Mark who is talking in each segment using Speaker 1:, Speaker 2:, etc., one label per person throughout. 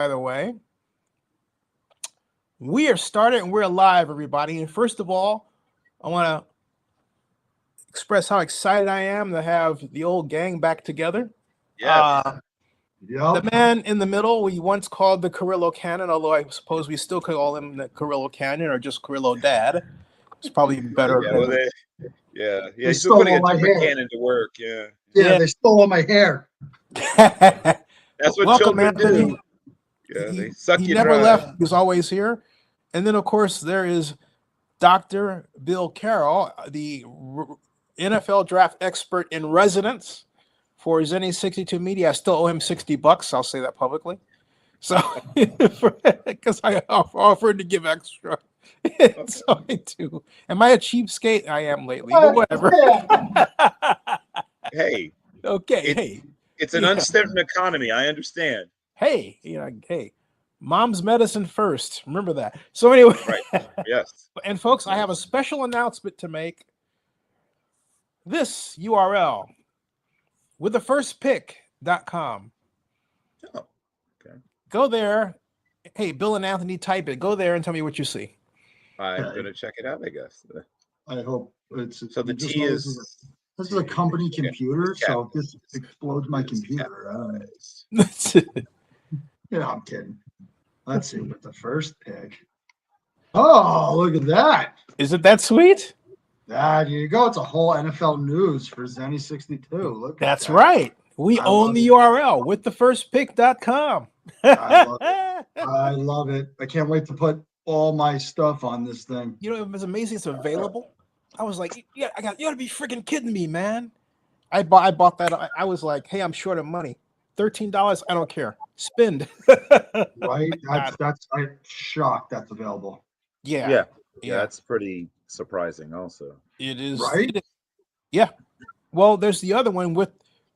Speaker 1: By the way, we are started and we're live, everybody. And first of all, I want to express how excited I am to have the old gang back together.
Speaker 2: Yes.
Speaker 1: The man in the middle, we once called the Carrillo Cannon, although I suppose we still could call him the Carrillo Cannon or just Carrillo Dad. It's probably better.
Speaker 2: Yeah, well,
Speaker 3: They
Speaker 2: he's been putting
Speaker 3: stole
Speaker 2: a
Speaker 3: my
Speaker 2: different
Speaker 3: hair.
Speaker 2: cannon to work. Yeah.
Speaker 3: Yeah, they stole all my hair.
Speaker 2: That's what
Speaker 1: Welcome,
Speaker 2: children
Speaker 1: Anthony.
Speaker 2: do. Yeah, they suck
Speaker 1: He
Speaker 2: you
Speaker 1: never
Speaker 2: dry.
Speaker 1: left. He was always here. And then, of course, there is Dr. Bill Carroll, the NFL draft expert in residence for Zenny 62 Media. I still owe him $60. I'll say that publicly. So, because I offered to give extra. So I do. Am I a cheapskate? I am lately, but whatever.
Speaker 2: Hey.
Speaker 1: Okay.
Speaker 2: It's an uncertain economy. I understand.
Speaker 1: Hey, mom's medicine first. Remember that. So anyway,
Speaker 2: right. Yes.
Speaker 1: And folks, I have a special announcement to make. This URL with the firstpick.com.
Speaker 2: Oh, okay.
Speaker 1: Go there. Hey, Bill and Anthony, type it. Go there and tell me what you see.
Speaker 2: I'm gonna check it out, I guess.
Speaker 3: I hope it's
Speaker 2: so the T is.
Speaker 3: This is a company computer, so if this explodes my computer. Yeah, I'm kidding. Let's see with the first pick. Oh, look at that.
Speaker 1: Is it that sweet?
Speaker 3: There you go. It's a whole NFL news for Zenny 62. Look.
Speaker 1: That's right. We own the URL with the firstpick.com.
Speaker 3: I love it. I love it. I can't wait to put all my stuff on this thing.
Speaker 1: You know, it was amazing. It's available. I was like, you gotta be freaking kidding me, man. I bought that. I was like, hey, I'm short of money. $13. I don't care. Spend.
Speaker 3: Right. I'm shocked that's available.
Speaker 2: Yeah. That's pretty surprising. Also,
Speaker 1: it is.
Speaker 3: Right.
Speaker 1: Yeah. Well, there's the other one with.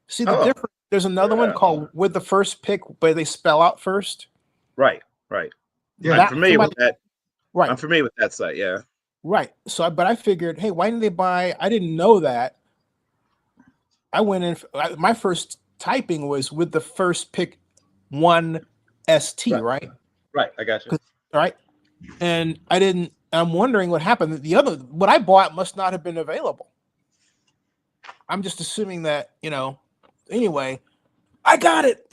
Speaker 1: See the difference. There's another one called with the first pick, but they spell out first.
Speaker 2: Right. Yeah. I'm familiar with that. Right. I'm familiar with that site. Yeah.
Speaker 1: Right. So, but I figured, hey, why didn't they buy? I didn't know that. I went in. My first typing was with the first pick, 1ST. Right.
Speaker 2: Right. I got you.
Speaker 1: Right. And I didn't. I'm wondering what happened. What I bought must not have been available. I'm just assuming that, Anyway, I got it.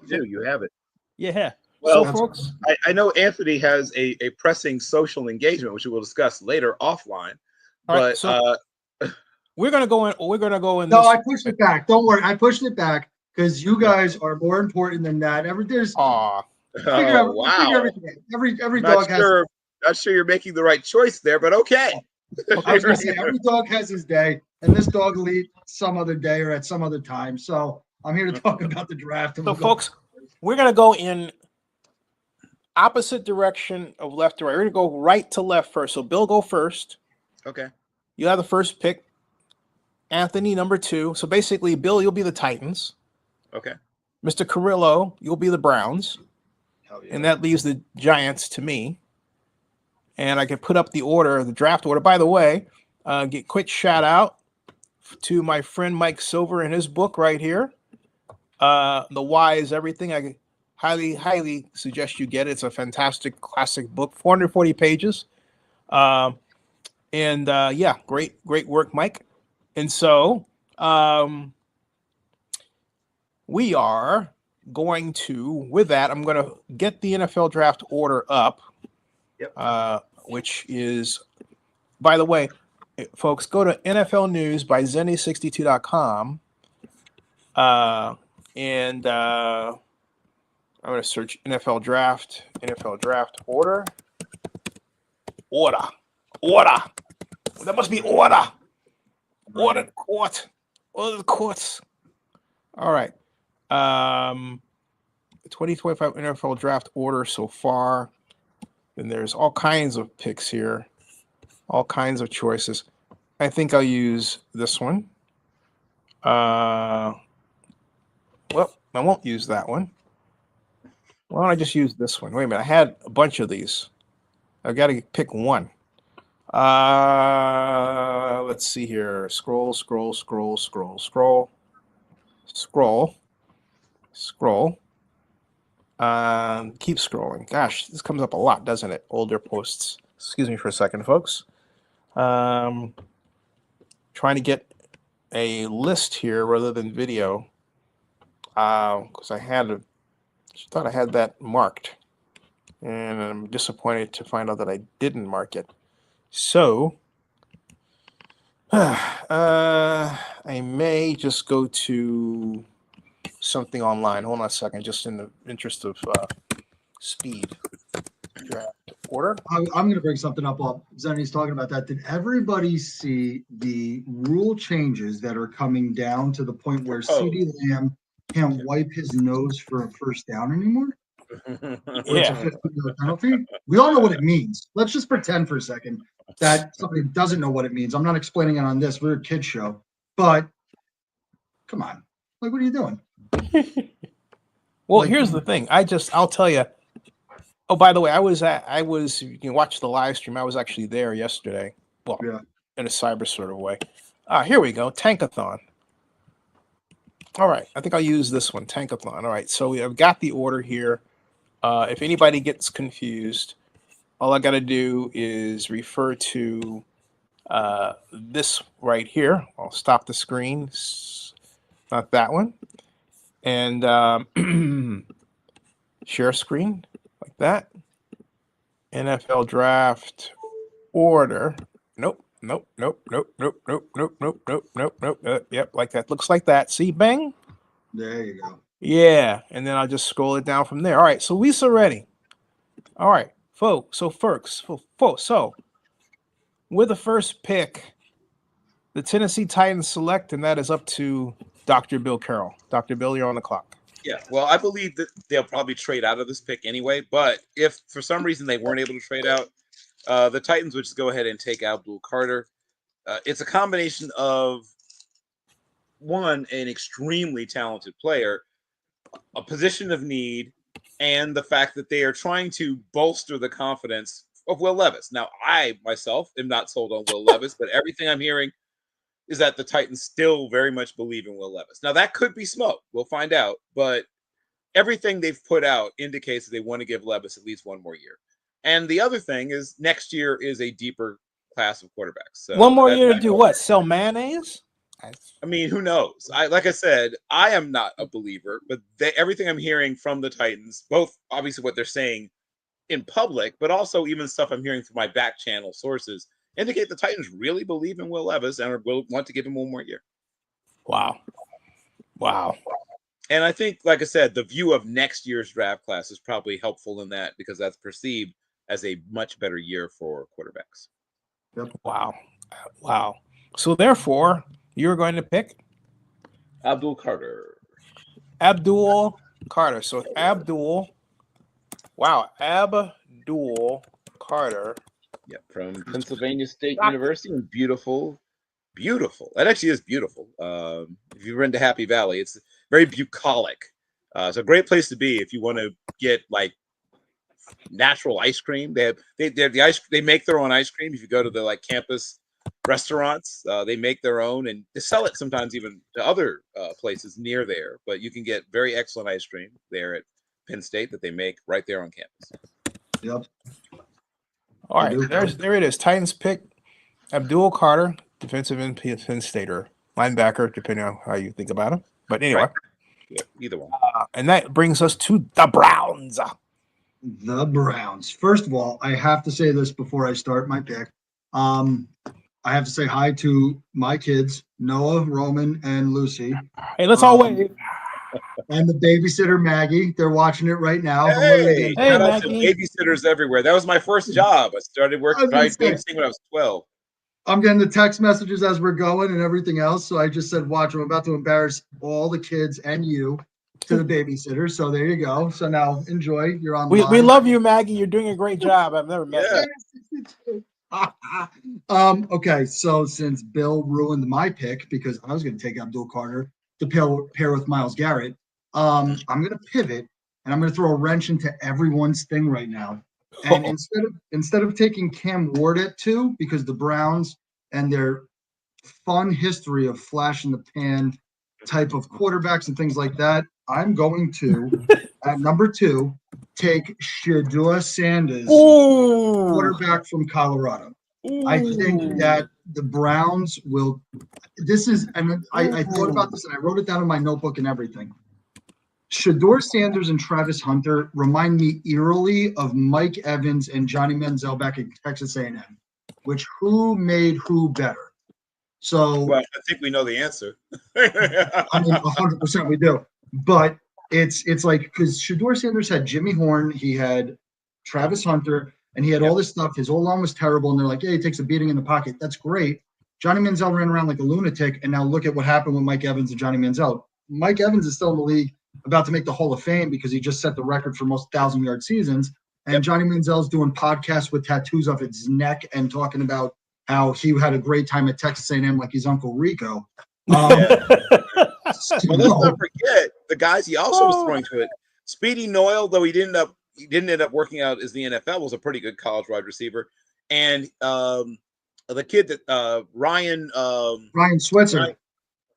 Speaker 2: You have it.
Speaker 1: Yeah.
Speaker 2: Well,
Speaker 1: so, folks,
Speaker 2: I know Anthony has a pressing social engagement, which we will discuss later offline.
Speaker 1: All right, so we're gonna go in.
Speaker 3: No, I pushed it back. Don't worry, I pushed it back because you guys are more important than that. Every dog has.
Speaker 2: Not sure you're making the right choice there, but okay.
Speaker 3: I was gonna say every dog has his day, and this dog will eat some other day or at some other time. So I'm here to talk about the draft.
Speaker 1: So, folks, we're gonna go in opposite direction of left to right. We're gonna go right to left first. So Bill, go first.
Speaker 2: Okay.
Speaker 1: You have the first pick. Anthony, number 2. So basically, Bill, you'll be the Titans.
Speaker 2: Okay.
Speaker 1: Mr. Carrillo, you'll be the Browns.
Speaker 3: Hell yeah.
Speaker 1: And that leaves the Giants to me. And I can put up the draft order. By the way, get quick shout out to my friend Mike Silver in his book right here. The Why is Everything. I highly suggest you get it. It's a fantastic classic book, 440 pages. Great work, Mike. And so we are going to, with that, I'm going to get the NFL draft order up.
Speaker 2: Yep.
Speaker 1: Which is, by the way, folks, go to NFL News by Zenny62.com. And I'm going to search NFL draft order. Order. That must be order. Order the courts. All right. 2025 NFL draft order so far. And there's all kinds of picks here, all kinds of choices. I think I'll use this one. Well, I won't use that one. Why don't I just use this one? Wait a minute. I had a bunch of these. I've got to pick one. Let's see here. Scroll. Keep scrolling. Gosh, this comes up a lot, doesn't it? Older posts. Excuse me for a second, folks. Trying to get a list here rather than video. Because I thought I had that marked. And I'm disappointed to find out that I didn't mark it. So, I may just go to something online. Hold on a second, just in the interest of speed. Draft order.
Speaker 3: I'm going to bring something up while Zenny's talking about that. Did everybody see the rule changes that are coming down to the point where CeeDee Lamb can't wipe his nose for a first down anymore? It's a 15-yard penalty. We all know what it means. Let's just pretend for a second that somebody doesn't know what it means. I'm not explaining it on this. We're a kid show, but come on, like, what are you doing?
Speaker 1: Well,
Speaker 3: Like,
Speaker 1: here's the thing. I'll tell you. Oh, by the way, you can watch the live stream. I was actually there yesterday. Well,
Speaker 3: Yeah.
Speaker 1: in a cyber sort of way. Here we go. Tankathon. All right. I think I'll use this one. Tankathon. All right. So we have got the order here. If anybody gets confused, all I got to do is refer to this right here. I'll stop the screen. Not that one. And share screen like that. NFL draft order. Nope. Yep, like that. Looks like that. See, bang.
Speaker 3: There you go.
Speaker 1: Yeah, and then I'll just scroll it down from there. All right, so Lisa ready. All right, folks. So with the first pick, the Tennessee Titans select, and that is up to Dr. Bill Carroll. Dr. Bill, you're on the clock.
Speaker 2: Yeah, well, I believe that they'll probably trade out of this pick anyway. But if for some reason they weren't able to trade out, the Titans would just go ahead and take Abdul Carter. It's a combination of one, an extremely talented player, a position of need, and the fact that they are trying to bolster the confidence of Will Levis. Now, I myself am not sold on Will Levis, but everything I'm hearing is that the Titans still very much believe in Will Levis. Now, that could be smoke. We'll find out. But everything they've put out indicates that they want to give Levis at least one more year. And the other thing is next year is a deeper class of quarterbacks. So
Speaker 1: one more year to do what? Sell mayonnaise?
Speaker 2: I mean, who knows? Like I said, I am not a believer, but everything I'm hearing from the Titans, both obviously what they're saying in public, but also even stuff I'm hearing from my back channel sources, indicate the Titans really believe in Will Levis and will want to give him one more year.
Speaker 1: Wow.
Speaker 2: And I think, like I said, the view of next year's draft class is probably helpful in that because that's perceived as a much better year for quarterbacks.
Speaker 3: Yep.
Speaker 1: Wow. So therefore, you're going to pick
Speaker 2: Abdul Carter.
Speaker 1: So Abdul Carter.
Speaker 2: Yeah, from Pennsylvania State University. Beautiful. That actually is beautiful. If you've been to Happy Valley, it's very bucolic. It's a great place to be if you want to get like natural ice cream. They make their own ice cream. If you go to the like campus restaurants, they make their own and they sell it sometimes even to other places near there. But you can get very excellent ice cream there at Penn State that they make right there on campus.
Speaker 3: Yep.
Speaker 1: All right, there it is. Titans pick Abdul Carter, defensive end, Penn State, or linebacker, depending on how you think about him. But anyway,
Speaker 2: yeah, either one.
Speaker 1: And that brings us to the Browns.
Speaker 3: The Browns. First of all, I have to say this before I start my pick. I have to say hi to my kids, Noah, Roman, and Lucy.
Speaker 1: Hey, let's all wave.
Speaker 3: And the babysitter, Maggie. They're watching it right now.
Speaker 2: Hey, shout out to babysitters everywhere. That was my first job. I started babysitting when I was 12.
Speaker 3: I'm getting the text messages as we're going and everything else. So I just said, watch, I'm about to embarrass all the kids and you to the babysitter. So there you go. So now enjoy. You're on.
Speaker 1: We love you, Maggie. You're doing a great job. I've never met you.
Speaker 3: Okay, so since Bill ruined my pick because I was going to take Abdul Carter to pair with Myles Garrett, I'm going to pivot and I'm going to throw a wrench into everyone's thing right now. And instead of taking Cam Ward at 2, because the Browns and their fun history of flash in the pan type of quarterbacks and things like that, I'm going to At number 2, take Shedeur Sanders, quarterback from Colorado. I think that the Browns will. This is, and I thought about this and I wrote it down in my notebook and everything. Shedeur Sanders and Travis Hunter remind me eerily of Mike Evans and Johnny Manziel back in Texas A&M, which who made who better? So,
Speaker 2: well, I think we know the answer.
Speaker 3: I mean, 100% we do. But it's like, because Shedeur Sanders had Jimmy Horn, he had Travis Hunter, and he had all this stuff. His O-line was terrible, and they're like, yeah, he takes a beating in the pocket. That's great. Johnny Manziel ran around like a lunatic, and now look at what happened with Mike Evans and Johnny Manziel. Mike Evans is still in the league, about to make the Hall of Fame because he just set the record for most 1,000-yard seasons. And Johnny Manziel's doing podcasts with tattoos off his neck and talking about how he had a great time at Texas A&M like he's Uncle Rico.
Speaker 2: But let's not forget the guys he also was throwing to it. Speedy Noyle, though he didn't end up working out as the NFL, was a pretty good college wide receiver. And the kid that Ryan
Speaker 3: Switzer.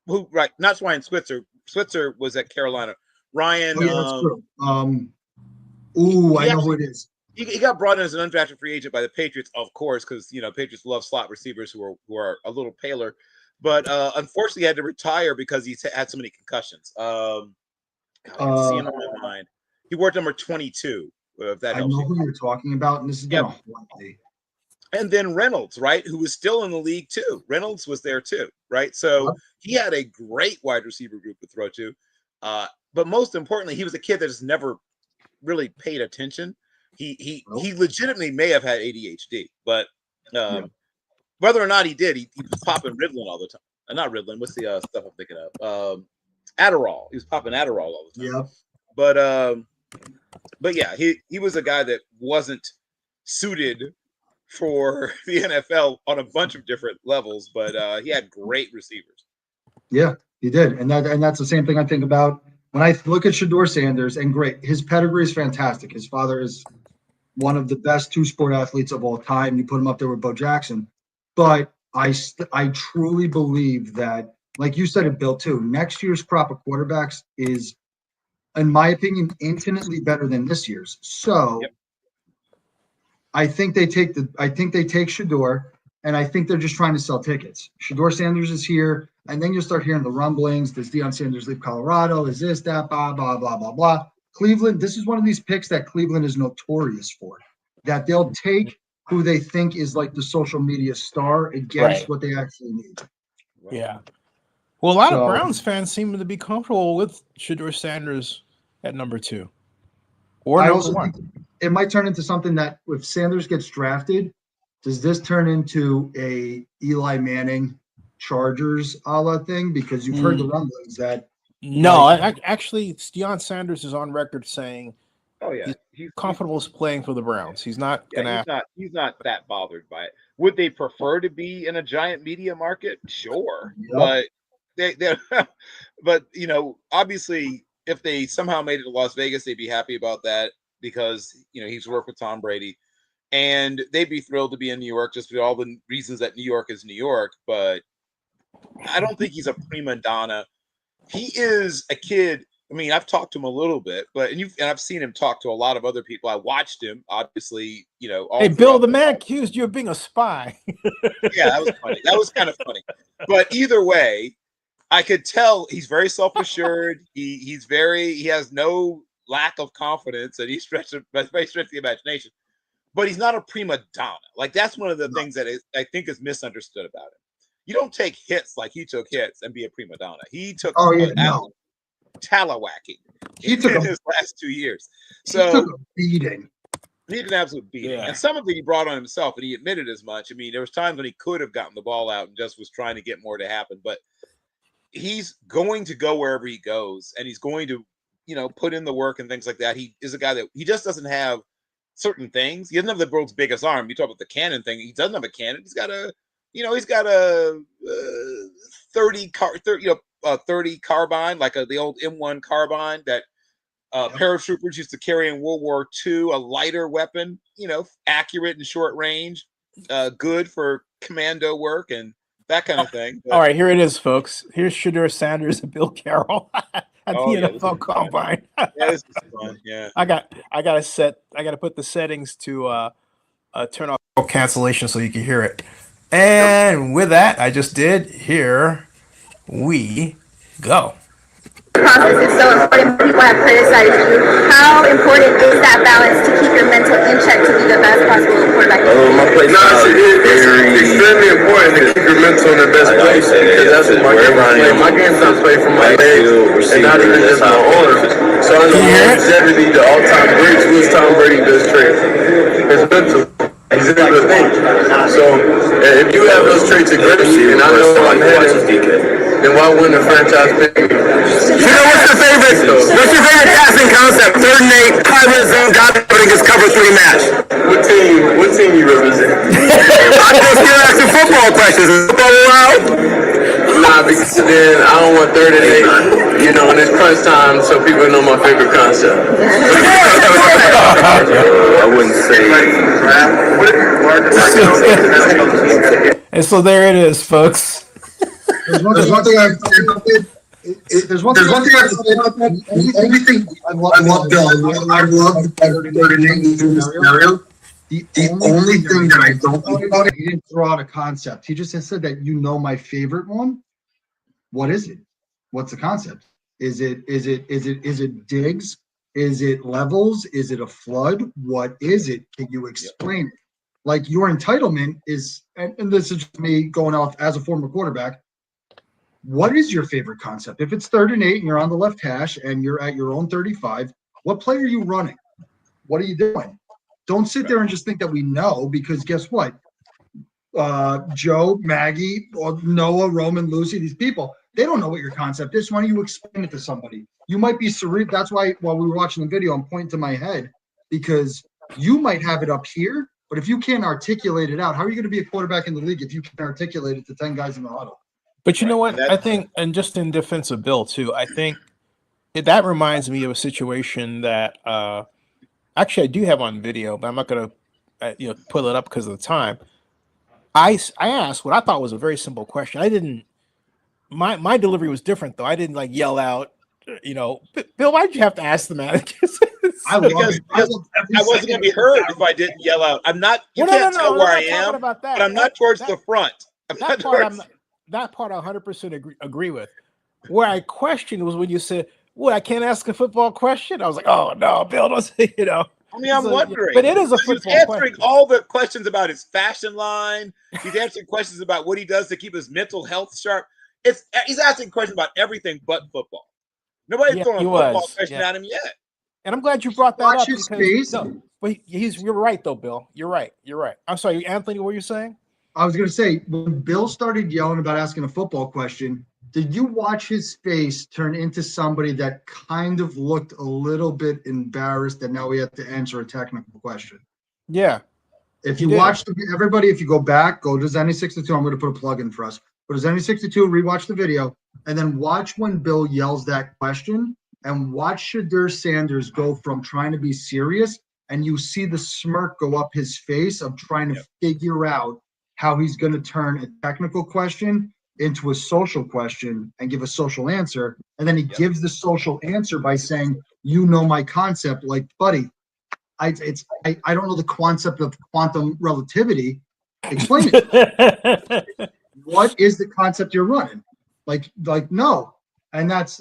Speaker 2: Not Ryan Switzer. Switzer was at Carolina. Ryan.
Speaker 3: Oh, yeah, that's true. I know who it is.
Speaker 2: He got brought in as an undrafted free agent by the Patriots, of course, because Patriots love slot receivers who are a little paler. But unfortunately, he had to retire because he had so many concussions. I can see him on my mind. He wore number 22. If that helps
Speaker 3: I know who you're talking about, and this is gonna haunt me.
Speaker 2: And then Reynolds, right, who was still in the league too. Reynolds was there too, right? So he had a great wide receiver group to throw to. But most importantly, he was a kid that just never really paid attention. He legitimately may have had ADHD, but whether or not he did, he was popping Ritalin all the time. Not Ritalin. What's the stuff I'm thinking of? Adderall. He was popping Adderall all the time. Yeah. But yeah, he was a guy that wasn't suited for the NFL on a bunch of different levels, but he had great receivers.
Speaker 3: Yeah, he did, and that's the same thing I think about when I look at Shedeur Sanders. And great, his pedigree is fantastic. His father is one of the best two-sport athletes of all time. You put him up there with Bo Jackson, but I truly believe that, like you said it, Bill, too. Next year's crop of quarterbacks is, in my opinion, infinitely better than this year's. So. Yep. I think they take Shedeur, and I think they're just trying to sell tickets. Shedeur Sanders is here, and then you'll start hearing the rumblings. Does Deion Sanders leave Colorado? Is this, that, blah, blah, blah, blah, blah. Cleveland, this is one of these picks that Cleveland is notorious for, that they'll take who they think is like the social media star against what they actually need.
Speaker 1: Yeah. Well, a lot of Browns fans seem to be comfortable with Shedeur Sanders at number 2 or number 1.
Speaker 3: It might turn into something that if Sanders gets drafted, does this turn into a Eli Manning Chargers a la thing? Because you've heard the rumblings that.
Speaker 1: No, actually, Deion Sanders is on record saying, he's comfortable playing for the Browns. He's not gonna.
Speaker 2: He's not that bothered by it. Would they prefer to be in a giant media market? Sure, but but obviously, if they somehow made it to Las Vegas, they'd be happy about that. Because he's worked with Tom Brady, and they'd be thrilled to be in New York just for all the reasons that New York is New York. But I don't think he's a prima donna. He is a kid. I mean, I've talked to him a little bit, but and I've seen him talk to a lot of other people. I watched him, obviously.
Speaker 1: Hey, Bill, the man accused you of being a spy.
Speaker 2: Yeah, that was funny. That was kind of funny. But either way, I could tell he's very self-assured. He has no lack of confidence, and he's very stretched the imagination, but he's not a prima donna. Like that's one of the things that I think is misunderstood about him. You don't take hits like he took hits and be a prima donna. He took talawhacking. He took his last 2 years. So
Speaker 3: he took a beating.
Speaker 2: He did an absolute beating, and some of it he brought on himself, and he admitted as much. I mean, there was times when he could have gotten the ball out and just was trying to get more to happen, but he's going to go wherever he goes, and he's going to put in the work and things like that. He is a guy that he just doesn't have certain things. He doesn't have the world's biggest arm. You talk about the cannon thing. He doesn't have a cannon. He's got a 30 carbine, like the old M1 carbine that paratroopers used to carry in World War II, a lighter weapon, accurate and short range, good for commando work. And that kind of thing. But,
Speaker 1: All right, here it is, folks. Here's Shadur Sanders and Bill Carroll at the NFL Combine.
Speaker 2: this is fun. Yeah.
Speaker 1: I gotta put the settings to turn off cancellation so you can hear it. And with that, I just did. Here we go.
Speaker 4: Process is so important. People have criticized you. How important is that balance to keep your mental in check to be the best possible quarterback?
Speaker 5: My play style is extremely important to keep your mental in the best place because that's what my game is playing. My game's not played from my legs and not even just my arms. So I know longevity, the all-time greats, who's Tom Brady best trait? It's mental. He's a good thing. So if you have those traits of aggressive, and I know I'm headed, then why wouldn't a franchise pick me? What's your favorite passing concept? 3rd and 8, high zone, Godwin gets cover 3 match. What team you represent? I'm just here asking football questions. Is football allowed? Nah, because then I don't want 3rd and 8, and it's crunch time, so people know my favorite concept. I wouldn't say.
Speaker 1: And so there it is, folks.
Speaker 3: There's one thing I Everything I love Bill. I love the 3rd and 8 scenario. The only thing that I don't like about it, he didn't throw out a concept. He just said that my favorite one. What is it? What's the concept? Is it digs? Is it levels? Is it a flood? What is it? Can you explain it? Like your entitlement is, and this is just me going off as a former quarterback. What is your favorite concept? If it's 3rd and 8 and you're on the left hash and you're at your own 35, what play are you running? What are you doing? Don't sit there and just think that we know, because guess what? Joe, Maggie, or Noah, Roman, Lucy, these people, they don't know what your concept is. Why don't you explain it to somebody? You might be surreal. That's why while we were watching the video, I'm pointing to my head, because you might have it up here, but if you can't articulate it out, how are you going to be a quarterback in the league if you can't articulate it to 10 guys in the huddle?
Speaker 1: But you know what? I think, and just in defense of Bill too, I think that reminds me of a situation that actually I do have on video, but I'm not going to pull it up because of the time. I asked what I thought was a very simple question. I didn't. My delivery was different though. I didn't like yell out. Bill, why'd you have to ask the man?
Speaker 2: I wasn't going to be heard if I didn't yell out. I'm not. You can't tell where I am, but I'm not towards the front.
Speaker 1: That part I 100% agree with. Where I questioned was when you said, "What? I can't ask a football question." I was like, "Oh no, Bill, don't say."
Speaker 2: I mean, I'm wondering,
Speaker 1: but it is a football
Speaker 2: question. He's answering
Speaker 1: question.
Speaker 2: all the questions about his fashion line. He's answering questions about what he does to keep his mental health sharp. He's asking questions about everything but football. Nobody's throwing a football question at him yet.
Speaker 1: And I'm glad you brought that up.
Speaker 3: His face.
Speaker 1: No, but you're right though, Bill. You're right. I'm sorry, Anthony. What were you saying?
Speaker 3: I was going to say, when Bill started yelling about asking a football question, did you watch his face turn into somebody that kind of looked a little bit embarrassed that now we have to answer a technical question?
Speaker 1: Yeah.
Speaker 3: If you watch everybody, if you go back, go to Zenny62. I'm going to put a plug in for us. Go to Zenny62, rewatch the video, and then watch when Bill yells that question, and watch Shadur Sanders go from trying to be serious, and you see the smirk go up his face of trying to figure out how he's going to turn a technical question into a social question and give a social answer. And then he gives the social answer by saying, my concept. Like, buddy, I don't know the concept of quantum relativity. Explain it. What is the concept you're running? Like no. And that's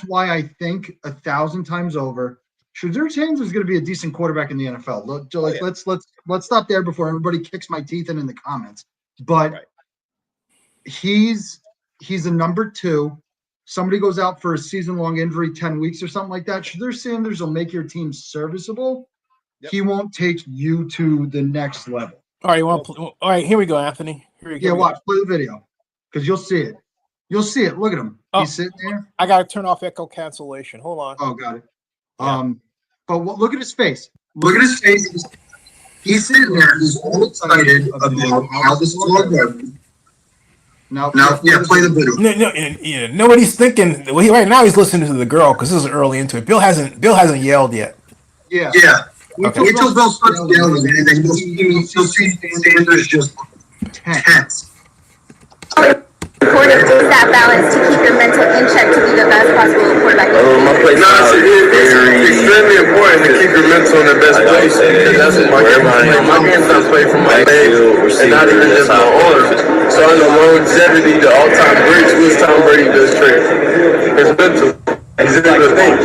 Speaker 3: why I think 1,000 times over, Shadur Sanders is going to be a decent quarterback in the NFL. Let's stop there before everybody kicks my teeth in the comments. But he's a number 2. Somebody goes out for a season-long injury, 10 weeks or something like that. Shadur Sanders will make your team serviceable. Yep. He won't take you to the next level.
Speaker 1: All right, all right. Here we go, Anthony.
Speaker 3: Watch. Play the video because you'll see it. You'll see it. Look at him. He's sitting there.
Speaker 1: I got to turn off echo cancellation. Hold on.
Speaker 3: Oh, got it. Yeah. But look at his face. Look at his face. He's sitting there. He's all excited about how this is all going. Now, play the video.
Speaker 1: Nobody's thinking. Well, right now he's listening to the girl because this is early into it. Bill hasn't yelled yet.
Speaker 3: Yeah.
Speaker 1: Okay.
Speaker 3: Until Bill starts yelling, and then you'll see Sanders just tense.
Speaker 4: important is that balance to keep your mental in check to be the best possible quarterback?
Speaker 5: My play style it's extremely important to keep your mental in the best place because that's what my game's not played from my legs and not even just my arm. So I know longevity, the all-time greats, which Tom Brady does trade. His mental. He's able to think.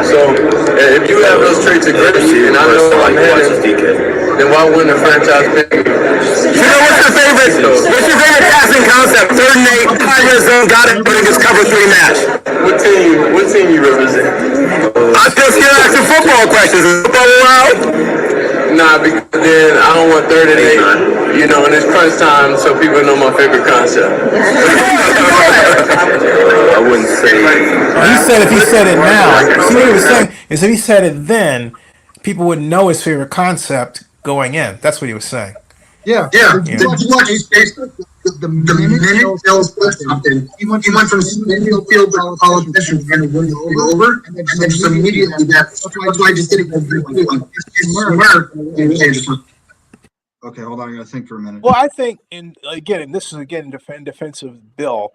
Speaker 5: So if you have those traits of greatness, and I know I'm headed, then why wouldn't the franchise pick you?
Speaker 6: What's your favorite passing concept? 3rd and 8, 5 minutes zone, got it, but it gets cover 3 match.
Speaker 5: What team you represent?
Speaker 6: I'm just gonna ask some football questions. Is football allowed?
Speaker 5: Nah, because then I don't want 3rd and 8, you know, and it's crunch time, so people know my favorite concept. I wouldn't say.
Speaker 1: He said if he said it now. See what he was saying is if he said it then, people wouldn't know his favorite concept going in. That's what he was saying.
Speaker 3: Yeah. The minute Bill's something, he went from infield field to politicians and went over, and then just immediately that's why I just did it. Okay, hold on, I gotta think for a minute.
Speaker 1: Well, I think, and this is again defense of Bill.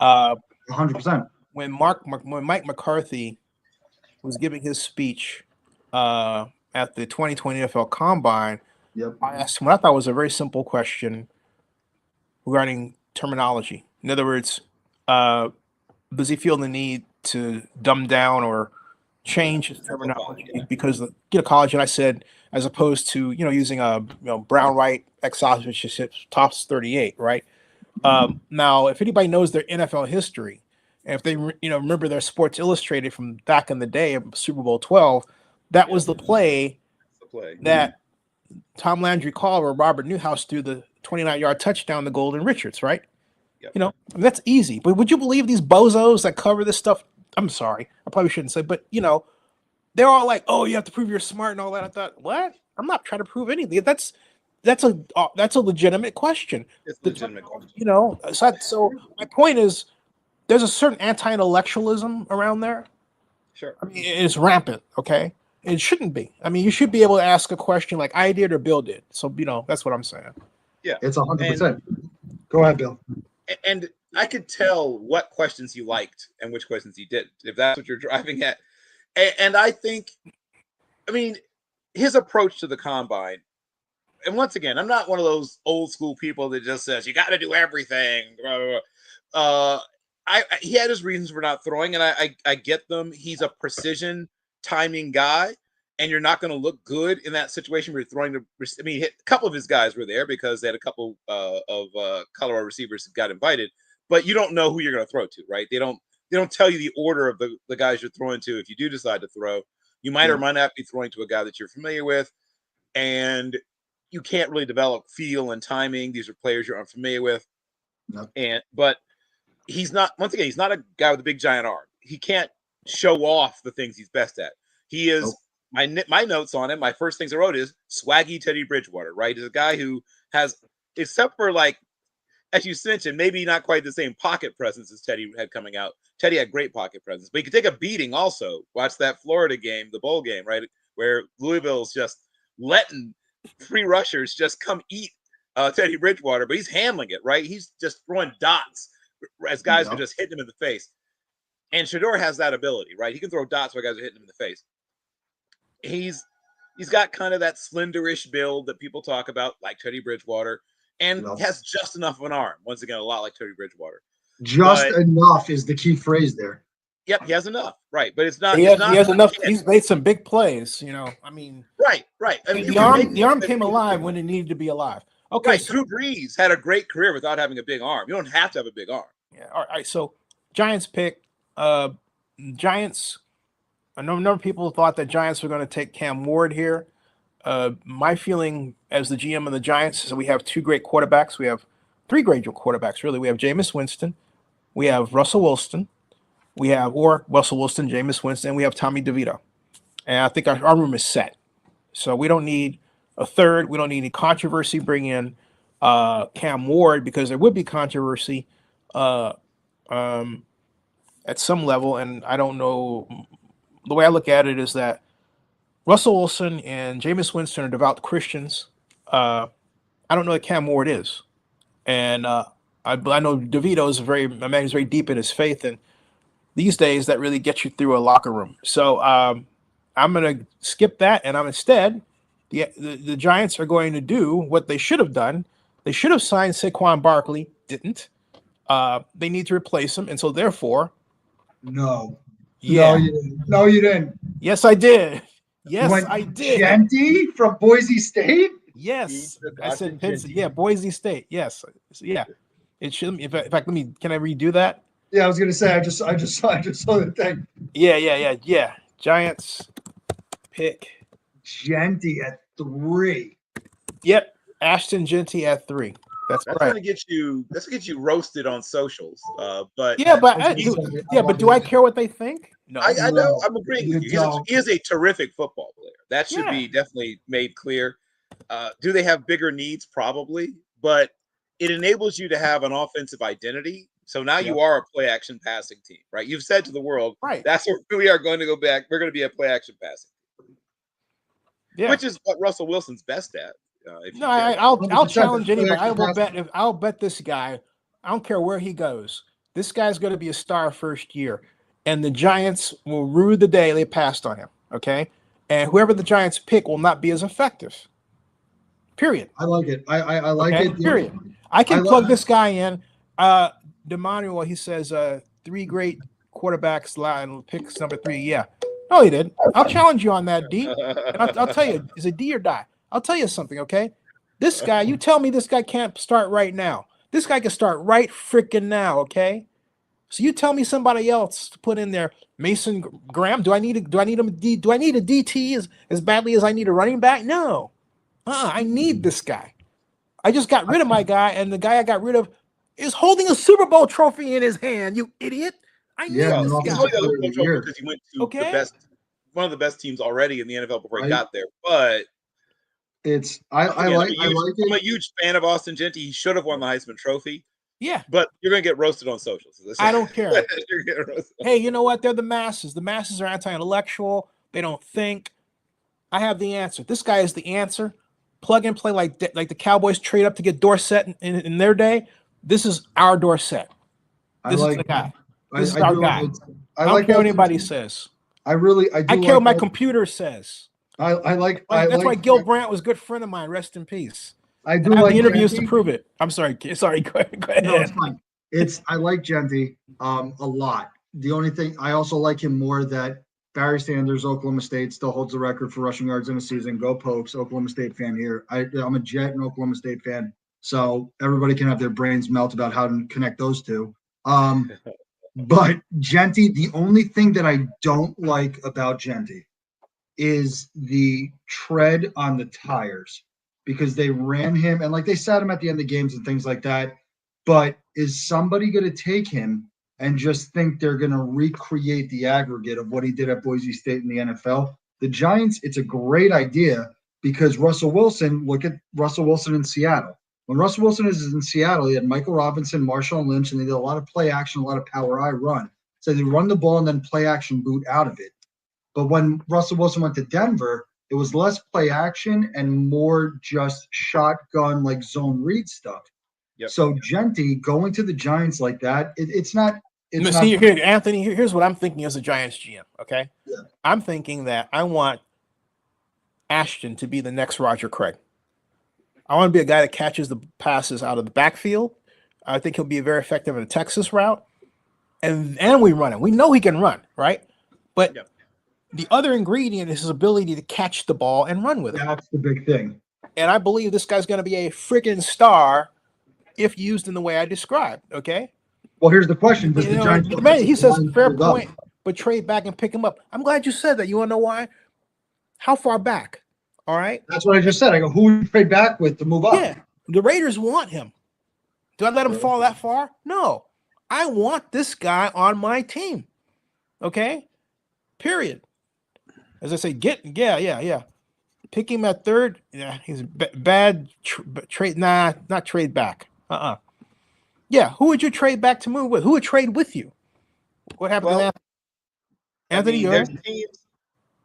Speaker 3: 100%.
Speaker 1: When Mike McCarthy was giving his speech at the 2020 NFL Combine,
Speaker 3: Yep.
Speaker 1: I asked him what I thought was a very simple question regarding terminology. In other words, does he feel the need to dumb down or change his terminology because of college? And I said, as opposed to using a brown right exhaust which is tops 38, right? Now, if anybody knows their NFL history, and if they remember their Sports Illustrated from back in the day of Super Bowl 12, that was the play that Tom Landry called where Robert Newhouse threw the 29-yard touchdown to Golden Richards, right?
Speaker 2: Yep.
Speaker 1: That's easy. But would you believe these bozos that cover this stuff? I'm sorry, I probably shouldn't say, but they're all like, "Oh, you have to prove you're smart and all that." I thought, what? I'm not trying to prove anything. That's a legitimate question.
Speaker 2: It's a legitimate question.
Speaker 1: So my point is, there's a certain anti-intellectualism around there.
Speaker 2: Sure.
Speaker 1: I mean, it's rampant. Okay, it shouldn't be. I mean, you should be able to ask a question like I did or Bill did. So that's what I'm saying.
Speaker 2: Yeah,
Speaker 3: it's 100%. Go ahead, Bill.
Speaker 2: And I could tell what questions you liked and which questions you didn't, if that's what you're driving at. And I think, his approach to the combine, and once again, I'm not one of those old school people that just says, you got to do everything. Blah, blah, blah. He had his reasons for not throwing, and I get them. He's a precision timing guy, and you're not going to look good in that situation where you're throwing a couple of his guys were there because they had a couple of Colorado receivers who got invited, but you don't know who you're going to throw to, right? They don't tell you the order of the guys you're throwing to. If you do decide to throw, you might or might not be throwing to a guy that you're familiar with, and you can't really develop feel and timing. These are players you're unfamiliar with. Yep. But he's not, once again, he's not a guy with a big giant arm. He can't show off the things he's best at. He is my notes on him. My first things I wrote is swaggy Teddy Bridgewater, right? He's a guy who has, except for as you mentioned, maybe not quite the same pocket presence as Teddy had coming out. Teddy had great pocket presence, but he could take a beating also. Watch that Florida game, the bowl game, right? Where Louisville's just letting free rushers just come eat Teddy Bridgewater, but he's handling it, right? He's just throwing dots as guys are just hitting him in the face. And Shedeur has that ability, right? He can throw dots while guys are hitting him in the face. He's got kind of that slenderish build that people talk about, like Teddy Bridgewater, and has just enough of an arm. Once again, a lot like Teddy Bridgewater.
Speaker 3: Enough is the key phrase there.
Speaker 2: Yep, he has enough, right? But it's not.
Speaker 1: He has enough. He's made some big plays, Right.
Speaker 2: The
Speaker 1: arm came alive when it needed to be alive. Okay,
Speaker 2: right. Drew Brees had a great career without having a big arm. You don't have to have a big arm.
Speaker 1: Yeah. All right. So Giants pick. Giants. A number of people thought that Giants were going to take Cam Ward here. My feeling as the GM of the Giants is that we have two great quarterbacks. We have three great quarterbacks, really. We have Jameis Winston. We have Russell Wilson. Russell Wilson, Jameis Winston, and we have Tommy DeVito. And I think our room is set. So we don't need a third. We don't need any controversy. Bring in Cam Ward because there would be controversy at some level. And I don't know. The way I look at it is that Russell Wilson and Jameis Winston are devout Christians. I don't know what Cam Ward is. And I know DeVito is a man who's very deep in his faith, and these days that really gets you through a locker room. So I'm going to skip that, and I'm instead the Giants are going to do what they should have done. They should have signed Saquon Barkley, didn't. They need to replace him, and so therefore,
Speaker 3: No.
Speaker 1: yeah,
Speaker 3: No, you didn't. No, you didn't.
Speaker 1: yes, I did.
Speaker 3: You
Speaker 1: Yes,
Speaker 3: went
Speaker 1: I did.
Speaker 3: Genty from Boise State?
Speaker 1: Yes,
Speaker 2: He took
Speaker 1: I said
Speaker 2: Austin
Speaker 1: Penn.
Speaker 2: Genty.
Speaker 1: Yeah, Boise State. Yes, yeah. It should. In fact, let me. Can I redo that?
Speaker 3: Yeah, I was gonna say I just saw the thing.
Speaker 1: Yeah. Giants pick.
Speaker 3: Genty at 3.
Speaker 1: Yep, Ashton Genty at 3. That's
Speaker 2: That's
Speaker 1: right.
Speaker 2: gonna get you. That's gonna get you roasted on socials. But
Speaker 1: Yeah, but
Speaker 3: I
Speaker 1: do I care what they think? No.
Speaker 2: I know
Speaker 3: No,
Speaker 2: I'm agreeing with
Speaker 3: you
Speaker 2: you.
Speaker 3: don't.
Speaker 2: He is a terrific football player. That should
Speaker 1: Yeah.
Speaker 2: be definitely made clear. Do they have bigger needs? Probably, but it enables you to have an offensive identity. So now you are a play action passing team, right? You've said to the world,
Speaker 1: Right.
Speaker 2: that's where we are going to go back. We're going to be a play action passing,
Speaker 1: Yeah.
Speaker 2: which is what Russell Wilson's best at.
Speaker 1: No, I'll
Speaker 3: 100%,
Speaker 1: challenge
Speaker 3: that's
Speaker 1: anybody. I will
Speaker 3: actually
Speaker 1: bet if I'll bet this guy. I don't care where he goes. This guy's going to be a star first year, and the Giants will rue the day they passed on him. Okay, and whoever the Giants pick will not be as effective. Period.
Speaker 3: I like it. I like
Speaker 1: Okay,
Speaker 3: it.
Speaker 1: period. I can
Speaker 3: I
Speaker 1: plug
Speaker 3: love-
Speaker 1: this guy in. DeManuel, he says 3 great quarterbacks line picks number 3. Yeah. No, he didn't. I'll challenge you on that, D. And I'll tell you, is it D or die? I'll tell you something, okay? This guy, you tell me this guy can't start right now. This guy can start right freaking now, okay? So you tell me somebody else to put in there. Mason Graham. Do I need a DT as badly as I need a running back? No. I need this guy. I just got rid of my guy, and the guy I got rid of is holding a Super Bowl trophy in his hand. You idiot! I need
Speaker 3: Yeah,
Speaker 1: this
Speaker 3: no,
Speaker 2: He's
Speaker 1: guy.
Speaker 2: only got a
Speaker 3: Player
Speaker 2: little
Speaker 3: of the
Speaker 2: trouble
Speaker 3: year.
Speaker 2: because he went to
Speaker 1: Okay.
Speaker 2: one of the best teams already in the NFL before he
Speaker 3: Right.
Speaker 2: got there. But
Speaker 3: It's I
Speaker 2: again,
Speaker 3: like
Speaker 2: I'm a
Speaker 3: it.
Speaker 2: huge fan of Austin Genty. He should have won the Heisman Trophy,
Speaker 1: Yeah,
Speaker 2: but you're gonna get roasted on socials.
Speaker 1: I don't care.
Speaker 2: You're getting roasted.
Speaker 1: Hey, you know what? They're the masses. The masses are anti-intellectual. They don't think. I have the answer. This guy is the answer. Plug and play like the Cowboys trade up to get Dorsett in their day. This is our Dorsett. This is the guy. This is our guy. I don't care what anybody says.
Speaker 3: I do
Speaker 1: I care
Speaker 3: like
Speaker 1: what my
Speaker 3: that.
Speaker 1: computer says.
Speaker 3: That's
Speaker 1: Why Gil Brandt was a good friend of mine. Rest in peace.
Speaker 3: I do
Speaker 1: I have
Speaker 3: like
Speaker 1: the interviews
Speaker 3: Genty.
Speaker 1: to prove it. I'm sorry. Go ahead.
Speaker 3: No, it's fine. I like Genty a lot. The only thing I also like him more that Barry Sanders, Oklahoma State, still holds the record for rushing yards in a season. Go Pokes, Oklahoma State fan here. I'm a Jet and Oklahoma State fan, so everybody can have their brains melt about how to connect those two. But Genty, the only thing that I don't like about Genty is the tread on the tires because they ran him and like they sat him at the end of games and things like that. But is somebody going to take him and just think they're going to recreate the aggregate of what he did at Boise State in the NFL? The Giants, it's a great idea because Russell Wilson, look at Russell Wilson in Seattle. When Russell Wilson is in Seattle, he had Michael Robinson, Marshawn Lynch, and they did a lot of play action, a lot of power I run. So they run the ball and then play action boot out of it. But when Russell Wilson went to Denver, it was less play action and more just shotgun, like zone read stuff.
Speaker 2: Yep.
Speaker 3: So Genty going to the Giants like that, it's not. It's not.
Speaker 1: See, here, Anthony, here's what I'm thinking as a Giants GM, okay?
Speaker 3: Yeah.
Speaker 1: I'm thinking that I want Ashton to be the next Roger Craig. I want to be a guy that catches the passes out of the backfield. I think he'll be very effective in a Texas route. And we run him. We know he can run, right? But
Speaker 2: Yep.
Speaker 1: the other ingredient is his ability to catch the ball and run with it.
Speaker 3: That's the big thing.
Speaker 1: And I believe this guy's going to be a freaking star if used in the way I described, okay?
Speaker 3: Well, here's the question: does
Speaker 1: You
Speaker 3: the
Speaker 1: know,
Speaker 3: Giants?
Speaker 1: man, he says fair
Speaker 3: hold up?
Speaker 1: point, but trade back and pick him up. I'm glad you said that. You want to know why? How far back? All right.
Speaker 3: That's what I just said. I go, who would you trade back with to move up?
Speaker 1: Yeah, the Raiders want him. Do I let him fall that far? No. I want this guy on my team. Okay. Period. As I say, yeah. Pick him at third. Yeah, he's bad trade. Nah, not trade back. Yeah, who would you trade back to move with? Who would trade with you? What happened to that? Anthony, you
Speaker 2: there's teams.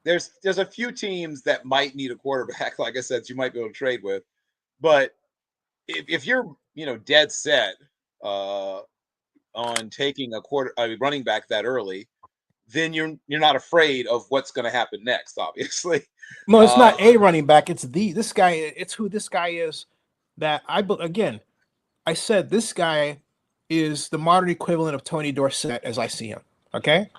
Speaker 2: There's a few teams that might need a quarterback, like I said, you might be able to trade with. But if you're dead set on taking a running back that early, then you're not afraid of what's going to happen next. Obviously,
Speaker 1: No, it's not a running back. It's this guy. It's who this guy is. That again, I said this guy is the modern equivalent of Tony Dorsett as I see him. Okay,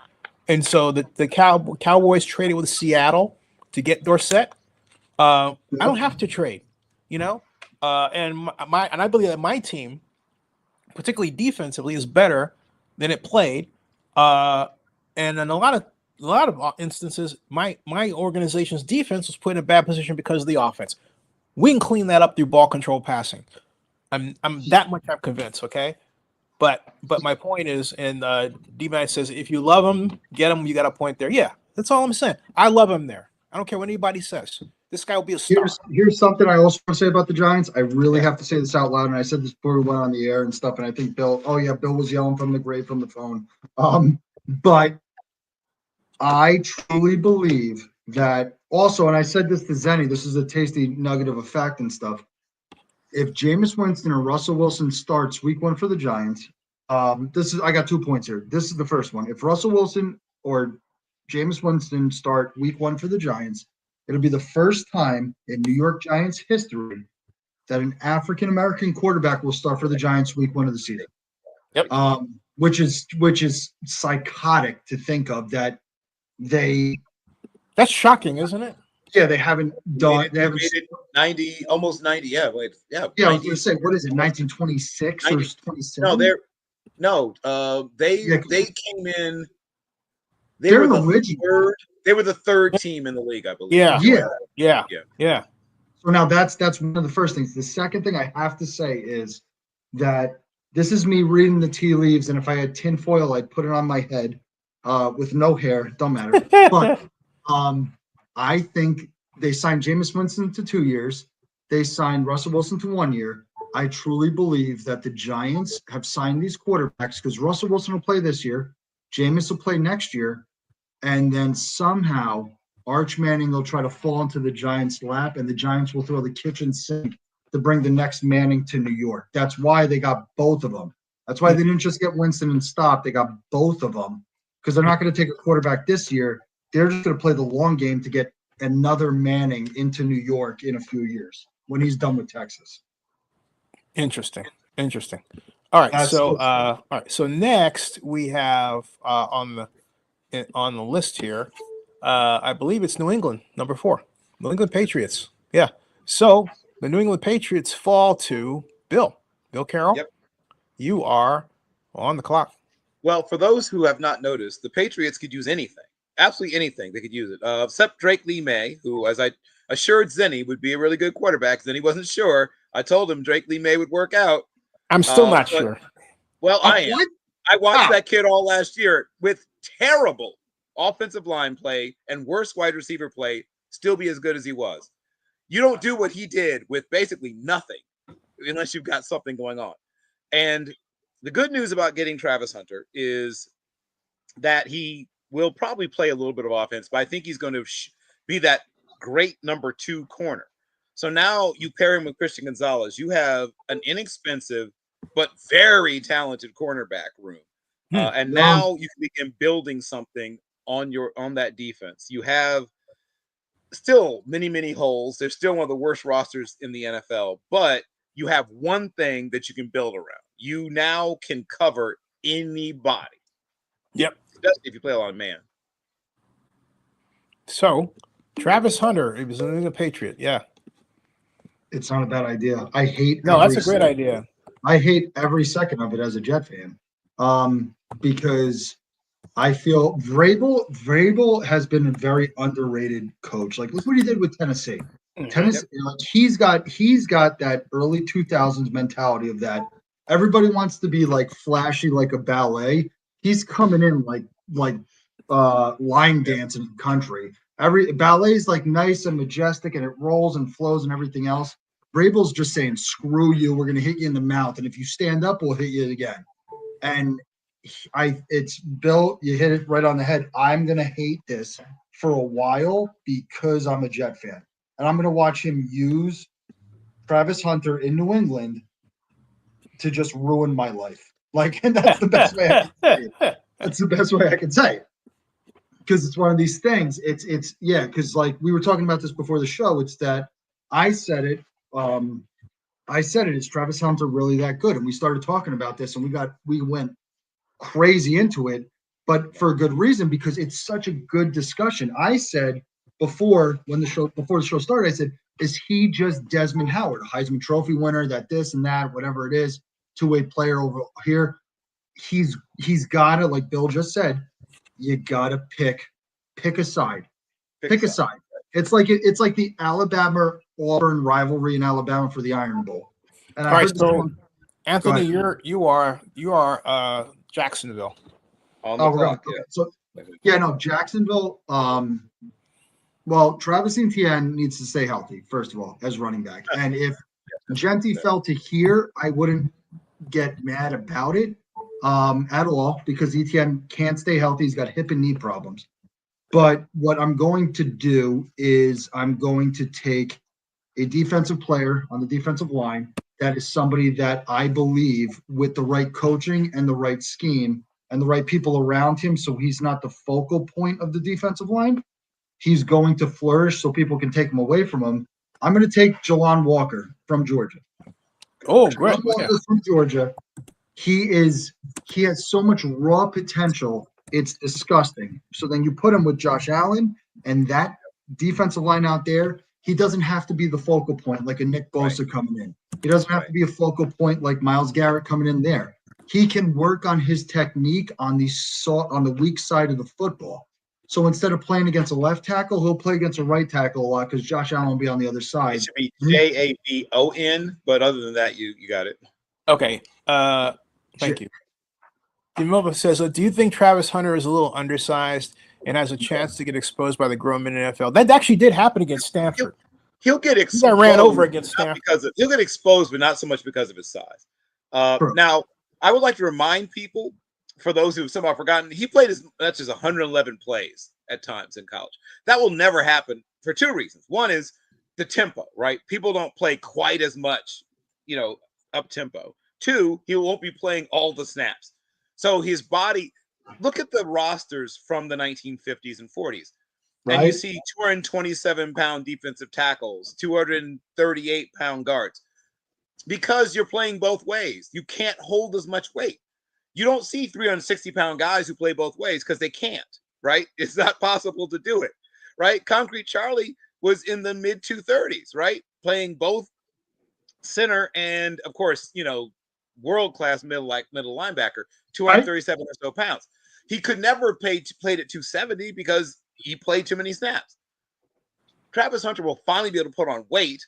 Speaker 1: and so the Cowboys traded with Seattle to get Dorsett. I don't have to trade, and I believe that my team, particularly defensively, is better than it played. And in a lot of instances, my organization's defense was put in a bad position because of the offense. We can clean that up through ball control passing. I'm that much I'm convinced. Okay, but my point is, and D-Man says, if you love him, get him. You got a point there. Yeah, that's all I'm saying. I love him there. I don't care what anybody says. This guy will be a star.
Speaker 3: Here's something I also want to say about the Giants. I really have to say this out loud, and I said this before we went on the air and stuff. And I think Bill was yelling from the grave from the phone. But I truly believe that also, and I said this to Zenny, this is a tasty nugget of a fact and stuff. If Jameis Winston or Russell Wilson starts week 1 for the Giants, I got 2 points here. This is the first one. If Russell Wilson or Jameis Winston start week 1 for the Giants, it'll be the first time in New York Giants history that an African-American quarterback will start for the Giants week 1 of the season.
Speaker 1: Yep.
Speaker 3: Which is psychotic to think of that.
Speaker 1: That's shocking, isn't it?
Speaker 3: Yeah, they haven't done. They haven't
Speaker 2: made it 90, almost 90. Yeah, wait, yeah.
Speaker 3: Yeah, I was going to say, what is it, 1926 or 27?
Speaker 2: They came in.
Speaker 3: They're the original.
Speaker 2: They were the third team in the league, I believe.
Speaker 1: Yeah.
Speaker 3: So now that's one of the first things. The second thing I have to say is that this is me reading the tea leaves, and if I had tinfoil, I'd put it on my head with no hair. Don't matter. But I think they signed Jameis Winston to 2 years. They signed Russell Wilson to 1 year. I truly believe that the Giants have signed these quarterbacks because Russell Wilson will play this year. Jameis will play next year. And then somehow Arch Manning will try to fall into the Giants' lap, and the Giants will throw the kitchen sink to bring the next Manning to New York. That's why they got both of them. That's why they didn't just get Winston and stop. They got both of them because they're not going to take a quarterback this year. They're just going to play the long game to get another Manning into New York in a few years when he's done with Texas.
Speaker 1: Interesting. All right. So next we have on the list here, I believe it's New England, number 4, New England Patriots. Yeah. So the New England Patriots fall to Bill Carroll.
Speaker 2: Yep.
Speaker 1: You are on the clock.
Speaker 2: Well, for those who have not noticed, the Patriots could use anything. Absolutely anything. They could use it. Except Drake Lee May, who, as I assured Zenny, would be a really good quarterback. Zenny wasn't sure. I told him Drake Lee May would work out.
Speaker 1: I'm still not sure.
Speaker 2: Well, I am. I watched that kid all last year with terrible offensive line play and worse wide receiver play, still be as good as he was. You don't do what he did with basically nothing unless you've got something going on. And the good news about getting Travis Hunter is that he will probably play a little bit of offense, but I think he's going to be that great number 2 corner. So now you pair him with Christian Gonzalez. You have an inexpensive but very talented cornerback room. And now you can begin building something on that defense. You have still many holes. They're still one of the worst rosters in the NFL, but you have one thing that you can build around. You now can cover anybody.
Speaker 1: Yep.
Speaker 2: Especially if you play a lot of man.
Speaker 1: So Travis Hunter, he was a Patriot. Yeah.
Speaker 3: It's not a bad idea. I hate.
Speaker 1: No, that's a great idea.
Speaker 3: I hate every second of it as a Jet fan, because I feel Vrabel has been a very underrated coach. Like, look what he did with Tennessee. Tennessee, like he's got that early 2000s mentality of that. Everybody wants to be like flashy, like a ballet. He's coming in like line dancing country. Every ballet is like nice and majestic, and it rolls and flows and everything else. Vrabel's just saying, "Screw you! We're going to hit you in the mouth, and if you stand up, we'll hit you again." And it's Bill. You hit it right on the head. I'm going to hate this for a while because I'm a Jet fan, and I'm going to watch him use Travis Hunter in New England to just ruin my life. Like, and that's the best way I can say it. That's the best way I can say it. Because it's one of these things. It's yeah, because like we were talking about this before the show. It's that I said it. Is Travis Hunter really that good? And we started talking about this, and we went crazy into it, but for a good reason, because it's such a good discussion. I said before the show started, I said, is he just Desmond Howard, a Heisman Trophy winner, that this and that, whatever it is, two-way player over here? He's gotta, like Bill just said, you gotta pick a side. Pick a side. It's like the Alabama Auburn rivalry in Alabama for the Iron Bowl. And
Speaker 1: All right, so Anthony, you are Jacksonville.
Speaker 2: On the clock, yeah.
Speaker 3: So yeah, no, Jacksonville. Well, Travis Etienne needs to stay healthy, first of all, as running back. And if Genty fell to here, I wouldn't get mad about it at all, because Etienne can't stay healthy. He's got hip and knee problems. But what I'm going to do is I'm going to take a defensive player on the defensive line that is somebody that I believe, with the right coaching and the right scheme and the right people around him, so he's not the focal point of the defensive line, he's going to flourish so people can take him away from him. I'm going to take Jalon Walker from Georgia.
Speaker 1: Oh, great.
Speaker 3: Walker from Georgia. He has so much raw potential. It's disgusting. So then you put him with Josh Allen and that defensive line out there. He doesn't have to be the focal point like a Nick Bosa coming in. He doesn't have to be a focal point like Myles Garrett coming in there. He can work on his technique on the weak side of the football. So instead of playing against a left tackle, he'll play against a right tackle a lot because Josh Allen will be on the other side.
Speaker 2: It should be Javon, but other than that, you got it.
Speaker 1: Okay. Thank you. Demova says, do you think Travis Hunter is a little undersized and has a chance to get exposed by the grown men in the NFL? That actually did happen against Stanford.
Speaker 2: He'll get exposed.
Speaker 1: He got ran over against Stanford.
Speaker 2: He'll get exposed, but not so much because of his size. Now, I would like to remind people, for those who have somehow forgotten, he played as much as 111 plays at times in college. That will never happen for two reasons. One is the tempo, right? People don't play quite as much, up tempo. Two, he won't be playing all the snaps. So his body, look at the rosters from the 1950s and 40s. Right. And you see 227-pound defensive tackles, 238-pound guards. Because you're playing both ways. You can't hold as much weight. You don't see 360-pound guys who play both ways because they can't, right? It's not possible to do it, right? Concrete Charlie was in the mid-230s, right? Playing both center and, of course, world-class middle linebacker, 237 or so pounds. He could never played at 270 because he played too many snaps. Travis Hunter will finally be able to put on weight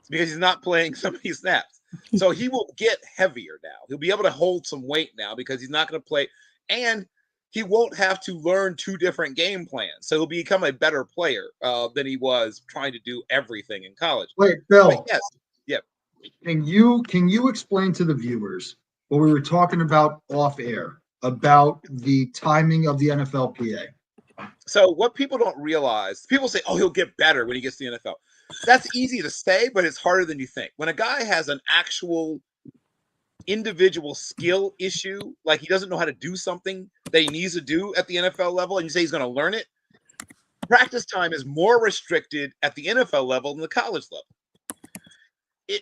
Speaker 2: because he's not playing so many snaps. So he will get heavier now. He'll be able to hold some weight now because he's not going to play. And he won't have to learn two different game plans. So he'll become a better player than he was trying to do everything in college.
Speaker 3: Wait, Bill.
Speaker 2: But yes. Yep.
Speaker 3: Can you explain to the viewers what we were talking about off air about the timing of the NFLPA?
Speaker 2: So what people don't realize, people say, oh, he'll get better when he gets to the NFL. That's easy to say, but it's harder than you think. When a guy has an actual individual skill issue, like he doesn't know how to do something that he needs to do at the NFL level, and you say he's going to learn it, practice time is more restricted at the NFL level than the college level.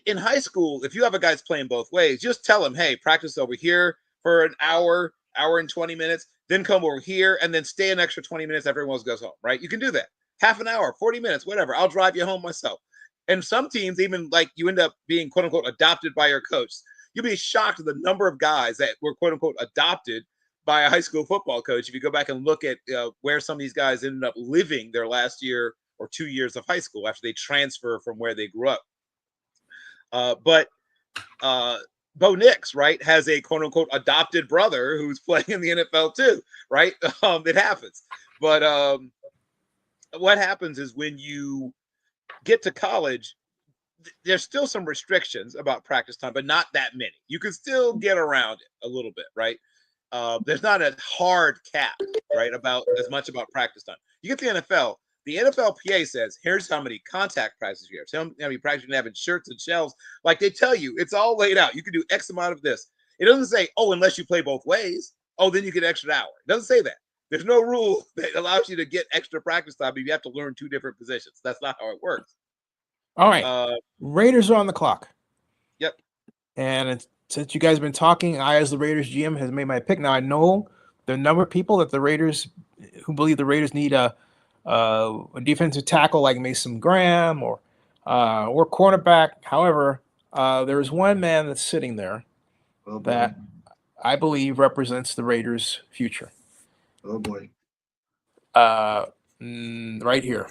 Speaker 2: In high school, if you have a guy that's playing both ways, just tell him, hey, practice over here for an hour and 20 minutes, then come over here and then stay an extra 20 minutes after everyone else goes home, right? You can do that. Half an hour, 40 minutes, whatever. I'll drive you home myself. And some teams, even like you end up being, quote unquote, adopted by your coach. You'll be shocked at the number of guys that were, quote unquote, adopted by a high school football coach. If you go back and look at where some of these guys ended up living their last year or 2 years of high school after they transfer from where they grew up. But Bo Nix, right, has a quote unquote adopted brother who's playing in the NFL too, right? It happens. But what happens is when you get to college, there's still some restrictions about practice time, but not that many. You can still get around it a little bit, right? There's not a hard cap, right, about as much about practice time. You get to the NFL, the NFLPA says, here's how many contact practices you have. How many practices you have in shirts and shelves. Like they tell you, it's all laid out. You can do X amount of this. It doesn't say, oh, unless you play both ways. Oh, then you get an extra hour. It doesn't say that. There's no rule that allows you to get extra practice time if you have to learn 2 different positions. That's not how it works.
Speaker 1: All right. Raiders are on the clock.
Speaker 2: Yep.
Speaker 1: And since you guys have been talking, I, as the Raiders GM, has made my pick. Now I know the number of people that the Raiders who believe the Raiders need a defensive tackle like Mason Graham or cornerback. However, there is one man that's sitting there that I believe represents the Raiders' future.
Speaker 3: Oh boy.
Speaker 1: Right here.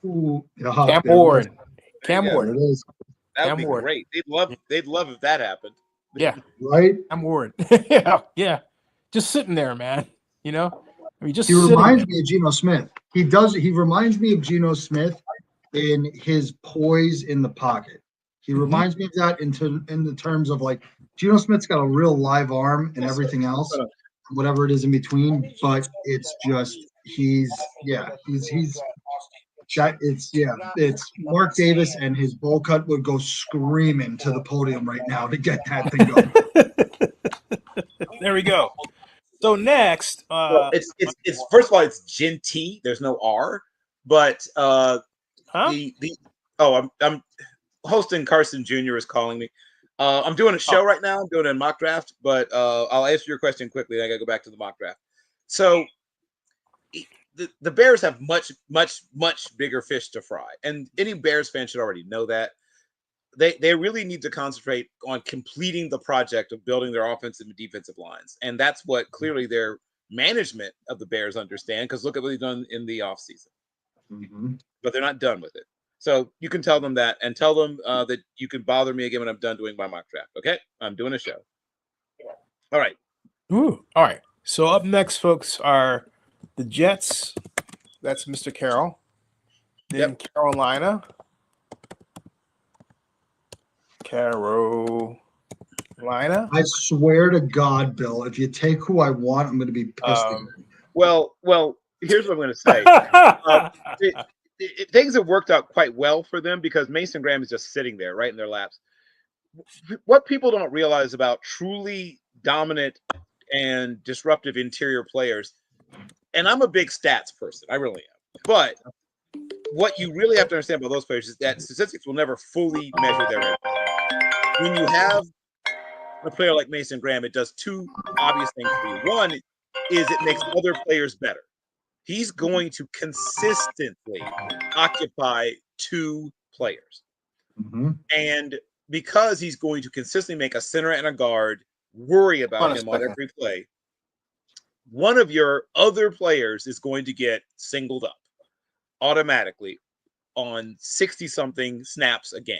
Speaker 3: Ooh,
Speaker 1: Cam Ward. Cam Ward.
Speaker 3: It is.
Speaker 2: That would
Speaker 1: Cam
Speaker 2: be
Speaker 1: Ward.
Speaker 2: great. They'd love if that happened.
Speaker 1: Yeah.
Speaker 3: Right?
Speaker 1: Cam Ward. yeah. Just sitting there, man. You know? I mean, just
Speaker 3: He reminds me of Geno Smith. He reminds me of Geno Smith in his poise in the pocket. He reminds me of that in the terms of like Geno Smith's got a real live arm and everything else, whatever it is in between, but it's just it's Mark Davis and his bowl cut would go screaming to the podium right now to get that thing going.
Speaker 1: There we go. So next,
Speaker 2: it's first of all, it's Genty. There's no R, but I'm hosting. Carson Jr. is calling me. I'm doing a show right now. I'm doing a mock draft, but I'll answer your question quickly. I got to go back to the mock draft. So the Bears have much bigger fish to fry, and any Bears fan should already know that. They really need to concentrate on completing the project of building their offensive and defensive lines, and that's what clearly their management of the Bears understand. Because look at what they've done in the offseason. But they're not done with it. So you can tell them that, and tell them that you can bother me again when I'm done doing my mock draft. Okay, I'm doing a show. All right.
Speaker 1: Ooh, all right. So up next, folks, are the Jets. That's Mr. Carroll. Then Carolina. Carolina.
Speaker 3: I swear to God, Bill, if you take who I want, I'm going to be pissed.
Speaker 2: Well, here's what I'm going to say. Things have worked out quite well for them because Mason Graham is just sitting there right in their laps. What people don't realize about truly dominant and disruptive interior players, and I'm a big stats person, I really am, but what you really have to understand about those players is that statistics will never fully measure their impact. When you have a player like Mason Graham, it does 2 obvious things for you. One is it makes other players better. He's going to consistently occupy 2 players. And because he's going to consistently make a center and a guard worry about him on every play, one of your other players is going to get singled up automatically on 60-something snaps a game.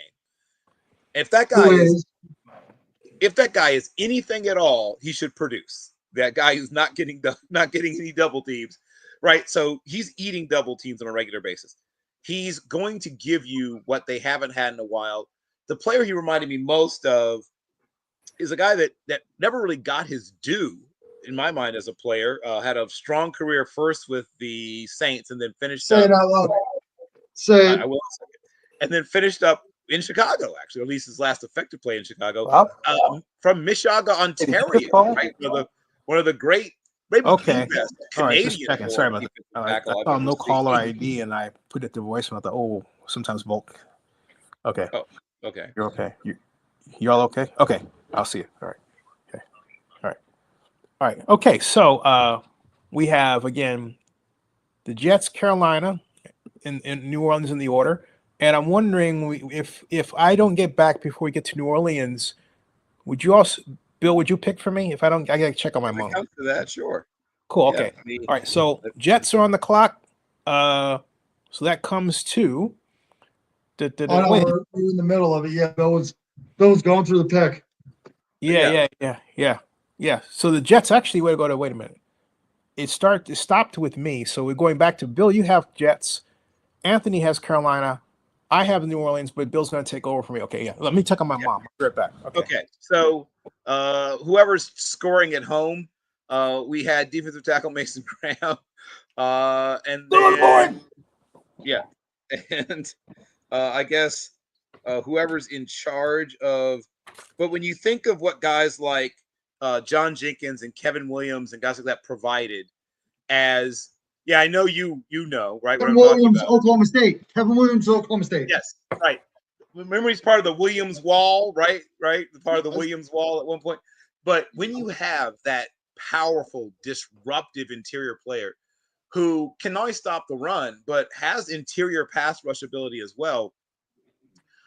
Speaker 2: If that guy is anything at all, he should produce. That guy who's not getting any double teams, right? So he's eating double teams on a regular basis. He's going to give you what they haven't had in a while. The player he reminded me most of is a guy that never really got his due, in my mind, as a player. Had a strong career first with the Saints and then finished
Speaker 3: Say it out loud. Say it.
Speaker 2: I will say it. And then finished up in Chicago, actually, or at least his last effective play in Chicago, from Mississauga, Ontario, right? One of the great, maybe the best Canadian.
Speaker 1: All right, sorry about that. I found no caller ID, and I put it to voicemail. I thought, sometimes bulk. Okay.
Speaker 2: Oh, okay.
Speaker 1: You're okay. You all okay? Okay. I'll see you. All right. Okay. All right. Okay. So we have again the Jets, Carolina, in New Orleans in the order. And I'm wondering if I don't get back before we get to New Orleans, Bill, would you pick for me? If I don't, I got to check on my mom.
Speaker 2: Come to that, sure.
Speaker 1: Cool. Okay. All right. So Jets are on the clock. So that comes to.
Speaker 3: We're in the middle of it. Yeah, Bill was going through the pick.
Speaker 1: Yeah. So the Jets actually wait a minute. It stopped with me. So we're going back to Bill. You have Jets. Anthony has Carolina. I have New Orleans, but Bill's going to take over for me. Okay, yeah. Let me check on my mom. I'll be right back.
Speaker 2: Okay. So whoever's scoring at home, we had defensive tackle Mason Graham. And
Speaker 1: Still
Speaker 2: then
Speaker 1: boring.
Speaker 2: yeah, and I guess whoever's in charge of. But when you think of what guys like John Jenkins and Kevin Williams and guys like that provided as, yeah, I know you know, right, what
Speaker 3: Kevin
Speaker 2: I'm talking
Speaker 3: Williams,
Speaker 2: about.
Speaker 3: Oklahoma State. Kevin Williams, Oklahoma State.
Speaker 2: Yes, right. Remember, he's part of the Williams Wall, right? Part of the
Speaker 3: Yes.
Speaker 2: Williams Wall at one point. But when you have that powerful, disruptive interior player who can not only stop the run, but has interior pass rush ability as well,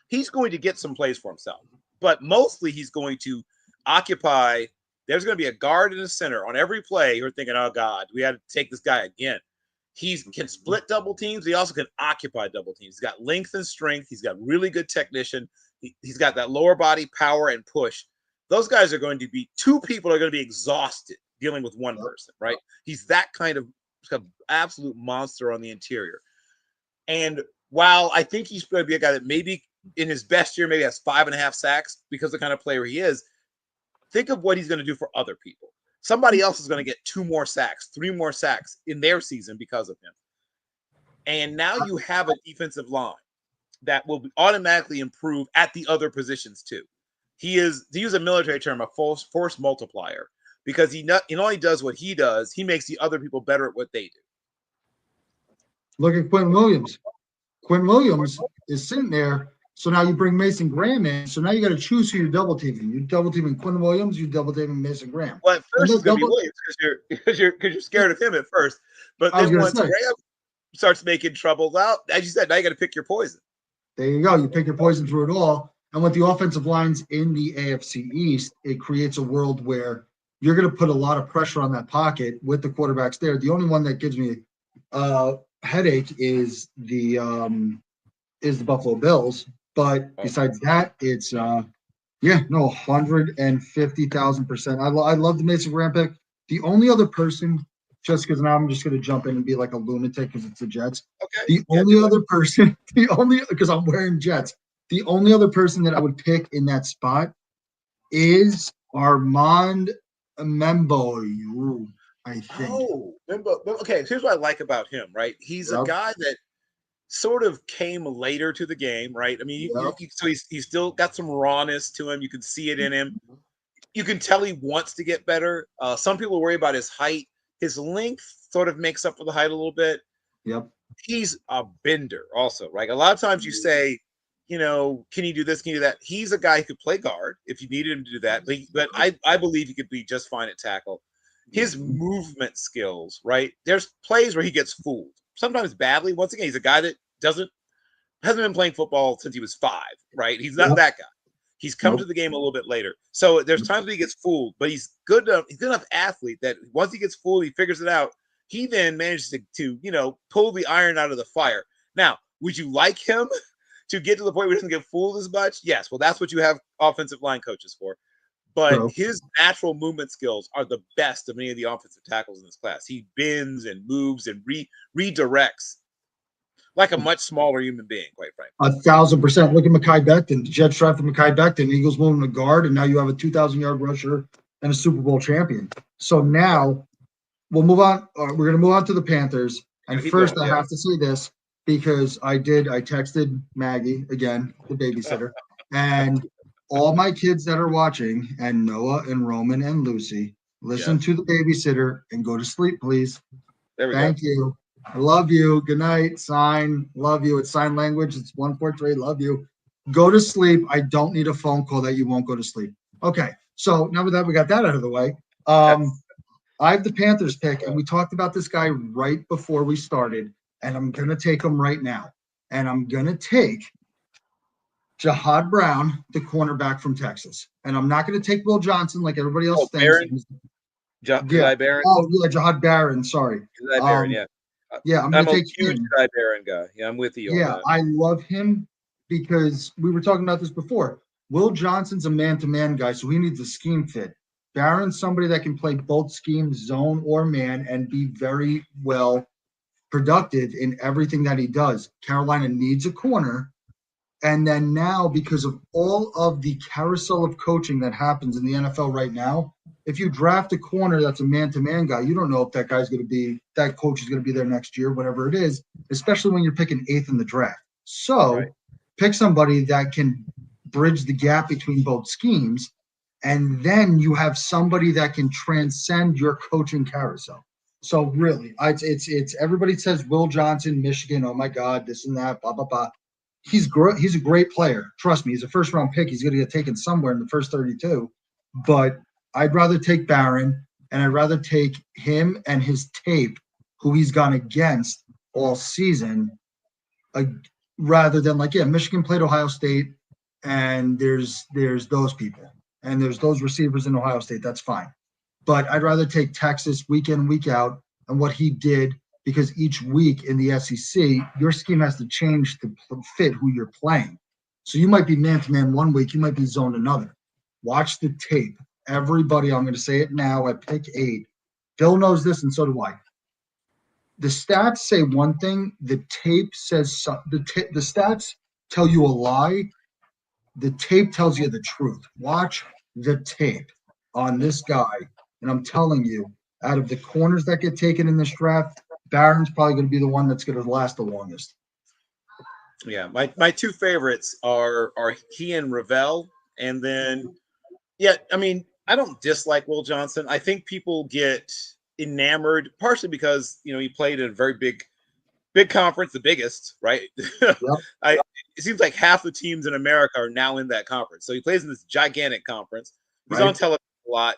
Speaker 2: he's going to get some plays for himself. But mostly he's going to occupy. There's going to be a guard in the center on every play. You're thinking, oh, God, we had to take this guy again. He can split double teams. He also can occupy double teams. He's got length and strength. He's got really good technician. He's got that lower body power and push. Those guys are going to be, two people are going to be exhausted dealing with one person, right? He's that kind of absolute monster on the interior. And while I think he's going to be a guy that maybe in his best year maybe has 5.5 sacks because of the kind of player he is, think of what he's going to do for other people. Somebody else is going to get 2 more sacks, 3 more sacks in their season because of him. And now you have a defensive line that will automatically improve at the other positions too. He is, to use a military term, a force multiplier, because he not only does what he does, he makes the other people better at what they do.
Speaker 3: Look at Quentin Williams. Quentin Williams is sitting there. So now you bring Mason Graham in. So now you got to choose who you're double teaming. You're double teaming Quentin Williams. You're double teaming Mason Graham.
Speaker 2: Well, at first it's going to be Williams because you're scared of him at first. But then once Graham starts making trouble, well, as you said, now you got to pick your poison.
Speaker 3: There you go. You pick your poison through it all. And with the offensive lines in the AFC East, it creates a world where you're going to put a lot of pressure on that pocket with the quarterbacks there. The only one that gives me headache is the Buffalo Bills. But besides that, it's 150,000%. I love the Mason Graham pick. The only other person, just because now I'm just going to jump in and be like a lunatic because it's the Jets.
Speaker 2: Okay.
Speaker 3: Because I'm wearing Jets. The only other person that I would pick in that spot is Armand Membo, I think.
Speaker 2: Oh, Membo. Okay, here's what I like about him, right? He's a guy that sort of came later to the game, right? I mean, so he's still got some rawness to him. You can see it in him. You can tell he wants to get better. Some people worry about his height. His length sort of makes up for the height a little bit.
Speaker 3: Yep.
Speaker 2: He's a bender also, right? A lot of times you say, can you do this? Can you do that? He's a guy who could play guard if you needed him to do that. But I believe he could be just fine at tackle. His movement skills, right? There's plays where he gets fooled, sometimes badly. Once again, he's a guy that hasn't been playing football since he was 5, right? He's not that guy. He's come to the game a little bit later. So there's times when he gets fooled, but he's good enough athlete that once he gets fooled, he figures it out. He then manages to pull the iron out of the fire. Now, would you like him to get to the point where he doesn't get fooled as much? Yes. Well, that's what you have offensive line coaches for. But his natural movement skills are the best of any of the offensive tackles in this class. He bends and moves and redirects like a much smaller human being, quite frankly.
Speaker 3: 1,000%. Look at Mekhi Becton. The Jets drafted Mekhi Becton. Eagles moving to guard, and now you have a 2,000-yard rusher and a Super Bowl champion. So now we'll move on. We're going to move on to the Panthers. And first, I have to say this because I texted Maggie, again, the babysitter, and all my kids that are watching, and Noah and Roman and Lucy, listen to the babysitter and go to sleep, please.
Speaker 2: There we
Speaker 3: Thank you. I love you. Good night. Sign. Love you. It's sign language. It's 143. Love you. Go to sleep. I don't need a phone call that you won't go to sleep. Okay. So now that we got that out of the way, I have the Panthers pick, and we talked about this guy right before we started, and I'm going to take him right now. And I'm going to take Jahad Brown, the cornerback from Texas. And I'm not going to take Will Johnson like everybody else thinks.
Speaker 2: Jahad Barron?
Speaker 3: Oh, yeah, Jahad Barron. Sorry.
Speaker 2: Jahad Barron, yeah.
Speaker 3: Yeah, I'm going to take
Speaker 2: huge Jahad Barron guy. Yeah, I'm with you.
Speaker 3: Yeah, I love him because we were talking about this before. Will Johnson's a man-to-man guy, so he needs a scheme fit. Barron's somebody that can play both schemes, zone or man, and be very well productive in everything that he does. Carolina needs a corner. And then now, because of all of the carousel of coaching that happens in the NFL right now, if you draft a corner that's a man-to-man guy, you don't know if that coach is going to be there next year, whatever it is, especially when you're picking 8th in the draft. So pick somebody that can bridge the gap between both schemes, and then you have somebody that can transcend your coaching carousel. So really, it's everybody says Will Johnson, Michigan, oh my God, this and that, blah, blah, blah. He's great. He's a great player. Trust me, he's a first-round pick. He's going to get taken somewhere in the first 32. But I'd rather take Barron, and I'd rather take him and his tape, who he's gone against all season, rather than Michigan played Ohio State, and there's those people, and there's those receivers in Ohio State. That's fine. But I'd rather take Texas week in, week out, and what he did, because each week in the SEC, your scheme has to change to fit who you're playing. So you might be man-to-man one week, you might be zone another. Watch the tape. Everybody, I'm going to say it now at pick 8. Bill knows this, and so do I. The stats say one thing. The tape says the stats tell you a lie. The tape tells you the truth. Watch the tape on this guy, and I'm telling you, out of the corners that get taken in this draft, Barron's probably going to be the one that's going to last the longest.
Speaker 2: Yeah, my two favorites are he and Ravel, and then I don't dislike Will Johnson. I think people get enamored partially because he played in a very big conference, the biggest, right? Yep. It seems like half the teams in America are now in that conference. So he plays in this gigantic conference. He's on television a lot.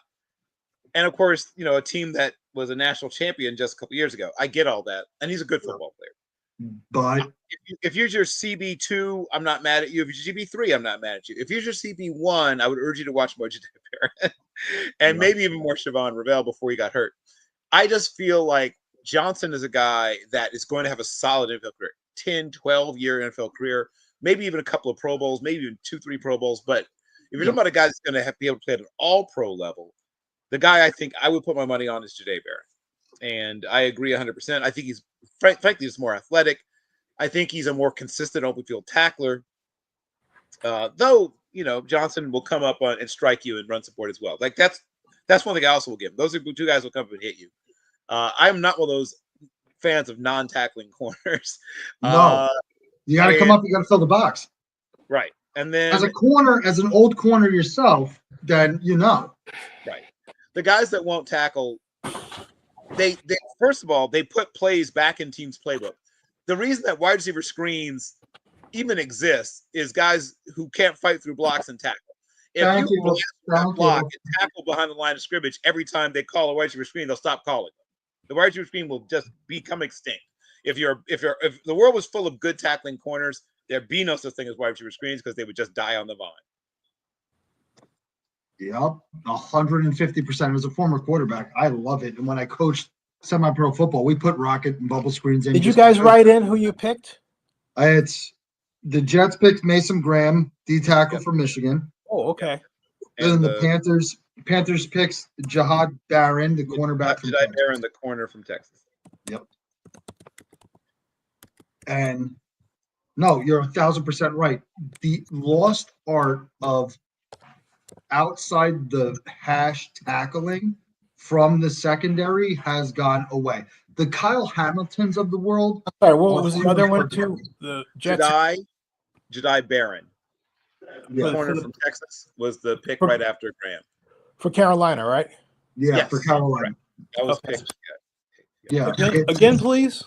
Speaker 2: And of course, a team that was a national champion just a couple years ago. I get all that. And he's a good football player.
Speaker 3: But
Speaker 2: if you're your CB2, I'm not mad at you. If you're CB3, I'm not mad at you. If you're your CB1, I would urge you to watch more Jadae Barron and maybe even more Siobhan Ravel before he got hurt. I just feel like Johnson is a guy that is going to have a solid NFL career, 10, 12-year NFL career, maybe even a couple of Pro Bowls, maybe even 2-3 Pro Bowls. But if you're talking about a guy that's going to be able to play at an all-pro level, the guy I think I would put my money on is Jadae Barron. And I agree 100%. I think he's, frankly, he's more athletic. I think he's a more consistent open field tackler. Though, Johnson will come up and strike you and run support as well. That's one thing I also will give him. Those are two guys who will come up and hit you. I'm not one of those fans of non-tackling corners.
Speaker 3: No, you got to come up. You got to fill the box.
Speaker 2: Right. And then
Speaker 3: as an old corner yourself, then
Speaker 2: Right. The guys that won't tackle, they first of all, they put plays back in teams' playbook. The reason that wide receiver screens even exist is guys who can't fight through blocks and tackle. If you block and tackle behind the line of scrimmage every time they call a wide receiver screen, they'll stop calling them. The wide receiver screen will just become extinct. If the world was full of good tackling corners, there'd be no such thing as wide receiver screens because they would just die on the vine.
Speaker 3: Yep, 150%. As a former quarterback, I love it. And when I coached semi-pro football, we put rocket and bubble screens in.
Speaker 1: Did you guys write in who you picked?
Speaker 3: It's the Jets picked Mason Graham, D tackle for Michigan.
Speaker 1: Oh, okay.
Speaker 3: And the Panthers picks Jahad Barron, the cornerback from
Speaker 2: Texas. Barron, the corner from Texas.
Speaker 3: Yep. And no, you're 1,000% right. The lost art of outside the hash tackling from the secondary has gone away. The Kyle Hamiltons of the world.
Speaker 1: Sorry, what was the other one too? The Jets.
Speaker 2: Jadae Barron. The corner from Texas was the pick right after Graham.
Speaker 1: For Carolina, right?
Speaker 3: Yeah, yes, for Carolina.
Speaker 2: Right. That was picked.
Speaker 3: Yeah.
Speaker 1: Again, please.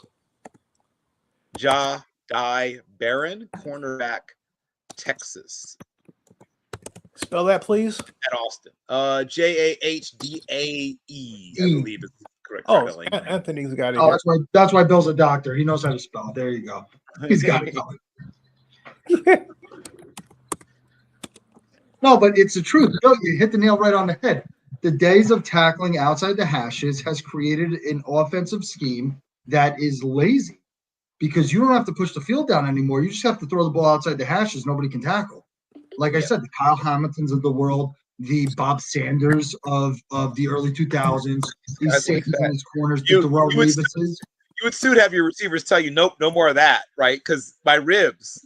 Speaker 2: Jadae Barron, cornerback, Texas.
Speaker 1: Spell that, please.
Speaker 2: At Austin. Jahdae, I believe is correct.
Speaker 1: Oh, Anthony's got it.
Speaker 3: Oh, that's why Bill's a doctor. He knows how to spell. There you go. He's got it going. No, but it's the truth. No, you hit the nail right on the head. The days of tackling outside the hashes has created an offensive scheme that is lazy because you don't have to push the field down anymore. You just have to throw the ball outside the hashes. Nobody can tackle. Like I said, the Kyle Hamiltons of the world, the Bob Sanders of the early 2000s, these safeties in his corners, the Darrell Reeveses.
Speaker 2: You would soon have your receivers tell you, nope, no more of that, right? Because my ribs,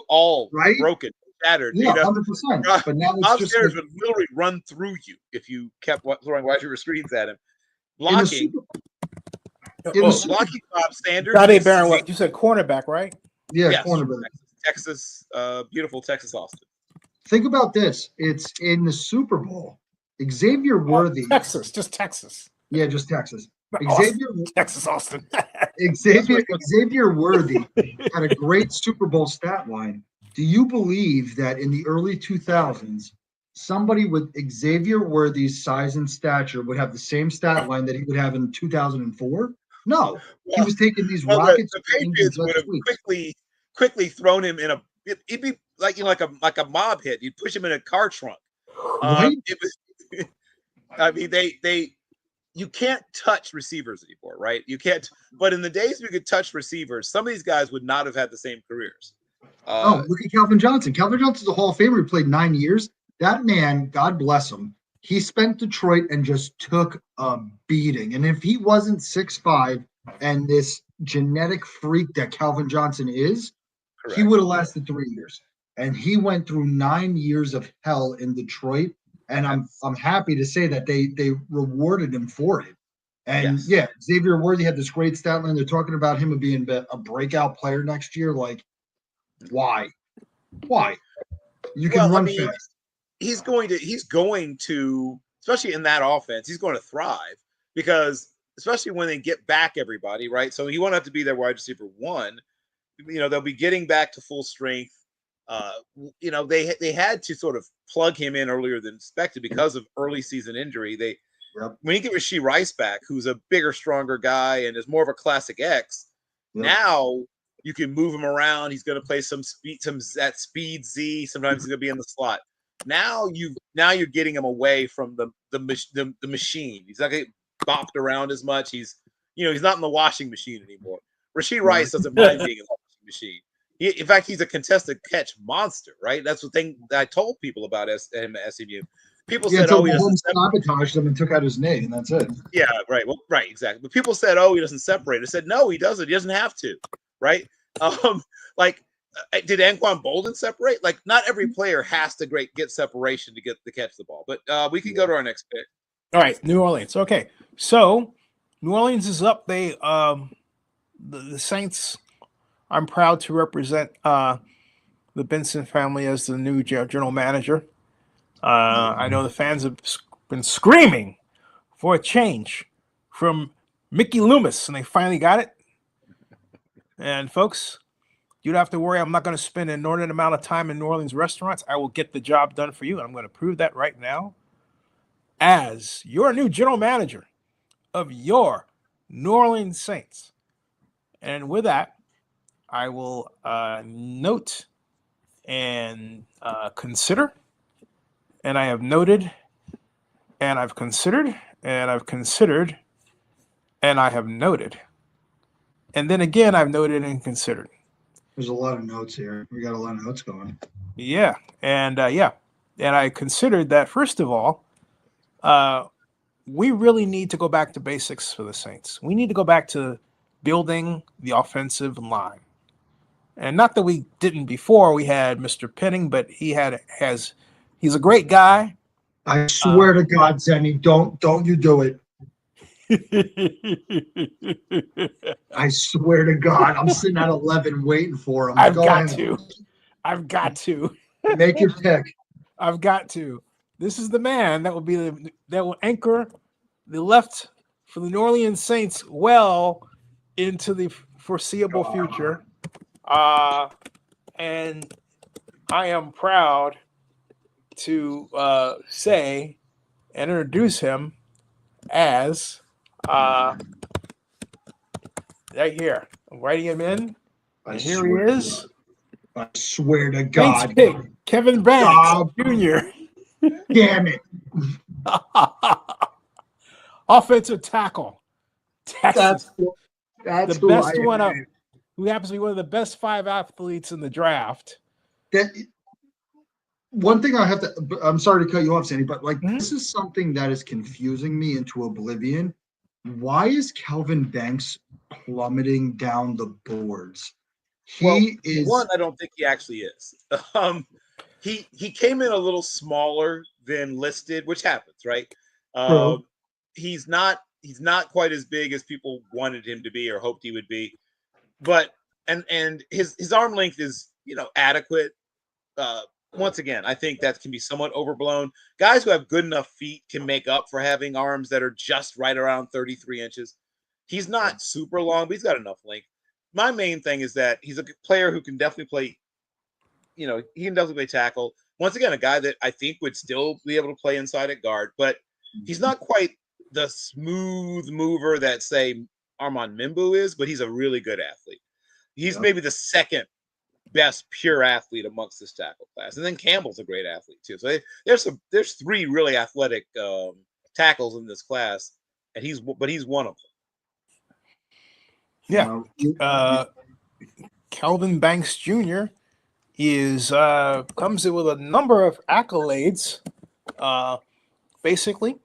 Speaker 2: all broken. scattered.
Speaker 3: Yeah,
Speaker 2: You know,
Speaker 3: 100%. But now it's
Speaker 2: Bob
Speaker 3: just
Speaker 2: Sanders
Speaker 3: like,
Speaker 2: would literally run through you if you kept throwing wide receiver screens at him.
Speaker 3: in the
Speaker 2: Blocking,
Speaker 3: Super, in the Super,
Speaker 2: blocking Bob Sanders.
Speaker 1: Dade Barron, what you said, cornerback, right?
Speaker 3: yeah,
Speaker 2: Yes,
Speaker 3: cornerback.
Speaker 2: Texas, beautiful Texas Austin.
Speaker 3: Think about this. It's in the Super Bowl. Xavier Worthy.
Speaker 1: Texas, just Texas.
Speaker 3: Yeah, just Texas.
Speaker 1: Austin,
Speaker 3: Xavier
Speaker 1: Texas, Austin.
Speaker 3: Xavier Worthy had a great Super Bowl stat line. Do you believe that in the early 2000s, somebody with Xavier Worthy's size and stature would have the same stat line that he would have in 2004? No. He was taking these rockets.
Speaker 2: The Patriots would have quickly thrown him in a. He'd be like like a mob hit. You'd push him in a car trunk.
Speaker 3: Right?
Speaker 2: It was. I mean, you can't touch receivers anymore, right? You can't. But in the days we could touch receivers, some of these guys would not have had the same careers.
Speaker 3: Look at Calvin Johnson. Calvin Johnson's a Hall of Famer. He played 9 years. That man, God bless him, he spent Detroit and just took a beating. And if he wasn't 6'5" and this genetic freak that Calvin Johnson is,
Speaker 2: Correct.
Speaker 3: he would have lasted 3 years. And he went through 9 years of hell in Detroit. And I'm happy to say that they rewarded him for it. And yeah, Xavier Worthy had this great stat line. They're talking about him being a breakout player next year. Like, why? You can run fast.
Speaker 2: He's going to, especially in that offense, he's going to thrive because especially when they get back everybody, right? So he won't have to be their wide receiver one. You know, they'll be getting back to full strength. You know, they had to sort of plug him in earlier than expected because of early season injury. When you get Rashee Rice back, who's a bigger, stronger guy and is more of a classic X, now you can move him around. He's going to play some that speed Z. Sometimes he's going to be in the slot. Now you're getting him away from the machine. He's not getting bopped around as much. He's not in the washing machine anymore. Rashee Rice doesn't mind being in the washing machine. In fact, he's a contested catch monster, right? That's the thing that I told people about him at SMU. People said, "Oh, he doesn't
Speaker 3: sabotaged him and took out his knee, and that's it."
Speaker 2: Yeah, right. Well, right, exactly. But people said, "Oh, he doesn't separate." I said, "No, he doesn't. He doesn't have to." Right? Did Anquan Bolden separate? Like, not every player has to get separation to catch the ball. But we can go to our next pick.
Speaker 1: All right, New Orleans. Okay, so New Orleans is up. They the Saints. I'm proud to represent the Benson family as the new general manager. I know the fans have been screaming for a change from Mickey Loomis, and they finally got it. And folks, you don't have to worry. I'm not going to spend an inordinate amount of time in New Orleans restaurants. I will get the job done for you, and I'm going to prove that right now as your new general manager of your New Orleans Saints. And with that, I will note and consider, and I have noted, and I've considered, and I've considered, and I have noted. And then again, I've noted and considered.
Speaker 3: There's a lot of notes here. We got a lot of notes going.
Speaker 1: Yeah, and and I considered that, first of all, we really need to go back to basics for the Saints. We need to go back to building the offensive line. And not that we didn't before. We had Mr. Penning, but he's a great guy.
Speaker 3: I swear to God, Zenny, don't you do it. I swear to God, I'm sitting at 11 waiting for him.
Speaker 1: I've got to.
Speaker 3: Make your pick.
Speaker 1: I've got to. This is the man that will anchor the left for the New Orleans Saints well into the foreseeable future. And I am proud to say and introduce him as right here. I'm writing him in. And here he is.
Speaker 3: I swear to God.
Speaker 1: Saints pick, Kevin Banks Jr.
Speaker 3: Damn it.
Speaker 1: Offensive tackle. Texas.
Speaker 3: That's
Speaker 1: the best one up. Who happens to be one of the best 5 athletes in the draft.
Speaker 3: One thing I'm sorry to cut you off, Sandy, but this is something that is confusing me into oblivion. Why is Calvin Banks plummeting down the boards?
Speaker 2: I don't think he actually is. he came in a little smaller than listed, which happens, right?
Speaker 3: True.
Speaker 2: He's not quite as big as people wanted him to be or hoped he would be, but and his arm length is adequate. Once again, I think that can be somewhat overblown. Guys who have good enough feet can make up for having arms that are just right around 33 inches. He's not super long, but he's got enough length. My main thing is that he's a player who can definitely play, he can definitely play tackle. Once again, a guy that I think would still be able to play inside at guard, but he's not quite the smooth mover that, say, Armand Mimbu is, but he's a really good athlete. He's maybe the second best pure athlete amongst this tackle class, and then Campbell's a great athlete too. So there's three really athletic tackles in this class, and he's one of
Speaker 1: them. Yeah, Kelvin Banks Jr. is comes in with a number of accolades. Basically,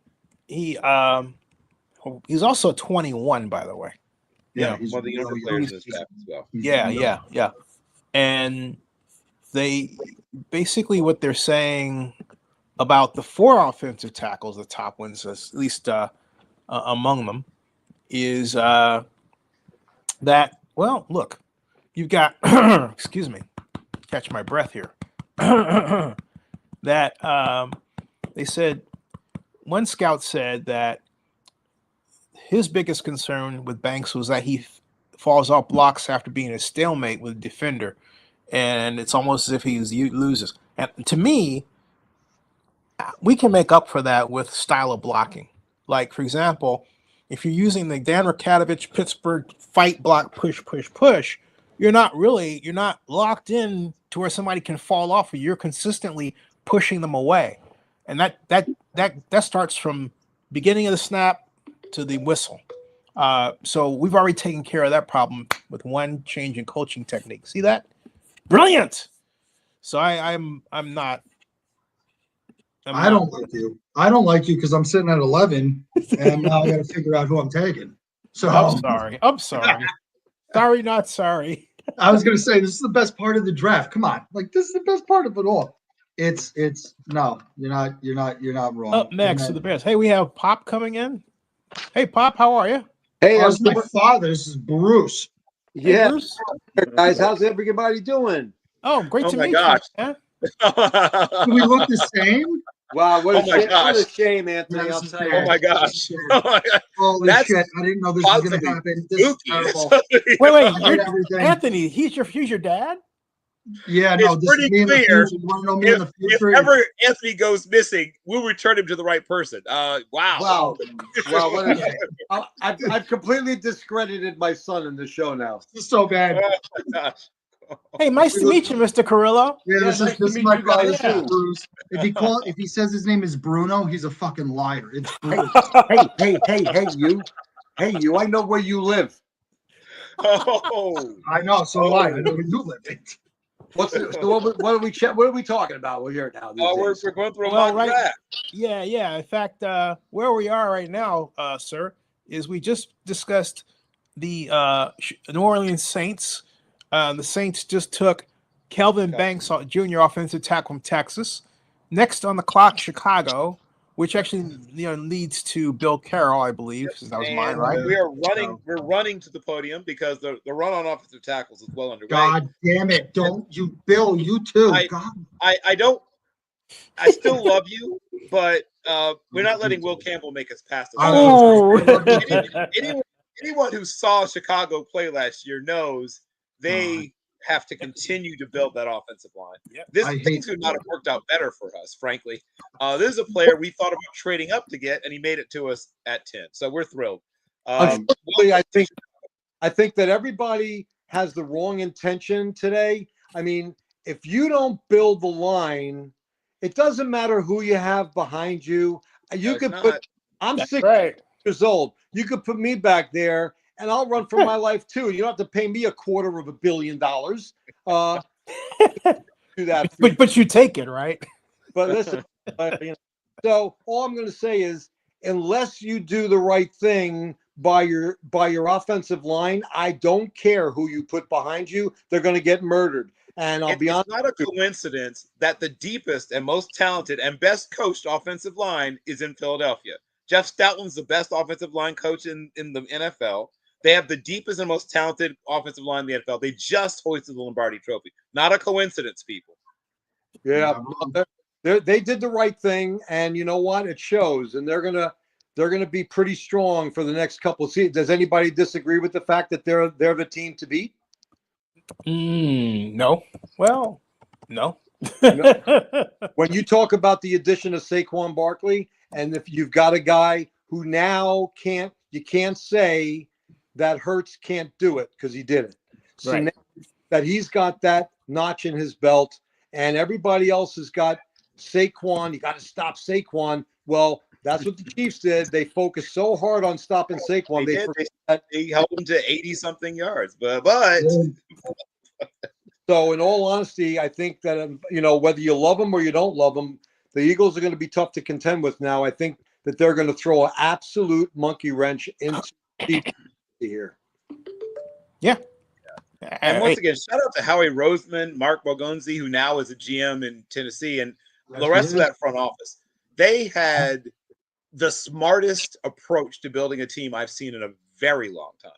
Speaker 1: he's also 21, by the way.
Speaker 2: Yeah, he's one of the younger players in this draft as well.
Speaker 1: Yeah. And they basically what they're saying about the 4 offensive tackles, the top ones, at least among them, is that, well, look, you've got, excuse me, catch my breath here, that they said, one scout said that his biggest concern with Banks was that he falls off blocks after being a stalemate with a defender, and it's almost as if he loses. And to me, we can make up for that with style of blocking. Like, for example, if you're using the Dan Rakatovich Pittsburgh fight block push, you're not locked in to where somebody can fall off, or you're consistently pushing them away. And that starts from beginning of the snap to the whistle. So we've already taken care of that problem with one change in coaching technique. See that? Brilliant. So I'm not.
Speaker 3: I don't like you. I don't like you because I'm sitting at 11, and now I got to figure out who I'm taking. So
Speaker 1: I'm sorry. Sorry, not sorry.
Speaker 3: I was going to say this is the best part of the draft. Come on, like this is the best part of it all. It's no, you're not wrong.
Speaker 1: Up next to the Bears. Hey, we have Pop coming in. Hey, Pop, how are you?
Speaker 7: Hey,
Speaker 3: this is my father. This is Bruce.
Speaker 7: Yeah,
Speaker 1: hey, Bruce.
Speaker 7: guys, how's everybody doing?
Speaker 1: Oh, great to meet
Speaker 2: gosh.
Speaker 1: you. Man.
Speaker 3: Do we look the same?
Speaker 7: Wow, what
Speaker 2: my
Speaker 7: what
Speaker 2: gosh.
Speaker 7: a shame, Anthony.
Speaker 3: Yeah,
Speaker 7: I'll
Speaker 3: this is
Speaker 7: tell you.
Speaker 3: bad.
Speaker 2: Oh my gosh.
Speaker 3: Holy
Speaker 2: That's
Speaker 3: shit! I didn't know this was going to happen. This is terrible.
Speaker 1: Wait,
Speaker 3: I hate
Speaker 1: you're,
Speaker 3: everything.
Speaker 1: Anthony, he's your dad?
Speaker 3: Yeah, no,
Speaker 2: It's
Speaker 3: this
Speaker 2: pretty
Speaker 3: is me in the
Speaker 2: clear.
Speaker 3: future. You want to know me in the
Speaker 2: If
Speaker 3: future?
Speaker 2: ever Anthony goes missing, we'll return him to the right person. Wow.
Speaker 7: Wow, what a, I've completely discredited my son in the show now.
Speaker 3: This is so bad.
Speaker 2: Oh my gosh.
Speaker 1: Hey, nice to meet you, Mr. Carrillo.
Speaker 3: Yeah,
Speaker 7: nice
Speaker 3: this
Speaker 7: to
Speaker 3: is
Speaker 7: meet
Speaker 3: my
Speaker 7: you guys,
Speaker 3: brother. This is
Speaker 7: too.
Speaker 3: Bruce. If he says his name is Bruno, he's a fucking liar. It's Bruce.
Speaker 7: Hey, you. I know where you live.
Speaker 2: Oh.
Speaker 3: I know. So do I. I know where you live.
Speaker 7: What are we talking about? We're here now.
Speaker 2: We're going through a
Speaker 1: Well,
Speaker 2: mock
Speaker 1: right.
Speaker 2: draft.
Speaker 1: Yeah. In fact, where we are right now, sir, is we just discussed the New Orleans Saints. The Saints just took Kelvin Banks, Jr., offensive tackle from Texas. Next on the clock, Chicago, which actually leads to Bill Carroll, I believe, since that was mine,
Speaker 2: And
Speaker 1: right?
Speaker 2: We're running to the podium because the run on offensive tackles is well underway.
Speaker 3: God damn it! Don't you, Bill? You too. God.
Speaker 2: I still love you, but we're not letting Will Campbell make us past the
Speaker 1: Oh.
Speaker 2: anyone who saw Chicago play last year knows they have to continue to build that offensive line.
Speaker 1: Yep.
Speaker 2: This could not have worked out better for us, frankly. This is a player we thought about trading up to get, and he made it to us at 10. So we're thrilled.
Speaker 7: Unfortunately, I think that everybody has the wrong intention today. I mean, if you don't build the line, it doesn't matter who you have behind you. You could put. I'm 6 years old. You could put me back there, and I'll run for my life too. You don't have to pay me $250 million. Do that,
Speaker 1: but you take it, right?
Speaker 7: But listen, so all I'm going to say is, unless you do the right thing by your offensive line, I don't care who you put behind you. They're going to get murdered. And I'll be honest.
Speaker 2: It's not a coincidence that the deepest and most talented and best coached offensive line is in Philadelphia. Jeff Stoutland's the best offensive line coach in the NFL. They have the deepest and most talented offensive line in the NFL. They just hoisted the Lombardi Trophy. Not a coincidence, people.
Speaker 7: Yeah, they did the right thing, and you know what? It shows, and they're gonna be pretty strong for the next couple of seasons. Does anybody disagree with the fact that they're the team to beat?
Speaker 1: No. Well, no.
Speaker 7: When you talk about the addition of Saquon Barkley, and if you've got a guy who now you can't say that Hurts can't do it because he did it. So
Speaker 1: Right.
Speaker 7: now that he's got that notch in his belt, and everybody else has got Saquon, you got to stop Saquon. Well, that's what the Chiefs did. They focused so hard on stopping Saquon.
Speaker 2: They held him to 80-something yards. But
Speaker 7: so, in all honesty, I think that whether you love them or you don't love them, the Eagles are going to be tough to contend with now. I think that they're going to throw an absolute monkey wrench into here.
Speaker 1: Yeah.
Speaker 2: And once again, shout out to Howie Roseman, Mark Bogonzi, who now is a GM in Tennessee, and the rest of that front office. They had the smartest approach to building a team I've seen in a very long time.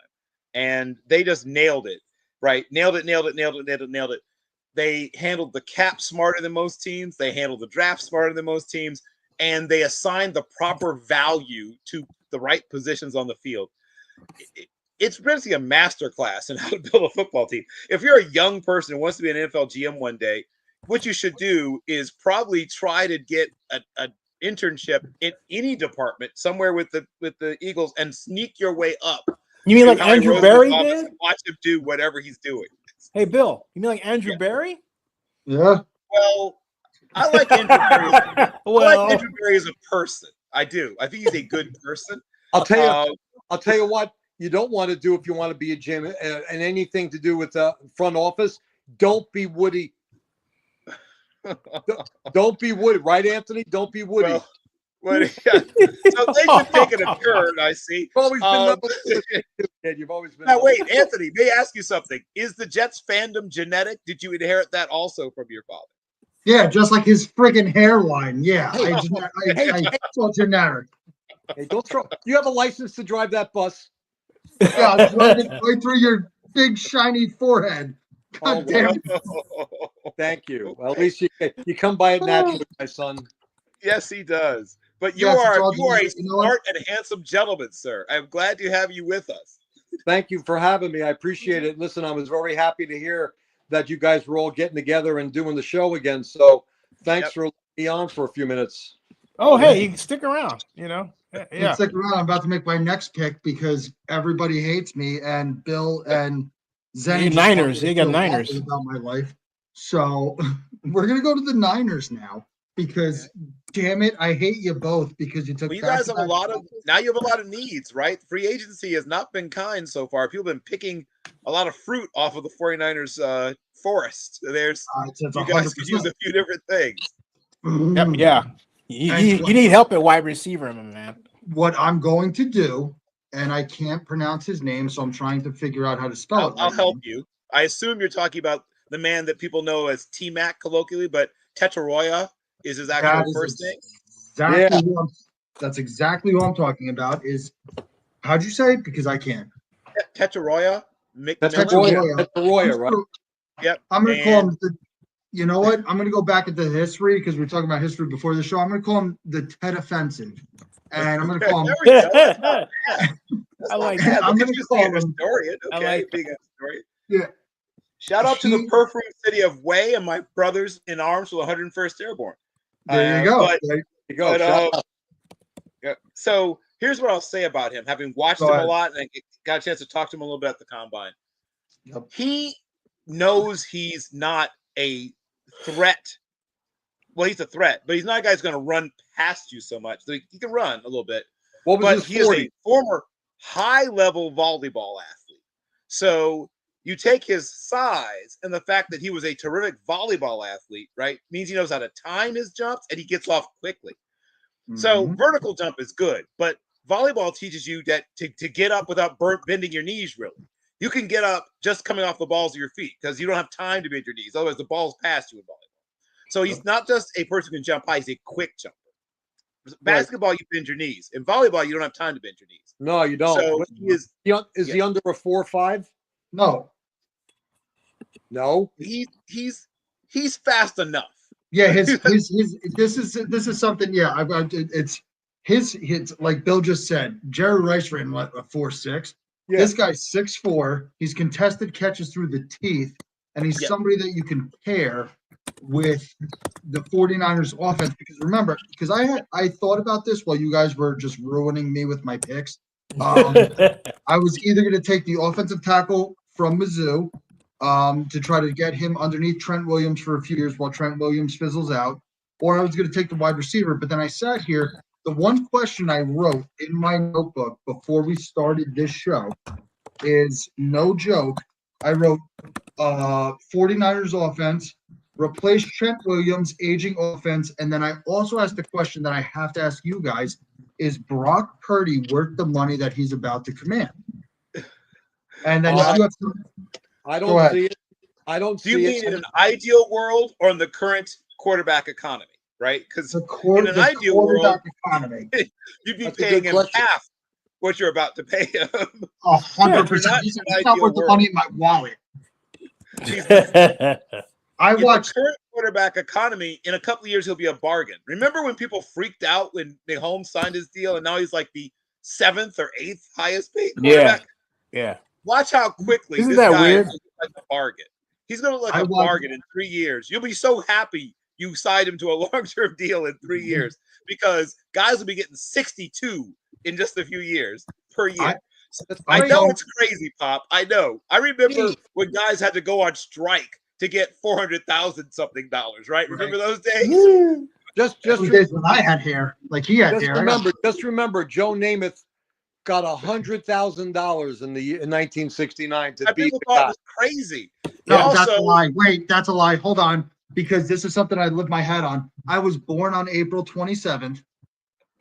Speaker 2: And they just nailed it, right? Nailed it. They handled the cap smarter than most teams. They handled the draft smarter than most teams. And they assigned the proper value to the right positions on the field. It's basically a masterclass in how to build a football team. If you're a young person who wants to be an NFL GM one day, what you should do is probably try to get an internship in any department somewhere with the Eagles and sneak your way up.
Speaker 1: You mean like Andrew Berry did?
Speaker 2: Watch him do whatever he's doing.
Speaker 1: Hey, Bill, you mean like Andrew Berry?
Speaker 3: Yeah.
Speaker 2: Well, I like Andrew Berry. I like Andrew Berry as a person. I do. I think he's a good person.
Speaker 7: I'll tell you what you don't want to do if you want to be a GM and anything to do with the front office. Don't be Woody. Don't be Woody, right, Anthony? Don't be Woody.
Speaker 2: So things have taken a turn. I see.
Speaker 7: You've always been. You've always been.
Speaker 2: Now, wait, Anthony. May I ask you something? Is the Jets fandom genetic? Did you inherit that also from your father?
Speaker 3: Yeah, just like his friggin' hairline. Yeah, I saw generic.
Speaker 7: Hey, don't throw. You have a license to drive that bus.
Speaker 3: Yeah, I'll drive it right through your big shiny forehead. God damn it.
Speaker 7: Thank you. Well, at least you come by it naturally, my son.
Speaker 2: Yes, he does. But you
Speaker 3: Yes,
Speaker 2: are a smart and handsome gentleman, sir. I'm glad to have you with us.
Speaker 7: Thank you for having me. I appreciate it. Listen, I was very happy to hear that you guys were all getting together and doing the show again. So thanks for letting me on for a few minutes.
Speaker 1: Oh, hey, you can stick around, Yeah.
Speaker 3: Stick around. I'm about to make my next pick because everybody hates me, and Bill and Zen.
Speaker 1: Niners. They got Niners
Speaker 3: about my life. So we're gonna go to the Niners now because, damn it, I hate you both because you took.
Speaker 2: Well, you guys have a lot of needs, right? Free agency has not been kind so far. People have been picking a lot of fruit off of the 49ers forest. There's you guys could use a few different things.
Speaker 1: Yep, yeah. You need help at wide receiver, man.
Speaker 3: What I'm going to do, and I can't pronounce his name, so I'm trying to figure out how to spell it.
Speaker 2: I'll help you. I assume you're talking about the man that people know as T-Mac colloquially, but Teteroya is his actual first name.
Speaker 3: That's exactly what I'm talking about. How'd you say it? Because I can't.
Speaker 2: Teteroya.
Speaker 7: Teteroya, right?
Speaker 2: Yep.
Speaker 3: I'm going to call him you know what? I'm going to go back into history because we were talking about history before the show. I'm going to call him the Ted Offensive. And I'm going to call him.
Speaker 1: I like that.
Speaker 3: I'm going to call him.
Speaker 2: Historian. Okay,
Speaker 1: I like
Speaker 2: being a historian.
Speaker 3: Yeah.
Speaker 2: Shout out to the perfume city of Way and my brothers in arms with 101st Airborne.
Speaker 3: There you go.
Speaker 7: There you go.
Speaker 2: So here's what I'll say about him, having watched him a lot and I got a chance to talk to him a little bit at the combine.
Speaker 3: Yep.
Speaker 2: He knows he's not a threat. Well, he's a threat, but he's not a guy who's going to run past you so much. So he can run a little bit. But he is a former high-level volleyball athlete. So you take his size and the fact that he was a terrific volleyball athlete, right, means he knows how to time his jumps and he gets off quickly. Mm-hmm. So vertical jump is good, but volleyball teaches you that to get up without bending your knees. Really, you can get up just coming off the balls of your feet because you don't have time to bend your knees. Otherwise, the ball's past you in volleyball. So he's not just a person who can jump high; he's a quick jumper. Basketball, you bend your knees. In volleyball, you don't have time to bend your knees.
Speaker 7: No, you don't.
Speaker 2: So
Speaker 7: Is he under a 4.5?
Speaker 3: No.
Speaker 7: No.
Speaker 2: He's fast enough.
Speaker 3: Yeah, this is something. Yeah, it's his like Bill just said. Jerry Rice ran what, a 4.6.
Speaker 7: Yeah.
Speaker 3: This guy's 6'4". He's contested catches through the teeth, and he's somebody that you can pair with the 49ers offense. Because remember, because I thought about this while you guys were just ruining me with my picks. I was either going to take the offensive tackle from Mizzou to try to get him underneath Trent Williams for a few years while Trent Williams fizzles out, or I was going to take the wide receiver. But then I sat here. The one question I wrote in my notebook before we started this show is, no joke, I wrote 49ers offense, replace Trent Williams, aging offense, and then I also asked the question that I have to ask you guys, is Brock Purdy worth the money that he's about to command? And then
Speaker 7: I don't see it. I don't see it.
Speaker 2: Do you mean in an ideal world or in the current quarterback economy? Right? Because in an ideal world,
Speaker 3: economy,
Speaker 2: you'd be paying him half what you're about to pay him.
Speaker 3: 100%. He's not worth the money in my wallet. I watched
Speaker 2: the current quarterback economy. In a couple of years, he'll be a bargain. Remember when people freaked out when Mahomes signed his deal, and now he's like the 7th or 8th highest paid quarterback?
Speaker 1: Yeah.
Speaker 2: Watch how quickly
Speaker 1: Isn't
Speaker 2: this
Speaker 1: that
Speaker 2: guy
Speaker 1: weird?
Speaker 2: is like a bargain. He's going to look like a bargain in 3 years. You'll be so happy you signed him to a long-term deal in 3 years because guys will be getting 62 in just a few years per year. I know it's crazy, Pop. I know. I remember when guys had to go on strike to get $400,000 something, right? Remember those days?
Speaker 3: Just days when I had hair, like he had hair.
Speaker 7: Just remember, Joe Namath got $100,000 in 1969 to beat the guy.
Speaker 2: It was crazy.
Speaker 3: No, that's a lie. Wait, that's a lie. Hold on, because this is something I live my head on. I was born on April 27th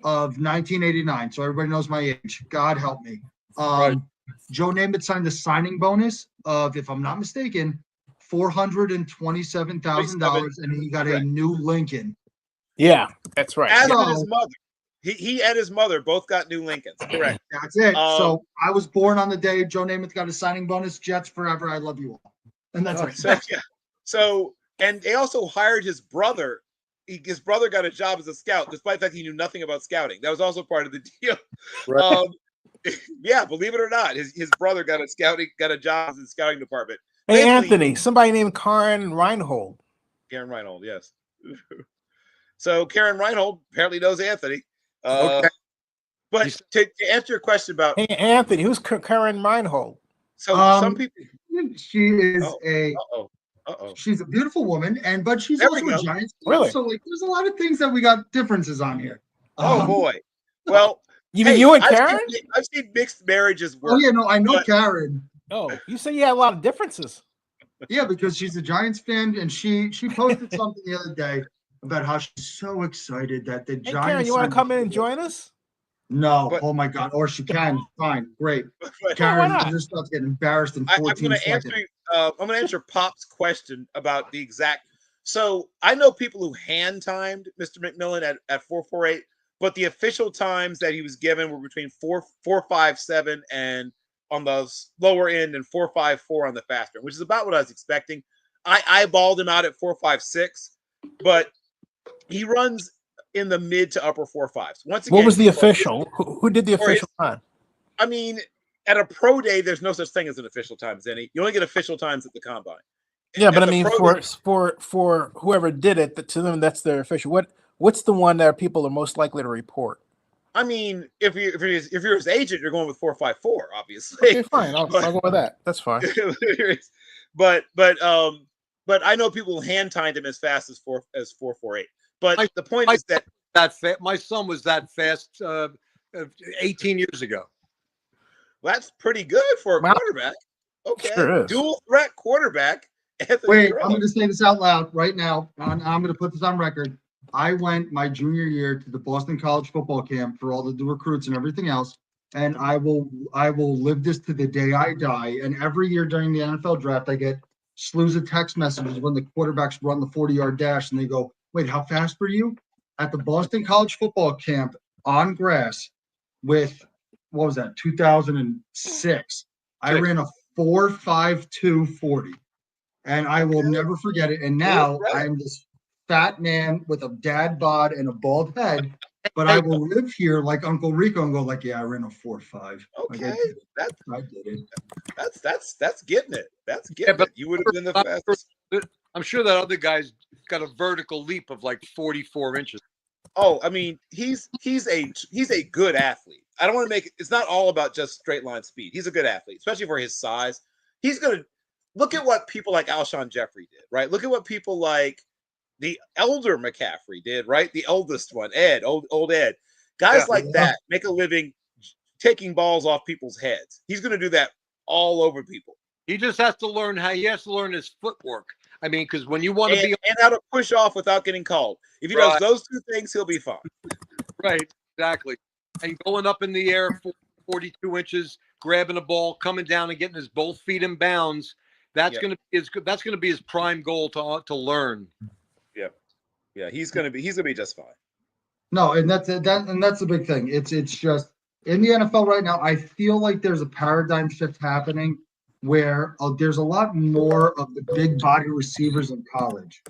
Speaker 3: of 1989, so everybody knows my age. God help me.
Speaker 7: Right.
Speaker 3: Joe Namath signed a signing bonus of, if I'm not mistaken, $427,000, and he got a new Lincoln.
Speaker 1: Yeah, that's right.
Speaker 2: As did his mother. He and his mother both got new Lincolns. Correct.
Speaker 3: That's it. So I was born on the day Joe Namath got a signing bonus. Jets forever. I love you all. And that's it.
Speaker 2: So, and they also hired his brother. His brother got a job as a scout, despite the fact he knew nothing about scouting. That was also part of the deal.
Speaker 7: Right.
Speaker 2: Yeah, believe it or not, his brother got a job in the scouting department.
Speaker 1: Hey, Anthony, somebody named Karen Reinhold.
Speaker 2: Karen Reinhold, yes. So Karen Reinhold apparently knows Anthony.
Speaker 7: Okay.
Speaker 2: But to answer your question about
Speaker 1: Anthony, who's Karen Reinhold?
Speaker 2: So some people,
Speaker 3: she is she's a beautiful woman, but she's also a Giants fan.
Speaker 1: Really?
Speaker 3: So like, there's a lot of things that we got differences on here.
Speaker 2: Oh boy. Well,
Speaker 1: you and Karen?
Speaker 2: I've seen mixed marriages work.
Speaker 3: Oh yeah, no, I know Karen.
Speaker 1: Oh, you say you had a lot of differences.
Speaker 3: Yeah, because she's a Giants fan, and she posted something the other day about how she's so excited that the Giants.
Speaker 1: Karen, you want to come in and join us?
Speaker 3: No, oh my God, or she can. Fine, great. Karen, just starts getting embarrassed in 14 seconds.
Speaker 2: I'm going to answer Pop's question about the exact. So I know people who hand timed Mr. McMillan at 4.48, but the official times that he was given were between 4.57 and on the lower end and 4.54 on the faster, which is about what I was expecting. I eyeballed him out at 4.56, but he runs in the mid to upper 4.5s. Once again,
Speaker 1: what was the official? Who did the official time?
Speaker 2: I mean, at a pro day, there's no such thing as an official time, Zenny. You only get official times at the combine.
Speaker 1: Yeah, but I mean, for whoever did it, to them that's their official. What's the one that people are most likely to report?
Speaker 2: I mean, if you're his agent, you're going with 4.54, obviously.
Speaker 1: Okay, fine. I'll go with that. That's fine.
Speaker 2: but I know people hand timed him as fast as 4.48. But the point is that
Speaker 7: my son was that fast 18 years ago.
Speaker 2: Well, that's pretty good for a quarterback. Okay,
Speaker 1: sure is.
Speaker 2: Dual threat quarterback.
Speaker 3: Wait, I'm going to say this out loud right now. I'm going to put this on record. I went my junior year to the Boston College football camp for all the recruits and everything else. And I will live this to the day I die. And every year during the NFL draft, I get slews of text messages when the quarterbacks run the 40-yard dash and they go, wait, how fast were you? At the Boston College football camp on grass with, what was that, 2006. I ran a 4.52 40. And I will never forget it. And now I'm this fat man with a dad bod and a bald head, but I will live here like Uncle Rico and go like, yeah, I ran a 4.5.
Speaker 2: Okay,
Speaker 3: I did it.
Speaker 2: That's getting it. That's getting it. You would have been the fastest.
Speaker 7: I'm sure that other guy's got a vertical leap of like 44 inches.
Speaker 2: Oh, I mean, he's a good athlete. I don't want to make it. It's not all about just straight line speed. He's a good athlete, especially for his size. He's gonna look at what people like Alshon Jeffrey did, right? Look at what people like the elder McCaffrey did, right? The eldest one, Ed, old Ed. Guys like that make a living taking balls off people's heads. He's going to do that all over people.
Speaker 7: He just has to learn his footwork. I mean, because when you want to
Speaker 2: and how to push off without getting called. If he does those two things, he'll be fine.
Speaker 7: Right, exactly. And going up in the air 42 inches, grabbing a ball, coming down and getting his both feet in bounds. That's going to be his prime goal to learn.
Speaker 2: Yeah, he's gonna be just fine.
Speaker 3: No, and that's the big thing. It's just in the NFL right now. I feel like there's a paradigm shift happening where there's a lot more of the big body receivers in college.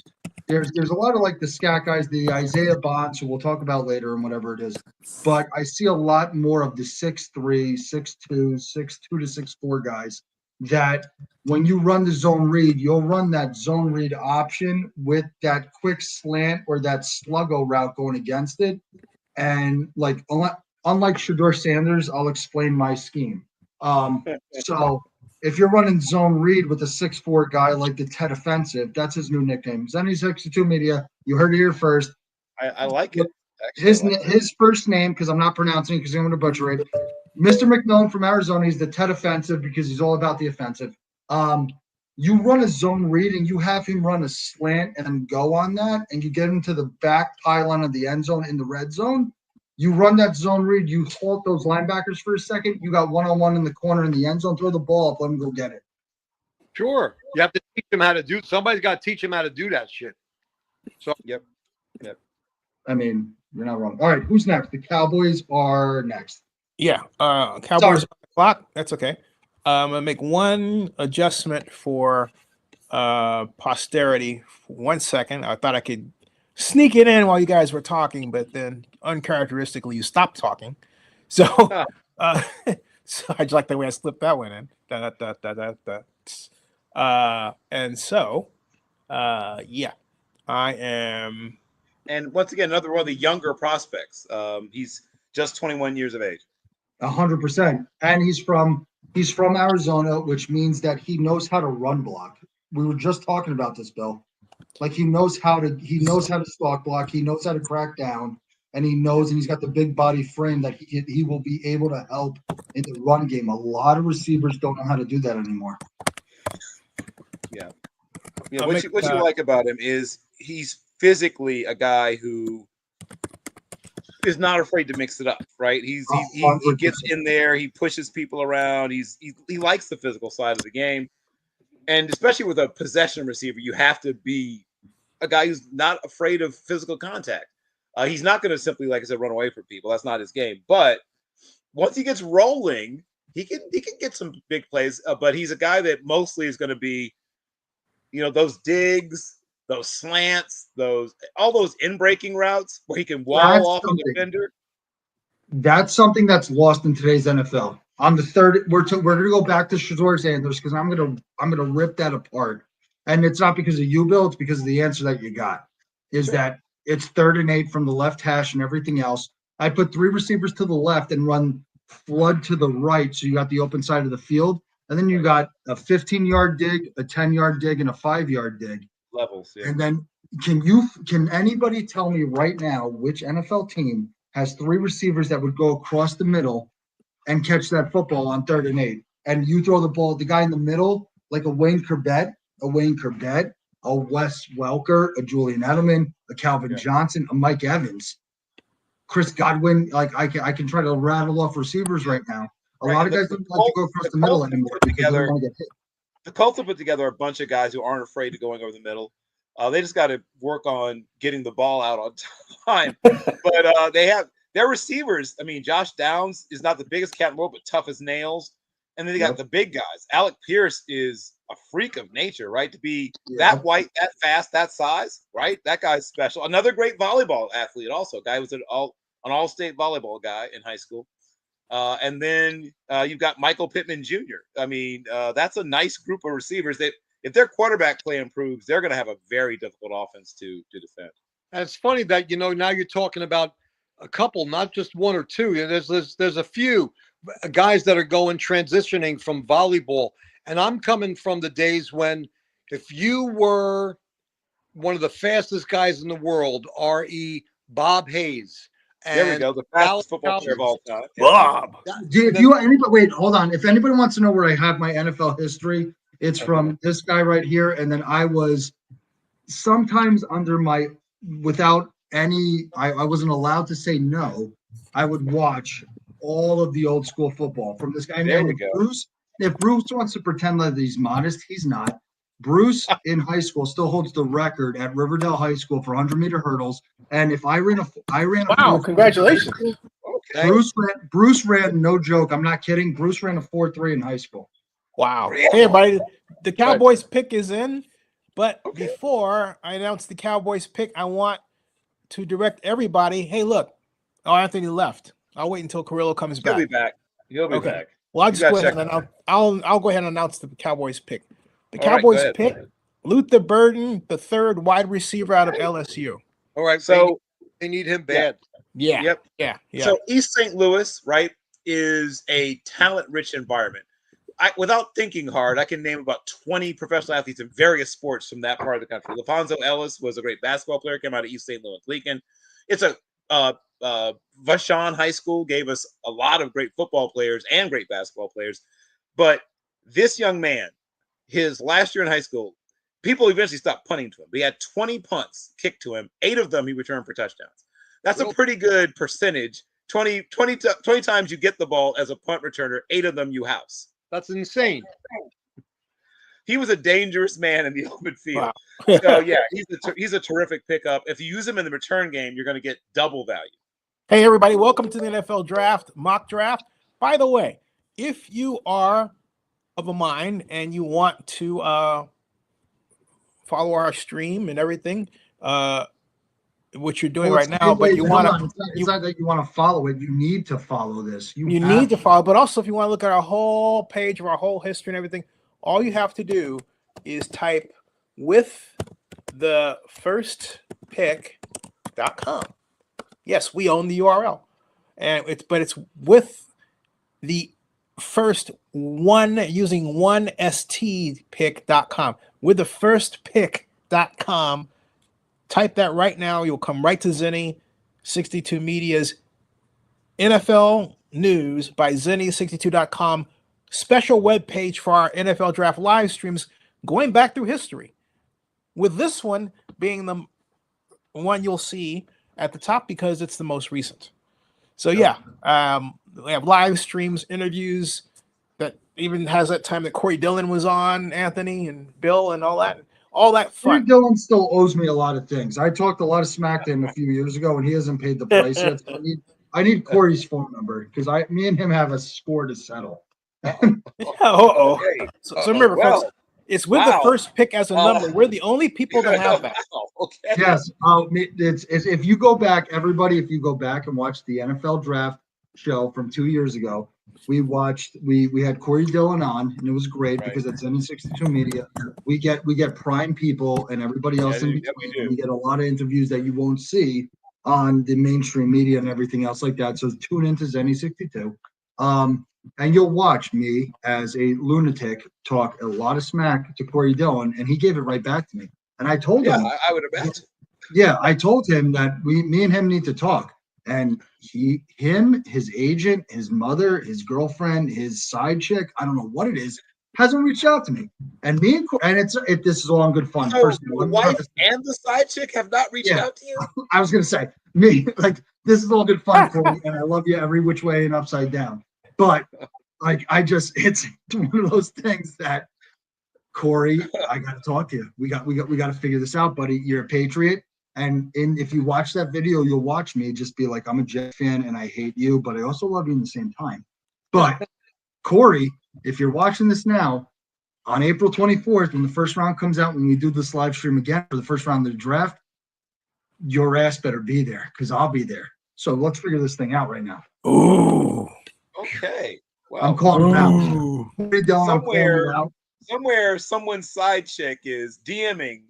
Speaker 3: There's a lot of like the scat guys, the Isaiah Bonds, who we'll talk about later and whatever it is. But I see a lot more of the 6'3", 6'2", 6'2" to 6'4" guys that when you run the zone read, you'll run that zone read option with that quick slant or that sluggo route going against it. And like, unlike Shedeur Sanders, I'll explain my scheme. So if you're running zone read with a 6'4" guy like the Ted Offensive, that's his new nickname. Zenny62 Media, you heard it here first.
Speaker 2: I like it.
Speaker 3: Actually, his first name, because I'm not pronouncing it because I'm going to butcher it, Mr. McMillan from Arizona, he's the Ted Offensive because he's all about the offensive. You run a zone read and you have him run a slant and go on that, and you get him to the back pylon of the end zone in the red zone. You run that zone read, you halt those linebackers for a second. You got one-on-one in the corner in the end zone. Throw the ball up, let him go get it.
Speaker 7: Sure, you have to teach him how to do. Somebody's got to teach him how to do that shit. So
Speaker 2: yep.
Speaker 3: I mean, you're not wrong. All right, who's next? The Cowboys are next.
Speaker 1: Yeah, Cowboys on the clock. That's okay. I'm gonna make one adjustment for posterity. For 1 second, I thought I could sneak it in while you guys were talking, but then uncharacteristically you stopped talking. So, so I just like the way I slipped that one in. And so, yeah, I am.
Speaker 2: And once again, another one of the younger prospects. He's just 21 years of age.
Speaker 3: 100%, and he's from Arizona, which means that he knows how to run block. We were just talking about this, Bill. Like he knows how to stalk block. He knows how to crack down, and he's got the big body frame that he will be able to help in the run game. A lot of receivers don't know how to do that anymore.
Speaker 2: Yeah. What you like about him is he's physically a guy who is not afraid to mix it up, right? He gets in there, he pushes people around, he likes the physical side of the game. And especially with a possession receiver, you have to be a guy who's not afraid of physical contact. He's not going to simply, like I said, run away from people. That's not his game. But once he gets rolling, he can get some big plays. But he's a guy that mostly is going to be, those digs, those slants, all those in-breaking routes where he can wall off a defender.
Speaker 3: That's something that's lost in today's NFL. On the third, we're gonna go back to Shedeur Sanders because I'm gonna rip that apart. And it's not because of you, Bill. It's because of the answer that you got. Is that it's 3rd and 8 from the left hash and everything else. I put 3 receivers to the left and run flood to the right, so you got the open side of the field, and then you got a 15-yard dig, a 10-yard dig, and a 5-yard dig.
Speaker 2: Levels, yeah.
Speaker 3: And then can anybody tell me right now which NFL team has 3 receivers that would go across the middle and catch that football on 3rd and 8? And you throw the ball, the guy in the middle, like a Wayne Corbett, a Wes Welker, a Julian Edelman, a Calvin Johnson, a Mike Evans, Chris Godwin. Like I can try to rattle off receivers right now. A lot of guys don't like to go across the middle anymore because they don't want to get hit.
Speaker 2: The Colts have put together a bunch of guys who aren't afraid to going over the middle. They just got to work on getting the ball out on time. But they have their receivers. I mean, Josh Downs is not the biggest cat in the world, but tough as nails. And then they got the big guys. Alec Pierce is a freak of nature, right? To be that white, that fast, that size, right? That guy's special. Another great volleyball athlete also. Guy was an all-state volleyball guy in high school. And then you've got Michael Pittman Jr. I mean, that's a nice group of receivers that if their quarterback play improves, they're going to have a very difficult offense to defend.
Speaker 7: And it's funny that, now you're talking about a couple, not just one or two. There's a few guys that are transitioning from volleyball. And I'm coming from the days when if you were one of the fastest guys in the world, R.E. Bob Hayes. And
Speaker 2: there we go. The fastest football player of all time.
Speaker 1: Bob.
Speaker 3: Wait, hold on. If anybody wants to know where I have my NFL history, it's from this guy right here. And then I was sometimes without any, I wasn't allowed to say no. I would watch all of the old school football from this guy.
Speaker 2: There we go.
Speaker 3: If Bruce wants to pretend that he's modest, he's not. Bruce in high school still holds the record at Riverdale High School for 100-meter hurdles. And if I ran
Speaker 1: wow, congratulations.
Speaker 3: Bruce ran, no joke, I'm not kidding. Bruce ran a 4.3 in high school.
Speaker 1: Wow. Hey, everybody, the Cowboys pick is in. But before I announce the Cowboys pick, I want to direct everybody. Hey, look. Oh, Anthony left. I'll wait until Carrillo comes back.
Speaker 2: He'll be back. He'll be back.
Speaker 1: Well, I'll just go ahead and I'll go ahead and announce the Cowboys pick. The Cowboys pick Luther Burden, the third wide receiver out of LSU.
Speaker 7: All right, so they need him bad.
Speaker 1: Yeah.
Speaker 2: So East St. Louis, right, is a talent-rich environment. Without thinking hard, I can name about 20 professional athletes in various sports from that part of the country. LaFonso Ellis was a great basketball player, came out of East St. Louis Lincoln. It's Vashon High School gave us a lot of great football players and great basketball players. But this young man, his last year in high school, people eventually stopped punting to him. He had 20 punts kicked to him. 8 of them he returned for touchdowns. That's a pretty good percentage. 20 times you get the ball as a punt returner, 8 of them you house.
Speaker 7: That's insane.
Speaker 2: He was a dangerous man in the open field. Wow. So, yeah, he's a terrific pickup. If you use him in the return game, you're going to get double value.
Speaker 1: Hey, everybody. Welcome to the NFL Draft mock draft. By the way, if you are of a mind and you want to follow our stream and everything, what you're doing right now, but you want to,
Speaker 3: it's not that you want to follow it. You need to follow this. You
Speaker 1: need to follow, but also if you want to look at our whole page of our whole history and everything, all you have to do is type with the first pick.com. Yes, we own the URL, and it's with the first one using one stpick.com. With the first pick.com, type that right now. You'll come right to Zenny 62 Media's NFL News by Zenny62.com special web page for our NFL Draft live streams going back through history. With this one being the one you'll see at the top because it's the most recent. So we have live streams, interviews that even has that time that Corey Dillon was on, Anthony and Bill and all that fun.
Speaker 3: Corey Dillon still owes me a lot of things. I talked a lot of smack to him a few years ago and he hasn't paid the price yet. So I need Corey's phone number because me and him have a score to settle.
Speaker 1: So remember, folks, it's with the first pick as a number. We're the only people that have that.
Speaker 2: Okay.
Speaker 3: Yes. It's if you go back, everybody, if you go back and watch the NFL Draft show from 2 years ago, we had Corey Dillon on, and it was great because it's N62 Media. We get prime people and everybody else in between. We get a lot of interviews that you won't see on the mainstream media and everything else like that. So tune into Zenny62. And you'll watch me as a lunatic talk a lot of smack to Corey Dillon, and he gave it right back to me. And I told him,
Speaker 2: I would imagine.
Speaker 3: Yeah, I told him that me and him need to talk. And his agent, his mother, his girlfriend, his side chick, I don't know what it is. hasn't reached out to me. And me and this is all in good fun.
Speaker 2: So
Speaker 3: First,
Speaker 2: the wife and the side chick have not reached out to you?
Speaker 3: I was gonna say me, like this is all good fun, Corey, and I love you every which way and upside down. But like it's one of those things that Corey, I gotta talk to you. We got to figure this out, buddy. You're a Patriot. And if you watch that video, you'll watch me just be like, I'm a Jet fan and I hate you, but I also love you in the same time. But Corey, if you're watching this now, on April 24th, when the first round comes out, when we do this live stream again for the first round of the draft, your ass better be there because I'll be there. So let's figure this thing out right now.
Speaker 1: Ooh.
Speaker 2: Okay. Well,
Speaker 3: I'm calling it out.
Speaker 2: Somewhere, someone's side chick is DMing.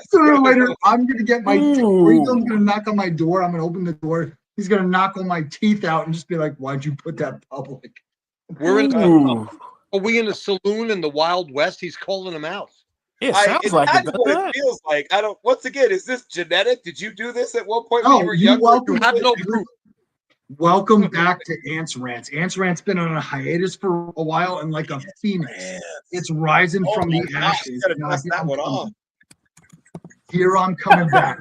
Speaker 3: Sooner or later, I'm gonna get my. Dylan's gonna knock on my door. I'm gonna open the door. He's gonna knock all my teeth out and just be like, "Why'd you put that public?"
Speaker 7: Are we in a saloon in the Wild West? He's calling him out.
Speaker 1: It sounds like
Speaker 2: that's what it feels like. I don't. Once again, is this genetic? Did you do this at one point when
Speaker 3: Oh,
Speaker 2: you were
Speaker 3: you
Speaker 2: younger?
Speaker 3: welcome.
Speaker 7: You have no proof.
Speaker 3: Welcome back to Ants Rants. Ants Rants been on a hiatus for a while, and like a phoenix, it's rising from the ashes. Here I'm coming back.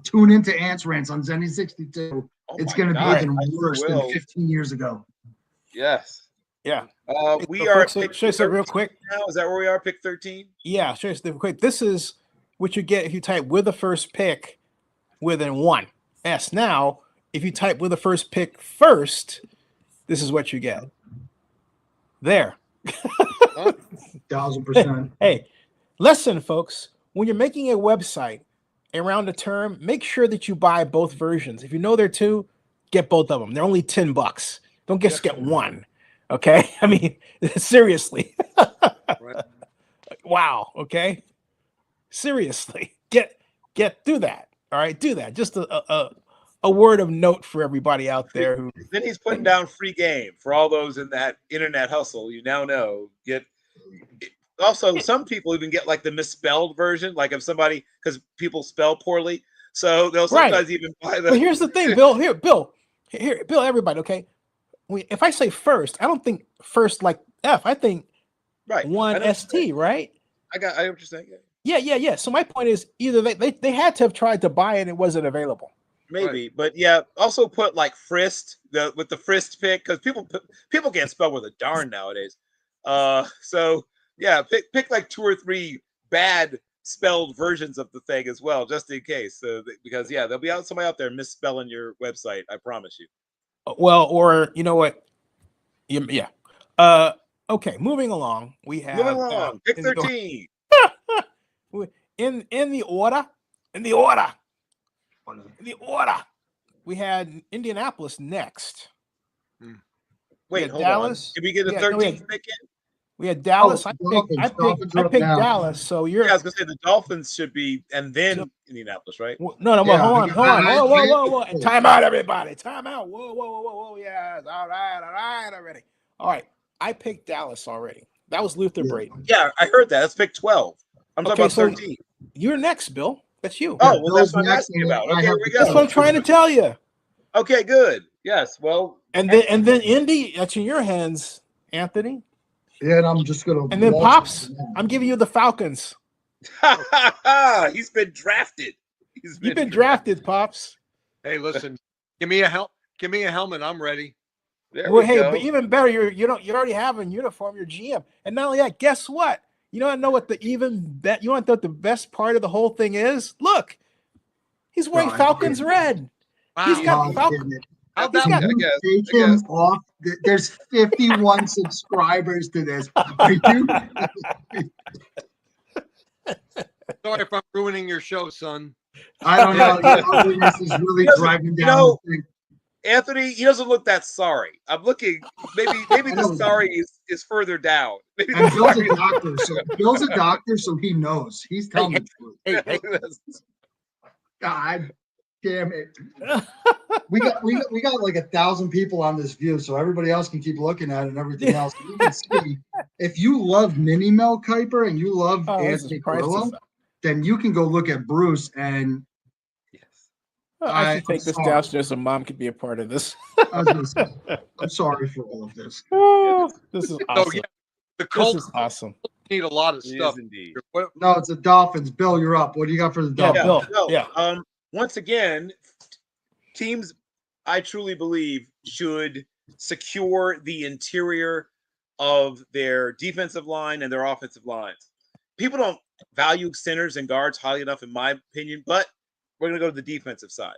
Speaker 3: Tune into Ants Rants on Zenny 62. It's going to be even worse than 15 years ago.
Speaker 2: Yes.
Speaker 1: Yeah.
Speaker 2: We are.
Speaker 1: Show us real quick.
Speaker 2: Now, is that where we are? Pick 13.
Speaker 1: Yeah. Show us real quick. This is what you get if you type with the first pick within one. Yes. Now, if you type with the first pick first, this is what you get. There.
Speaker 3: 1,000%.
Speaker 1: Hey, listen, folks. When you're making a website around a term, make sure that you buy both versions. If you know there are two, get both of them. They're only $10. Don't just get one. Okay. I mean, seriously.
Speaker 7: Right.
Speaker 1: Wow. Okay. Seriously. Get do that. All right. Do that. Just a word of note for everybody out there who
Speaker 2: Then he's putting down free game for all those in that internet hustle. You now know. Also, some people even get like the misspelled version, like if somebody, because people spell poorly, so they'll sometimes even buy the.
Speaker 1: But here's the thing, Bill. Bill, everybody. Okay, if I say first, I don't think first like F. I think one ST. Right.
Speaker 2: I know what you're saying.
Speaker 1: Yeah. So my point is, either they had to have tried to buy it and it wasn't available.
Speaker 2: Maybe, but yeah. Also put like Frist with the Frist pick because people can't spell with a darn nowadays. So yeah, pick like 2 or 3 bad spelled versions of the thing as well, just in case. So because there'll be somebody out there misspelling your website. I promise you.
Speaker 1: Well, or you know what? Yeah. Okay. Moving along, we have
Speaker 2: Pick 13.
Speaker 1: In the order. We had Indianapolis next.
Speaker 2: Wait, hold
Speaker 1: Dallas.
Speaker 2: on. Did we get a 13th pick in?
Speaker 1: We had Dallas. I picked
Speaker 3: now.
Speaker 1: Dallas. So you're.
Speaker 2: Yeah, I was gonna say the Dolphins should be, and then Indianapolis, right?
Speaker 1: No. Hold on. Whoa. Time out, everybody. Time out. Whoa. Yes. All right. Already. All right. I picked Dallas already. That was Luther Brayton.
Speaker 2: Yeah, I heard that. That's pick 12. I'm talking about 13.
Speaker 1: You're next, Bill. That's you.
Speaker 2: Oh, well, that's what I'm asking about. Okay, here we go.
Speaker 1: That's what I'm trying to tell you.
Speaker 2: Okay, good. Yes. Well,
Speaker 1: and then Indy, that's in your hands, Anthony.
Speaker 3: Yeah, and I'm just gonna.
Speaker 1: And then Pops, I'm giving you the Falcons.
Speaker 2: He's been drafted.
Speaker 1: You've been drafted, Pops.
Speaker 7: Hey, listen, give me a helmet. I'm ready.
Speaker 1: But even better, you already have a uniform. You're GM, and not only that, guess what? You know what you want to know what the best part of the whole thing is? Look, he's wearing Falcons red.
Speaker 7: Wow.
Speaker 1: He's got Falcons.
Speaker 3: Take him off. There's 51 subscribers to this. Are you?
Speaker 7: Sorry if I'm ruining your show, son.
Speaker 3: I don't know. This is really driving down.
Speaker 2: Anthony, he doesn't look that sorry. I'm looking. Maybe the sorry is further down. Maybe
Speaker 3: and Bill's a doctor, so he knows. He's telling the truth.
Speaker 7: Hey.
Speaker 3: God damn it! We got like 1,000 people on this view, so everybody else can keep looking at it and everything else. You can see if you love Mini Mel Kiper and you love Anthony Carrillo, then you can go look at Bruce and.
Speaker 1: I should take this down so Mom could be a part of this.
Speaker 3: I'm sorry for all of this.
Speaker 1: This is awesome.
Speaker 7: The
Speaker 1: This
Speaker 7: Colts
Speaker 1: is awesome.
Speaker 7: need a lot of
Speaker 2: It
Speaker 7: stuff.
Speaker 2: is indeed.
Speaker 3: No, it's the Dolphins. Bill, you're up. What do you got for the
Speaker 1: Yeah,
Speaker 3: Dolphins?
Speaker 1: Bill. Yeah.
Speaker 2: Once again, teams I truly believe should secure the interior of their defensive line and their offensive lines. People don't value centers and guards highly enough, in my opinion, but we're going to go to the defensive side.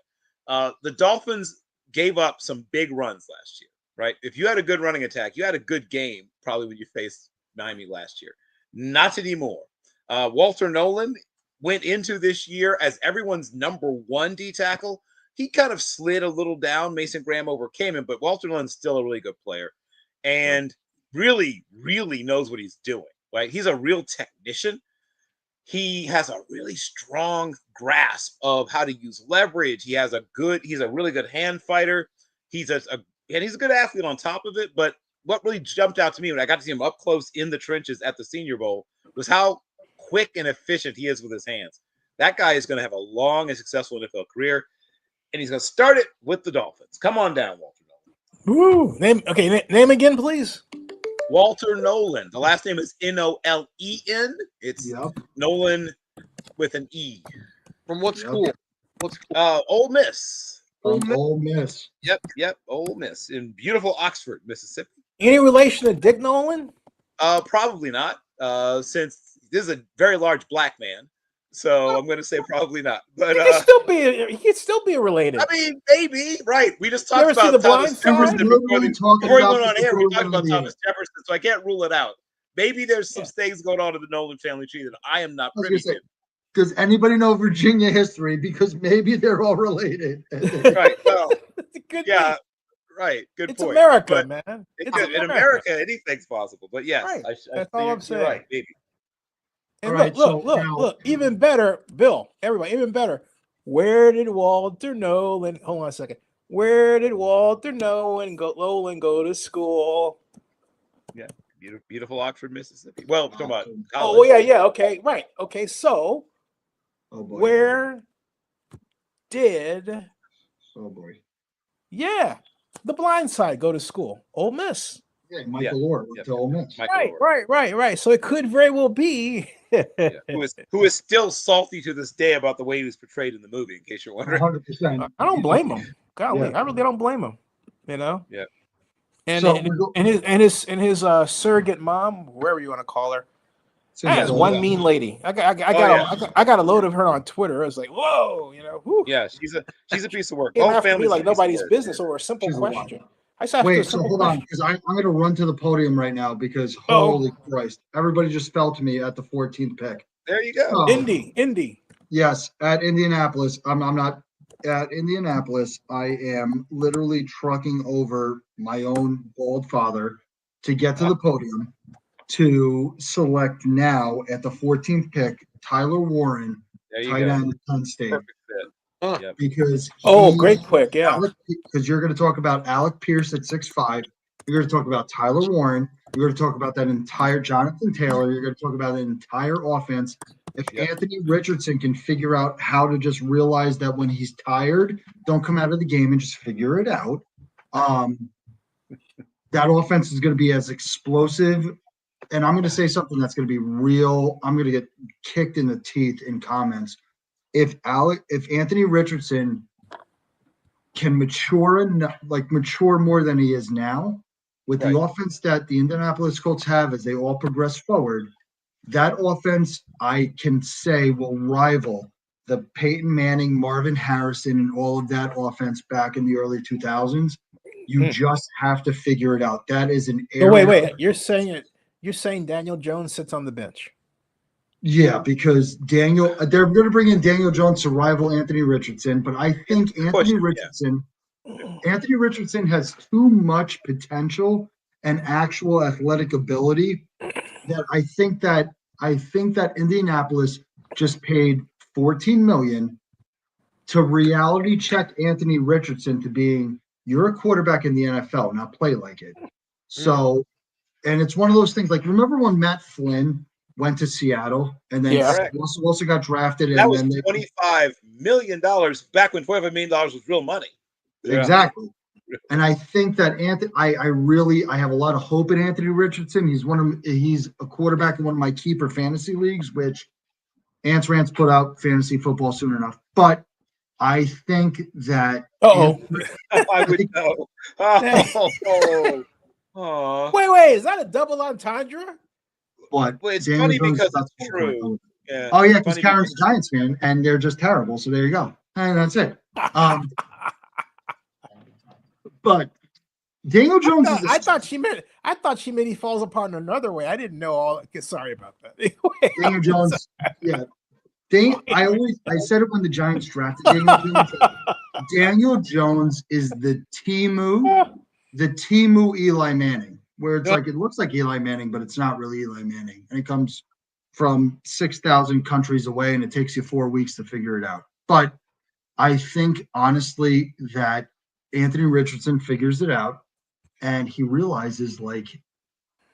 Speaker 2: The Dolphins gave up some big runs last year, right? If you had a good running attack, you had a good game probably when you faced Miami last year. Not anymore. Walter Nolan went into this year as everyone's number one D tackle. He kind of slid a little down. Mason Graham overcame him, but Walter Nolan's still a really good player and really, really knows what he's doing, right? He's a real technician. He has a really strong grasp of how to use leverage. He's a really good hand fighter. He's a good athlete on top of it. But what really jumped out to me when I got to see him up close in the trenches at the Senior Bowl was how quick and efficient he is with his hands. That guy is going to have a long and successful NFL career, and he's going to start it with the Dolphins. Come on down, Walter Nolan.
Speaker 1: Woo. Name again, please.
Speaker 2: Walter Nolan. The last name is Nolen. It's Nolan with an E.
Speaker 7: From what school? What school?
Speaker 2: Ole Miss.
Speaker 3: Ole Miss.
Speaker 2: Yep. Ole Miss in beautiful Oxford, Mississippi.
Speaker 1: Any relation to Dick Nolan?
Speaker 2: Probably not. Since this is a very large black man, so I'm going to say probably not. But
Speaker 1: he could still be related.
Speaker 2: I mean, maybe, right? We just talked
Speaker 1: ever see
Speaker 2: about
Speaker 1: The
Speaker 2: Thomas
Speaker 1: Blind
Speaker 2: Jefferson
Speaker 1: Side?
Speaker 2: before we went on air. We talked about
Speaker 3: the
Speaker 2: Thomas Jefferson, so I can't rule it out. Maybe there's some things going on in the Nolan family tree that I am not privy to.
Speaker 3: Does anybody know Virginia history? Because maybe they're all related.
Speaker 2: Right. Well,
Speaker 1: Good
Speaker 2: yeah.
Speaker 1: point.
Speaker 2: Right. Good
Speaker 1: It's
Speaker 2: point.
Speaker 1: America,
Speaker 2: But
Speaker 1: man.
Speaker 2: in America, anything's possible. But yes,
Speaker 1: Right.
Speaker 2: I
Speaker 1: That's all I'm saying.
Speaker 2: You're right, maybe.
Speaker 1: And
Speaker 3: All right,
Speaker 1: look, even better, Bill, everybody, even better. Where did Walter Nolan? Hold on a second. Where did Walter Nolan go to school?
Speaker 2: Yeah, beautiful Oxford, Mississippi. Well, talking about college.
Speaker 1: Oh yeah, okay, right, okay. So,
Speaker 3: boy.
Speaker 1: where did?
Speaker 3: Oh boy.
Speaker 1: Yeah, The Blind Side go to school? Ole Miss.
Speaker 3: Yeah, Michael Orr went to Ole Miss.
Speaker 1: Right. So it could very well be.
Speaker 2: Who is still salty to this day about the way he was portrayed in the movie, in case you're wondering.
Speaker 3: 100%.
Speaker 1: I don't blame him. Golly, I really don't blame him. You know.
Speaker 2: Yeah.
Speaker 1: And
Speaker 3: So
Speaker 1: his surrogate mom, wherever you want to call her, that is
Speaker 3: Yeah.
Speaker 1: one mean lady. I got a load of her on Twitter. I was like, whoa, you know. Whew.
Speaker 2: Yeah, she's a piece of work.
Speaker 1: It
Speaker 2: Whole
Speaker 1: have to be
Speaker 2: family's
Speaker 1: like
Speaker 2: a piece of
Speaker 1: nobody's
Speaker 2: work.
Speaker 1: business over a simple
Speaker 3: She's a lot.
Speaker 1: question. I just have to do a
Speaker 3: Wait, so
Speaker 1: simple
Speaker 3: hold on,
Speaker 1: question.
Speaker 3: because I'm going to run to the podium right now because holy Christ, everybody just fell to me at the 14th pick.
Speaker 2: There you go.
Speaker 3: Oh.
Speaker 1: Indy.
Speaker 3: Yes, at Indianapolis. I'm not at Indianapolis. I am literally trucking over my own bald father to get to the podium to select now at the 14th pick Tyler Warren,
Speaker 2: There you
Speaker 3: tight
Speaker 2: go.
Speaker 3: end at Penn State.
Speaker 2: Perfect fit. Yep.
Speaker 3: Because
Speaker 1: Great pick, yeah.
Speaker 3: Because you're going to talk about Alec Pierce at 6'5". You're going to talk about Tyler Warren. You're going to talk about that entire Jonathan Taylor. You're going to talk about the entire offense. If Anthony Richardson can figure out how to just realize that when he's tired, don't come out of the game and just figure it out. That offense is going to be as explosive. And I'm going to say something that's going to be real. I'm going to get kicked in the teeth in comments. If Anthony Richardson can mature more than he is now, with the offense that the Indianapolis Colts have as they all progress forward, that offense I can say will rival the Peyton Manning, Marvin Harrison, and all of that offense back in the early 2000s. You just have to figure it out. That is an area.
Speaker 1: Wait. You're saying Daniel Jones sits on the bench?
Speaker 3: Yeah, because they're going to bring in Daniel Jones to rival Anthony Richardson, but I think Anthony Richardson has too much potential and actual athletic ability that I think that Indianapolis just paid $14 million to reality check Anthony Richardson to being, you're a quarterback in the NFL, now play like it. So, and it's one of those things like, remember when Matt Flynn went to Seattle and then also got drafted?
Speaker 2: That was $25 million back when $25 million was real money.
Speaker 3: Exactly. And I think that I have a lot of hope in Anthony Richardson. He's a quarterback in one of my keeper fantasy leagues, which Ants Rants put out fantasy football soon enough. But I think that
Speaker 1: Uh-oh.
Speaker 2: I would know. Oh.
Speaker 1: Wait, is that a double entendre?
Speaker 3: But
Speaker 2: Well, it's
Speaker 3: Daniel
Speaker 2: funny
Speaker 3: Jones,
Speaker 2: because
Speaker 3: that's
Speaker 2: it's
Speaker 3: the whole point.
Speaker 2: true. Yeah.
Speaker 3: Oh yeah,
Speaker 2: It's
Speaker 3: because
Speaker 2: funny
Speaker 3: Karen's a Giants fan, and they're just terrible. So there you go, and that's it. But Daniel Jones
Speaker 1: I thought she meant he falls apart in another way. I didn't know all. Sorry about that. Anyway,
Speaker 3: Daniel Jones. Yeah, I said it when the Giants drafted Daniel Jones. Daniel Jones is the Timu Eli Manning, where it's like it looks like Eli Manning, but it's not really Eli Manning, and it comes from 6,000 countries away, and it takes you 4 weeks to figure it out. But I think honestly that Anthony Richardson figures it out, and he realizes like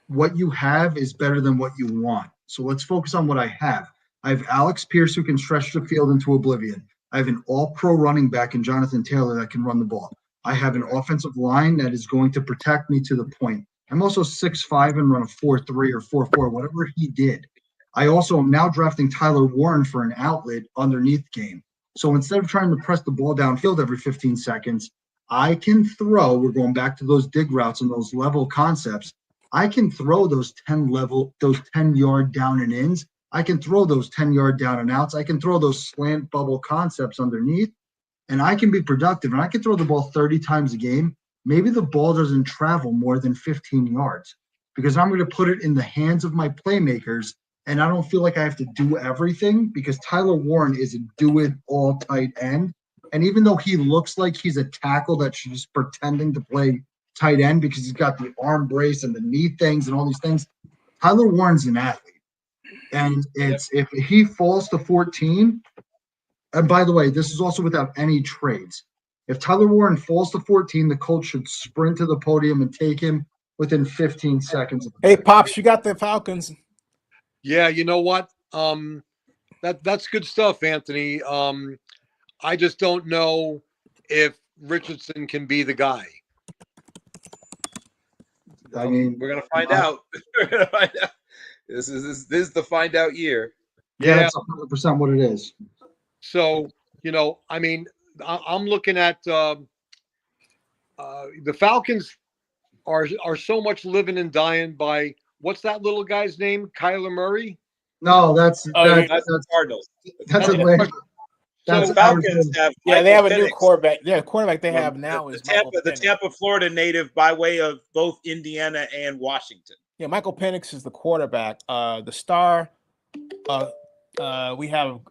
Speaker 3: what you have is better than what you want. So let's focus on what I have. I have Alex Pierce who can stretch the field into oblivion. I have an all-pro running back in Jonathan Taylor that can run the ball. I have an offensive line that is going to protect me to the point. I'm also 6'5" and run a 4.3 or 4.4, whatever he did. I also am now drafting Tyler Warren for an outlet underneath game. So instead of trying to press the ball downfield every 15 seconds, I can throw. We're going back to those dig routes and those level concepts. I can throw those 10-yard down and ins. I can throw those 10-yard down and outs. I can throw those slant bubble concepts underneath, and I can be productive. And I can throw the ball 30 times a game. Maybe the ball doesn't travel more than 15 yards because I'm going to put it in the hands of my playmakers, and I don't feel like I have to do everything because Tyler Warren is a do-it-all tight end. And even though he looks like he's a tackle that's just pretending to play tight end because he's got the arm brace and the knee things and all these things, Tyler Warren's an athlete. And if he falls to 14, and by the way, this is also without any trades. If Tyler Warren falls to 14, the Colts should sprint to the podium and take him within 15 seconds.
Speaker 1: Hey, Pops, you got the Falcons.
Speaker 7: Yeah, you know what? That's good stuff, Anthony. I just don't know if Richardson can be the guy.
Speaker 3: I mean,
Speaker 2: we're gonna find out. We're gonna find out. This is the find out year.
Speaker 3: Yeah, that's 100% what it is.
Speaker 7: So, I mean, I'm looking at the Falcons are so much living and dying by what's that little guy's name? Kyler Murray?
Speaker 3: No, that's
Speaker 2: the Cardinals.
Speaker 3: That's Atlanta.
Speaker 2: So the Falcons have
Speaker 1: they have a new
Speaker 2: Penix.
Speaker 1: quarterback. Yeah, the quarterback they have now is
Speaker 2: the Tampa, Florida native by way of both Indiana and Washington.
Speaker 1: Yeah, Michael Penix is the quarterback. The star. We have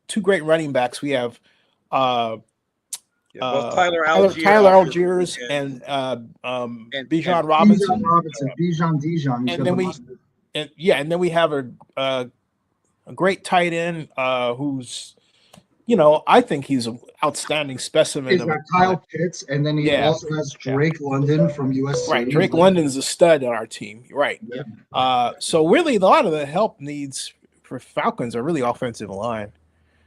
Speaker 1: two great running backs. We have
Speaker 2: both Tyler
Speaker 1: Algiers and Bijan Robinson.
Speaker 3: Bijan.
Speaker 1: And then we have a great tight end who's, I think he's an outstanding specimen.
Speaker 3: He's got Kyle Pitts, and then he also has Drake London from USC.
Speaker 1: Right, Drake London's a stud on our team. Right. Yeah. So really, a lot of the help needs for Falcons are really offensive line.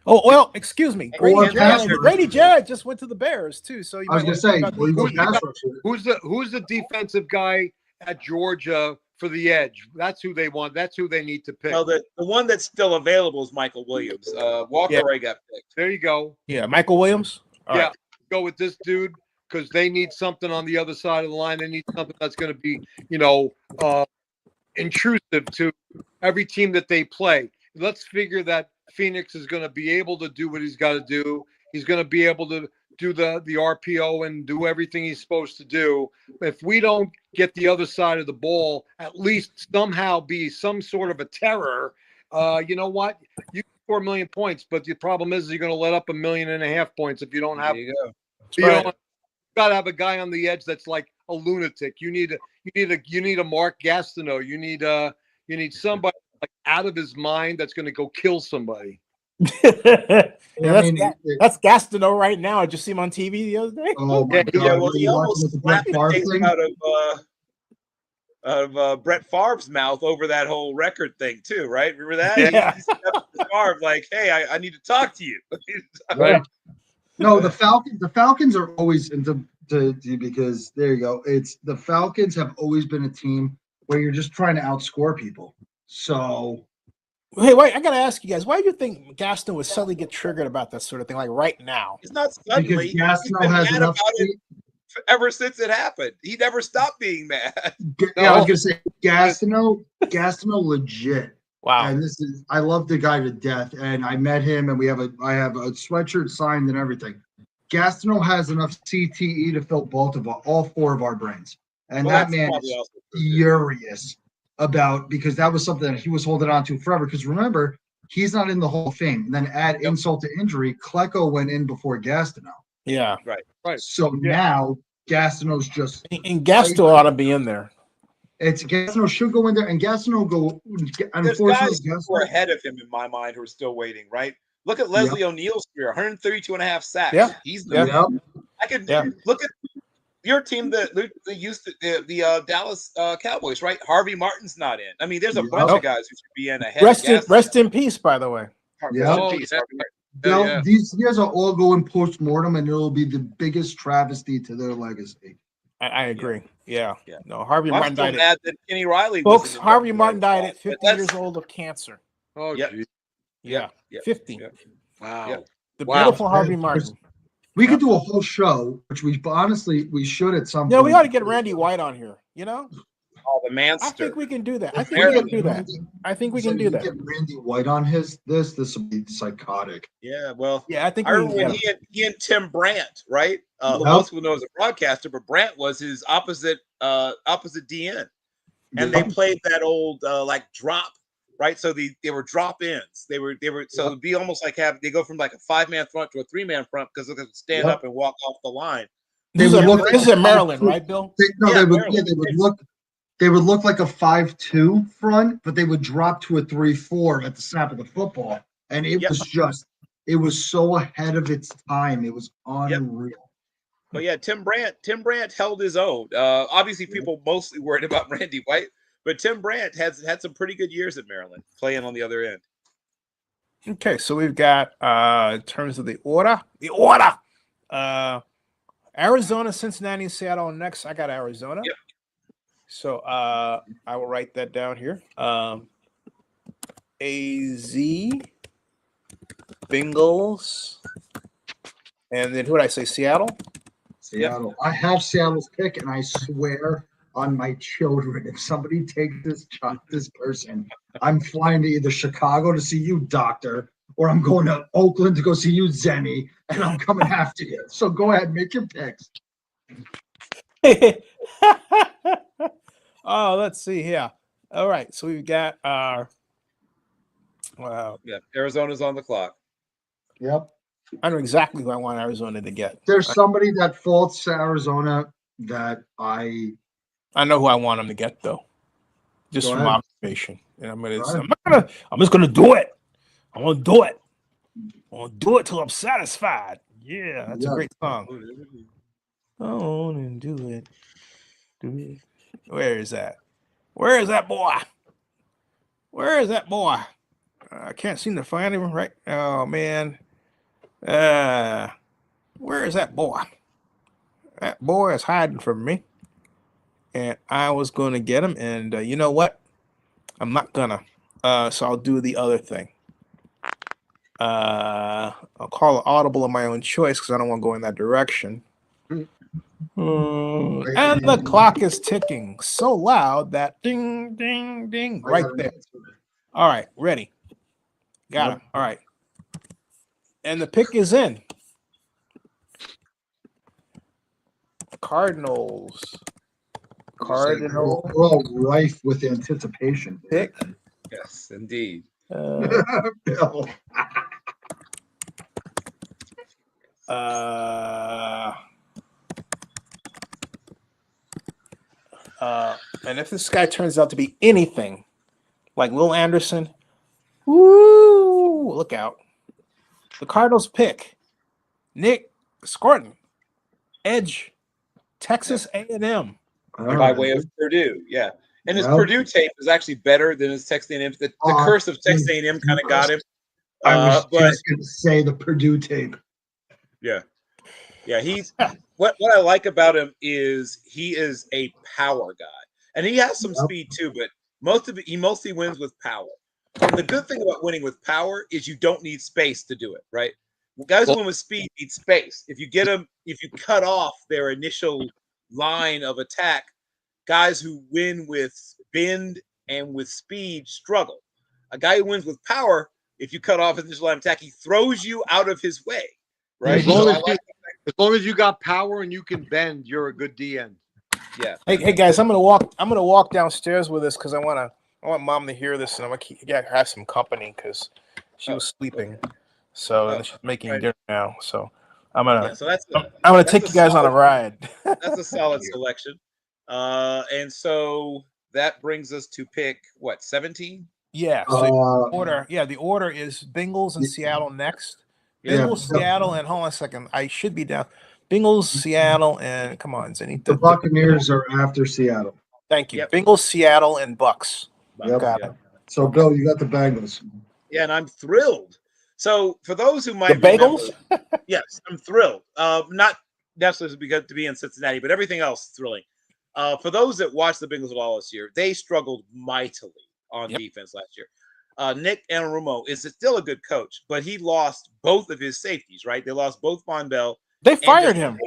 Speaker 1: Oh well, excuse me, Grady Jarrett just went to the Bears too. So
Speaker 3: I was going to say,
Speaker 7: who's the defensive guy at Georgia for the edge? That's who they want. That's who they need to pick.
Speaker 2: Well, the one that's still available is Michael Williams. Walker Ray got picked.
Speaker 7: There you go.
Speaker 1: Yeah, Michael Williams.
Speaker 7: All right. Go with this dude because they need something on the other side of the line. They need something that's going to be, intrusive to every team that they play. Let's figure that Phoenix is going to be able to do what he's got to do. He's going to be able to do the RPO and do everything he's supposed to do. If we don't get the other side of the ball, at least somehow be some sort of a terror, you know what? You 4 million points, but the problem is you're going to let up 1.5 million points if you don't have.
Speaker 2: There you go.
Speaker 7: You got to have a guy on the edge that's like a lunatic. You need a Mark Gastineau. You need somebody like out of his mind that's going to go kill somebody.
Speaker 1: That's Gastineau right now. I just see him on TV the other day.
Speaker 3: Oh my God.
Speaker 2: Well, he almost slapped the taste out of Brett Favre's mouth over that whole record thing too, right? Remember that?
Speaker 1: Yeah.
Speaker 2: He Favre like, hey, I need to talk to you.
Speaker 7: Right.
Speaker 3: No, the Falcons are always because there you go. It's the Falcons have always been a team where you're just trying to outscore people. So
Speaker 1: Hey, wait, I gotta ask you guys, why do you think Gaston would suddenly get triggered about that sort of thing, like right now?
Speaker 2: It's not
Speaker 3: because
Speaker 2: suddenly. He's
Speaker 3: Gastineau
Speaker 2: been
Speaker 3: has
Speaker 2: mad
Speaker 3: enough.
Speaker 2: about it ever since it happened. He never stopped being mad.
Speaker 3: Yeah, I was gonna say Gastineau legit.
Speaker 1: Wow.
Speaker 3: And I love the guy to death. And I met him and I have a sweatshirt signed and everything. Gastineau has enough CTE to fill all four of our brains. And
Speaker 2: Well,
Speaker 3: that
Speaker 2: that's
Speaker 3: man
Speaker 2: probably
Speaker 3: is
Speaker 2: also true, too.
Speaker 3: furious about because that was something that he was holding on to forever. Because remember, he's not in the Hall of Fame. And then add insult to injury, Klecko went in before Gastineau.
Speaker 1: Yeah.
Speaker 7: Right.
Speaker 3: So now Gastineau's just
Speaker 1: And Gaston ought to be in there.
Speaker 3: It's Gastineau should go in there, and Gastineau go.
Speaker 2: There's
Speaker 3: Unfortunately,
Speaker 2: guys who are ahead of him in my mind who are still waiting, right? Look at Leslie O'Neal's career, 132 and a half sacks.
Speaker 1: Yeah.
Speaker 2: He's
Speaker 3: Yep.
Speaker 2: I could
Speaker 1: Yeah.
Speaker 2: look at your team that used to, the Dallas Cowboys, right? Harvey Martin's not in. I mean, there's a
Speaker 3: Yep.
Speaker 2: bunch of guys who should be in ahead.
Speaker 1: Rest in peace, by the way.
Speaker 3: Yeah.
Speaker 2: Rest in peace, Harvey Martin.
Speaker 3: These guys are all going post-mortem, and it'll be the biggest travesty to their legacy.
Speaker 1: I agree. Yeah.
Speaker 2: Yeah.
Speaker 1: No, Harvey
Speaker 2: I'm
Speaker 1: Martin
Speaker 2: still
Speaker 1: died.
Speaker 2: mad that Kenny Riley.
Speaker 1: Folks,
Speaker 2: wasn't
Speaker 1: Harvey
Speaker 2: inducted
Speaker 1: Martin
Speaker 2: in
Speaker 1: died
Speaker 2: that
Speaker 1: at
Speaker 2: spot,
Speaker 1: 50
Speaker 2: but
Speaker 1: years
Speaker 2: that's-
Speaker 1: old of cancer.
Speaker 7: Oh,
Speaker 2: Yep.
Speaker 7: geez.
Speaker 1: Yeah.
Speaker 2: Yep.
Speaker 1: 50.
Speaker 2: Yep.
Speaker 7: Wow.
Speaker 2: Yep.
Speaker 1: The
Speaker 7: Wow.
Speaker 1: beautiful Harvey Martin.
Speaker 3: We could do a whole show, which we should at some
Speaker 1: Yeah,
Speaker 3: point.
Speaker 1: we ought to get Randy White on here, you know?
Speaker 2: Oh, the
Speaker 1: I
Speaker 2: manster.
Speaker 1: think we can do that. I
Speaker 3: If
Speaker 1: think
Speaker 3: we
Speaker 1: we
Speaker 3: get
Speaker 1: can do that.
Speaker 3: Randy-
Speaker 1: I think we
Speaker 3: so
Speaker 1: can do
Speaker 3: you
Speaker 1: that.
Speaker 3: Get Randy White on this will be psychotic.
Speaker 2: Yeah, well,
Speaker 1: Yeah, I think
Speaker 2: I
Speaker 1: we
Speaker 2: remember
Speaker 1: can
Speaker 2: when
Speaker 1: get him.
Speaker 2: he and Tim Brandt, right? Who
Speaker 3: Yep.
Speaker 2: most people know as a broadcaster, but Brandt was his opposite DN, and they played that old like drop, right? So they were drop ins. They were so it'd be almost like they go from like a 5-man front to a 3-man front because they could stand
Speaker 3: Yep.
Speaker 2: up and walk off the line.
Speaker 3: They
Speaker 1: This
Speaker 3: would
Speaker 1: is
Speaker 3: look
Speaker 1: this is
Speaker 3: like
Speaker 1: in Maryland, right, Bill?
Speaker 3: They would look like a 5-2 front, but they would drop to a 3-4 at the snap of the football. And it was so ahead of its time. It was unreal.
Speaker 2: But yeah, Tim Brandt held his own. Obviously, people mostly worried about Randy White, but Tim Brandt had some pretty good years at Maryland, playing on the other end.
Speaker 1: Okay, so we've got in terms of the order. Arizona, Cincinnati, Seattle next. I got Arizona.
Speaker 2: Yep.
Speaker 1: So I will write that down here. AZ, Bengals, and then who did I say? Seattle?
Speaker 3: Seattle. I have Seattle's pick, and I swear on my children, if somebody takes this person, I'm flying to either Chicago to see you, Doctor, or I'm going to Oakland to go see you, Zenny, and I'm coming after you. So go ahead, make your picks.
Speaker 1: Oh, let's see here. All right, so we've got wow.
Speaker 2: Yeah, Arizona's on the clock.
Speaker 3: Yep.
Speaker 1: I know exactly who I want Arizona to get.
Speaker 3: There's somebody that faults Arizona that I
Speaker 1: know who I want them to get though. Just
Speaker 3: Go
Speaker 1: from
Speaker 3: ahead.
Speaker 1: observation. And I'm
Speaker 3: ahead.
Speaker 1: just gonna do it. I'm gonna do it. I'm gonna do it till I'm satisfied. Yeah, that's a great song. Go on and do it. Do it. Where is that? Where is that boy? Where is that boy? I can't seem to find him right. Oh man. Where is that boy? That boy is hiding from me. And I was going to get him, and you know what? I'm not gonna. So I'll do the other thing. I'll call it audible of my own choice because I don't want to go in that direction. And the clock is ticking so loud that ding, ding, ding, right there. All right, ready. Got him. All right. And the pick is in. Cardinals.
Speaker 3: We're all rife with anticipation.
Speaker 1: Pick.
Speaker 2: Yes, indeed.
Speaker 3: Bill.
Speaker 1: And if this guy turns out to be anything like Will Anderson, woo, look out. The Cardinals pick Nick Scorton, edge, Texas A&M.
Speaker 2: By way of Purdue, yeah. And his Purdue tape is actually better than his Texas A&M. The curse of Texas A&M kind of got him.
Speaker 3: I was just going to say the Purdue tape.
Speaker 2: Yeah. He's what I like about him is he is a power guy, and he has some speed too. But he mostly wins with power. And the good thing about winning with power is you don't need space to do it, right? Guys who win with speed need space. If you cut off their initial line of attack, guys who win with bend and with speed struggle. A guy who wins with power, if you cut off his initial line of attack, he throws you out of his way, right?
Speaker 7: As long as you got power and you can bend, you're a good DN.
Speaker 2: Yeah.
Speaker 1: Hey guys, I'm gonna walk downstairs with this because I want Mom to hear this, and I'm gonna have some company because she was sleeping, so she's making dinner now. So I'm gonna take you guys on a ride.
Speaker 2: That's a solid selection. And so that brings us to pick 17?
Speaker 1: Yeah. So the order is Bengals and Seattle next. Bengals, Seattle, and hold on a second. I should be down. Bengals, Seattle, and come on, Zenny.
Speaker 3: The Buccaneers are after Seattle.
Speaker 1: Thank you. Yep. Bengals, Seattle, and Bucks.
Speaker 3: Got it. So, Bill, you got the Bengals.
Speaker 2: Yeah, and I'm thrilled. So, for those who might
Speaker 1: Bengals,
Speaker 2: yes, I'm thrilled. Not necessarily because to be in Cincinnati, but everything else thrilling. For those that watched the Bengals at all this year, they struggled mightily on defense last year. Nick Anarumo is still a good coach, but he lost both of his safeties, right? They lost both Mondell.
Speaker 1: They fired him.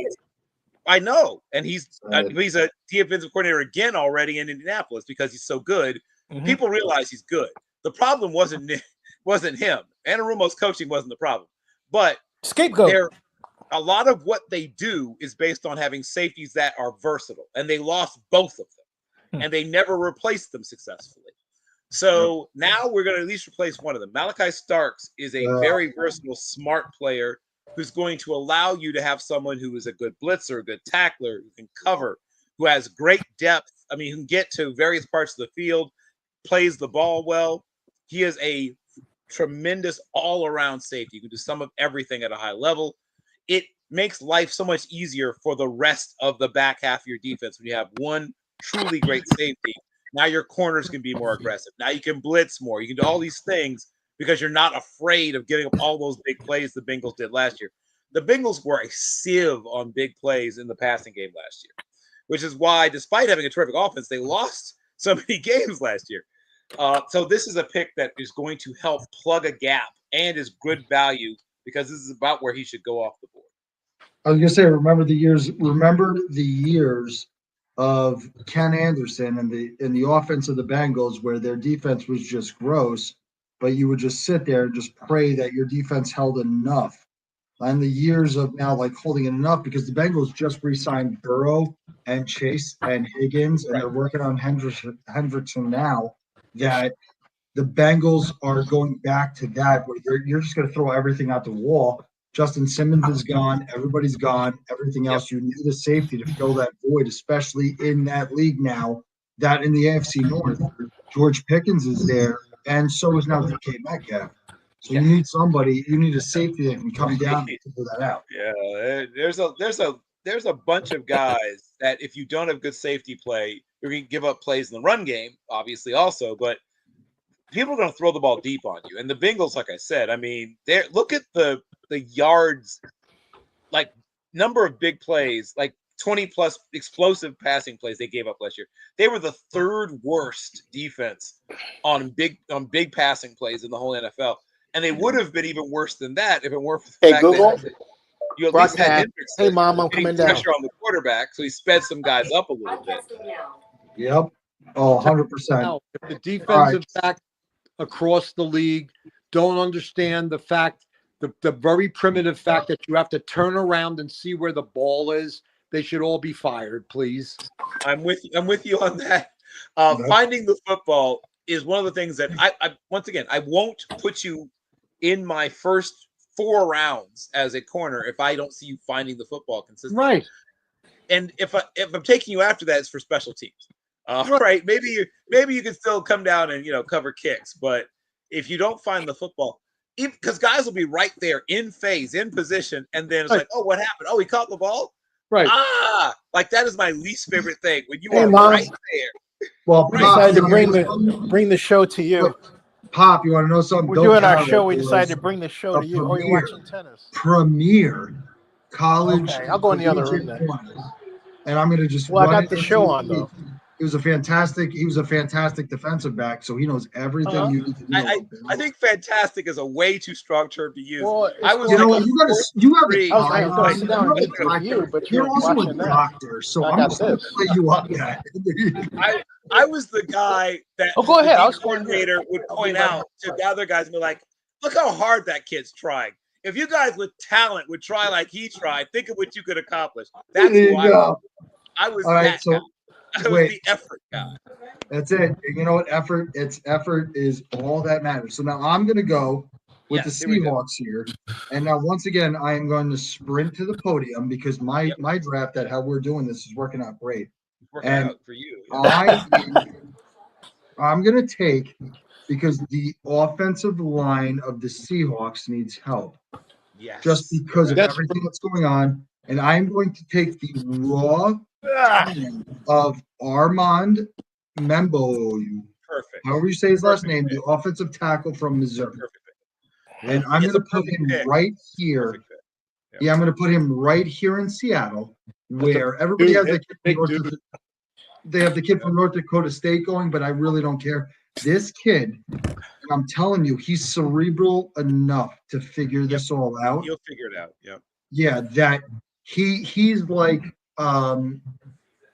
Speaker 2: I know. And he's a defensive coordinator again already in Indianapolis because he's so good. Mm-hmm. People realize he's good. The problem wasn't him. Anarumo's coaching wasn't the problem. But
Speaker 1: scapegoat.
Speaker 2: A lot of what they do is based on having safeties that are versatile. And they lost both of them. And they never replaced them successfully. So now we're going to at least replace one of them. Malachi Starks is a very versatile, smart player who's going to allow you to have someone who is a good blitzer, a good tackler, who can cover, who has great depth. I mean, who can get to various parts of the field, plays the ball well. He is a tremendous all-around safety who can do some of everything at a high level. It makes life so much easier for the rest of the back half of your defense when you have one truly great safety. Now your corners can be more aggressive. Now you can blitz more. You can do all these things because you're not afraid of getting up all those big plays the Bengals did last year. The Bengals were a sieve on big plays in the passing game last year, which is why, despite having a terrific offense, they lost so many games last year. So this is a pick that is going to help plug a gap and is good value because this is about where he should go off the board.
Speaker 3: I was going to say, remember the years of Ken Anderson and the offense of the Bengals where their defense was just gross, but you would just sit there and just pray that your defense held enough. And the years of now like holding it enough because the Bengals just re-signed Burrow and Chase and Higgins, and they're working on Hendrickson now, that the Bengals are going back to that where you're just going to throw everything out the wall. Justin Simmons is gone. Everybody's gone. Everything else, you need a safety to fill that void, especially in that league now, that in the AFC North. George Pickens is there, and so is now DK Metcalf. So you need a safety that can come down and figure that out.
Speaker 2: Yeah, there's a bunch of guys that if you don't have good safety play, you're going to give up plays in the run game, obviously also, but people are going to throw the ball deep on you. And the Bengals, like I said, I mean, look at the yards, like number of big plays, like 20 plus explosive passing plays they gave up last year. They were the third worst defense on big passing plays in the whole NFL. And they would have been even worse than that if it weren't for the fact that you at least had Hendrickson.
Speaker 8: Hey, Mom, I'm coming down.
Speaker 2: Pressure on the quarterback, so he sped some guys up a little bit.
Speaker 3: Yep. Oh, 100%.
Speaker 7: Now, if the defensive back across the league don't understand the fact, the very primitive fact that you have to turn around and see where the ball is, they should all be fired, please.
Speaker 2: I'm with you on that. Finding the football is one of the things that I once again, I won't put you in my first 4 rounds as a corner if I don't see you finding the football consistently.
Speaker 7: Right.
Speaker 2: And if I'm taking you after that, it's for special teams. Right. Maybe you can still come down and cover kicks, but if you don't find the football, because guys will be right there in phase, in position, and then it's like, oh, what happened? Oh, he caught the ball.
Speaker 7: Right.
Speaker 2: Like that is my least favorite thing when you
Speaker 1: Hey,
Speaker 2: are
Speaker 1: Mom.
Speaker 2: right there.
Speaker 3: Well,
Speaker 1: We decided to bring the show to you.
Speaker 3: Pop, you want to know something?
Speaker 1: We're doing our show. We decided to bring the show to you. Oh, you're watching tennis.
Speaker 3: Premier college.
Speaker 1: Okay, I'll go in the other room
Speaker 3: collegiate
Speaker 1: then.
Speaker 3: corners. And I'm going to just
Speaker 1: Well, I
Speaker 3: run
Speaker 1: got
Speaker 3: it
Speaker 1: the
Speaker 3: into
Speaker 1: show
Speaker 3: the
Speaker 1: on, though.
Speaker 3: He was a fantastic defensive back, so he knows everything
Speaker 1: Uh-huh.
Speaker 3: you need to know.
Speaker 2: I think fantastic is a way too strong term to use.
Speaker 1: Well,
Speaker 2: I was
Speaker 3: You know
Speaker 2: like
Speaker 3: what?
Speaker 2: a
Speaker 3: You have a
Speaker 2: three.
Speaker 1: I was going to
Speaker 3: time.
Speaker 1: sit down and eat with you, but
Speaker 3: You're
Speaker 1: you're
Speaker 3: also a
Speaker 1: watching that.
Speaker 3: doctor, so
Speaker 1: I
Speaker 3: I'm
Speaker 1: got
Speaker 3: just going to
Speaker 1: this.
Speaker 3: play you up that.
Speaker 2: I was the guy that
Speaker 1: Oh, go ahead.
Speaker 2: the
Speaker 1: I'll
Speaker 2: D
Speaker 1: score in here.
Speaker 2: coordinator would point out to the other guys and be like, look how hard that kid's trying. If you guys with talent would try like he tried, think of what you could accomplish. That's
Speaker 3: There
Speaker 2: who
Speaker 3: you
Speaker 2: I was.
Speaker 3: go.
Speaker 2: I was
Speaker 3: All right,
Speaker 2: that guy.
Speaker 3: so
Speaker 2: I was
Speaker 3: wait.
Speaker 2: the effort guy.
Speaker 3: That's it. You know what? Effort is all that matters. So now I'm going to go with
Speaker 2: Yes,
Speaker 3: the
Speaker 2: here we go.
Speaker 3: Seahawks here. And now once again, I am going to sprint to the podium because my draft that how we're doing this is working out great.
Speaker 2: It's working
Speaker 3: And
Speaker 2: out for you. Yeah.
Speaker 3: I'm going to take because the offensive line of the Seahawks needs help.
Speaker 2: Yes.
Speaker 3: Just because of
Speaker 7: That's
Speaker 3: everything that's going on. And I'm going to take the raw talent of Armand Membo.
Speaker 2: Perfect.
Speaker 3: However you say his last name, the offensive tackle from Missouri.
Speaker 2: Perfect.
Speaker 3: And I'm
Speaker 2: It's
Speaker 3: going
Speaker 2: a
Speaker 3: to put
Speaker 2: perfect
Speaker 3: him
Speaker 2: pick.
Speaker 3: right here.
Speaker 2: Perfect pick.
Speaker 3: Yeah, I'm going to put him right here in Seattle, where everybody has the kid from North Dakota. They have the kid from North Dakota State going, but I really don't care. This kid, and I'm telling you, he's cerebral enough to figure this all out.
Speaker 2: You'll figure it out. Yeah.
Speaker 3: Yeah, that he's like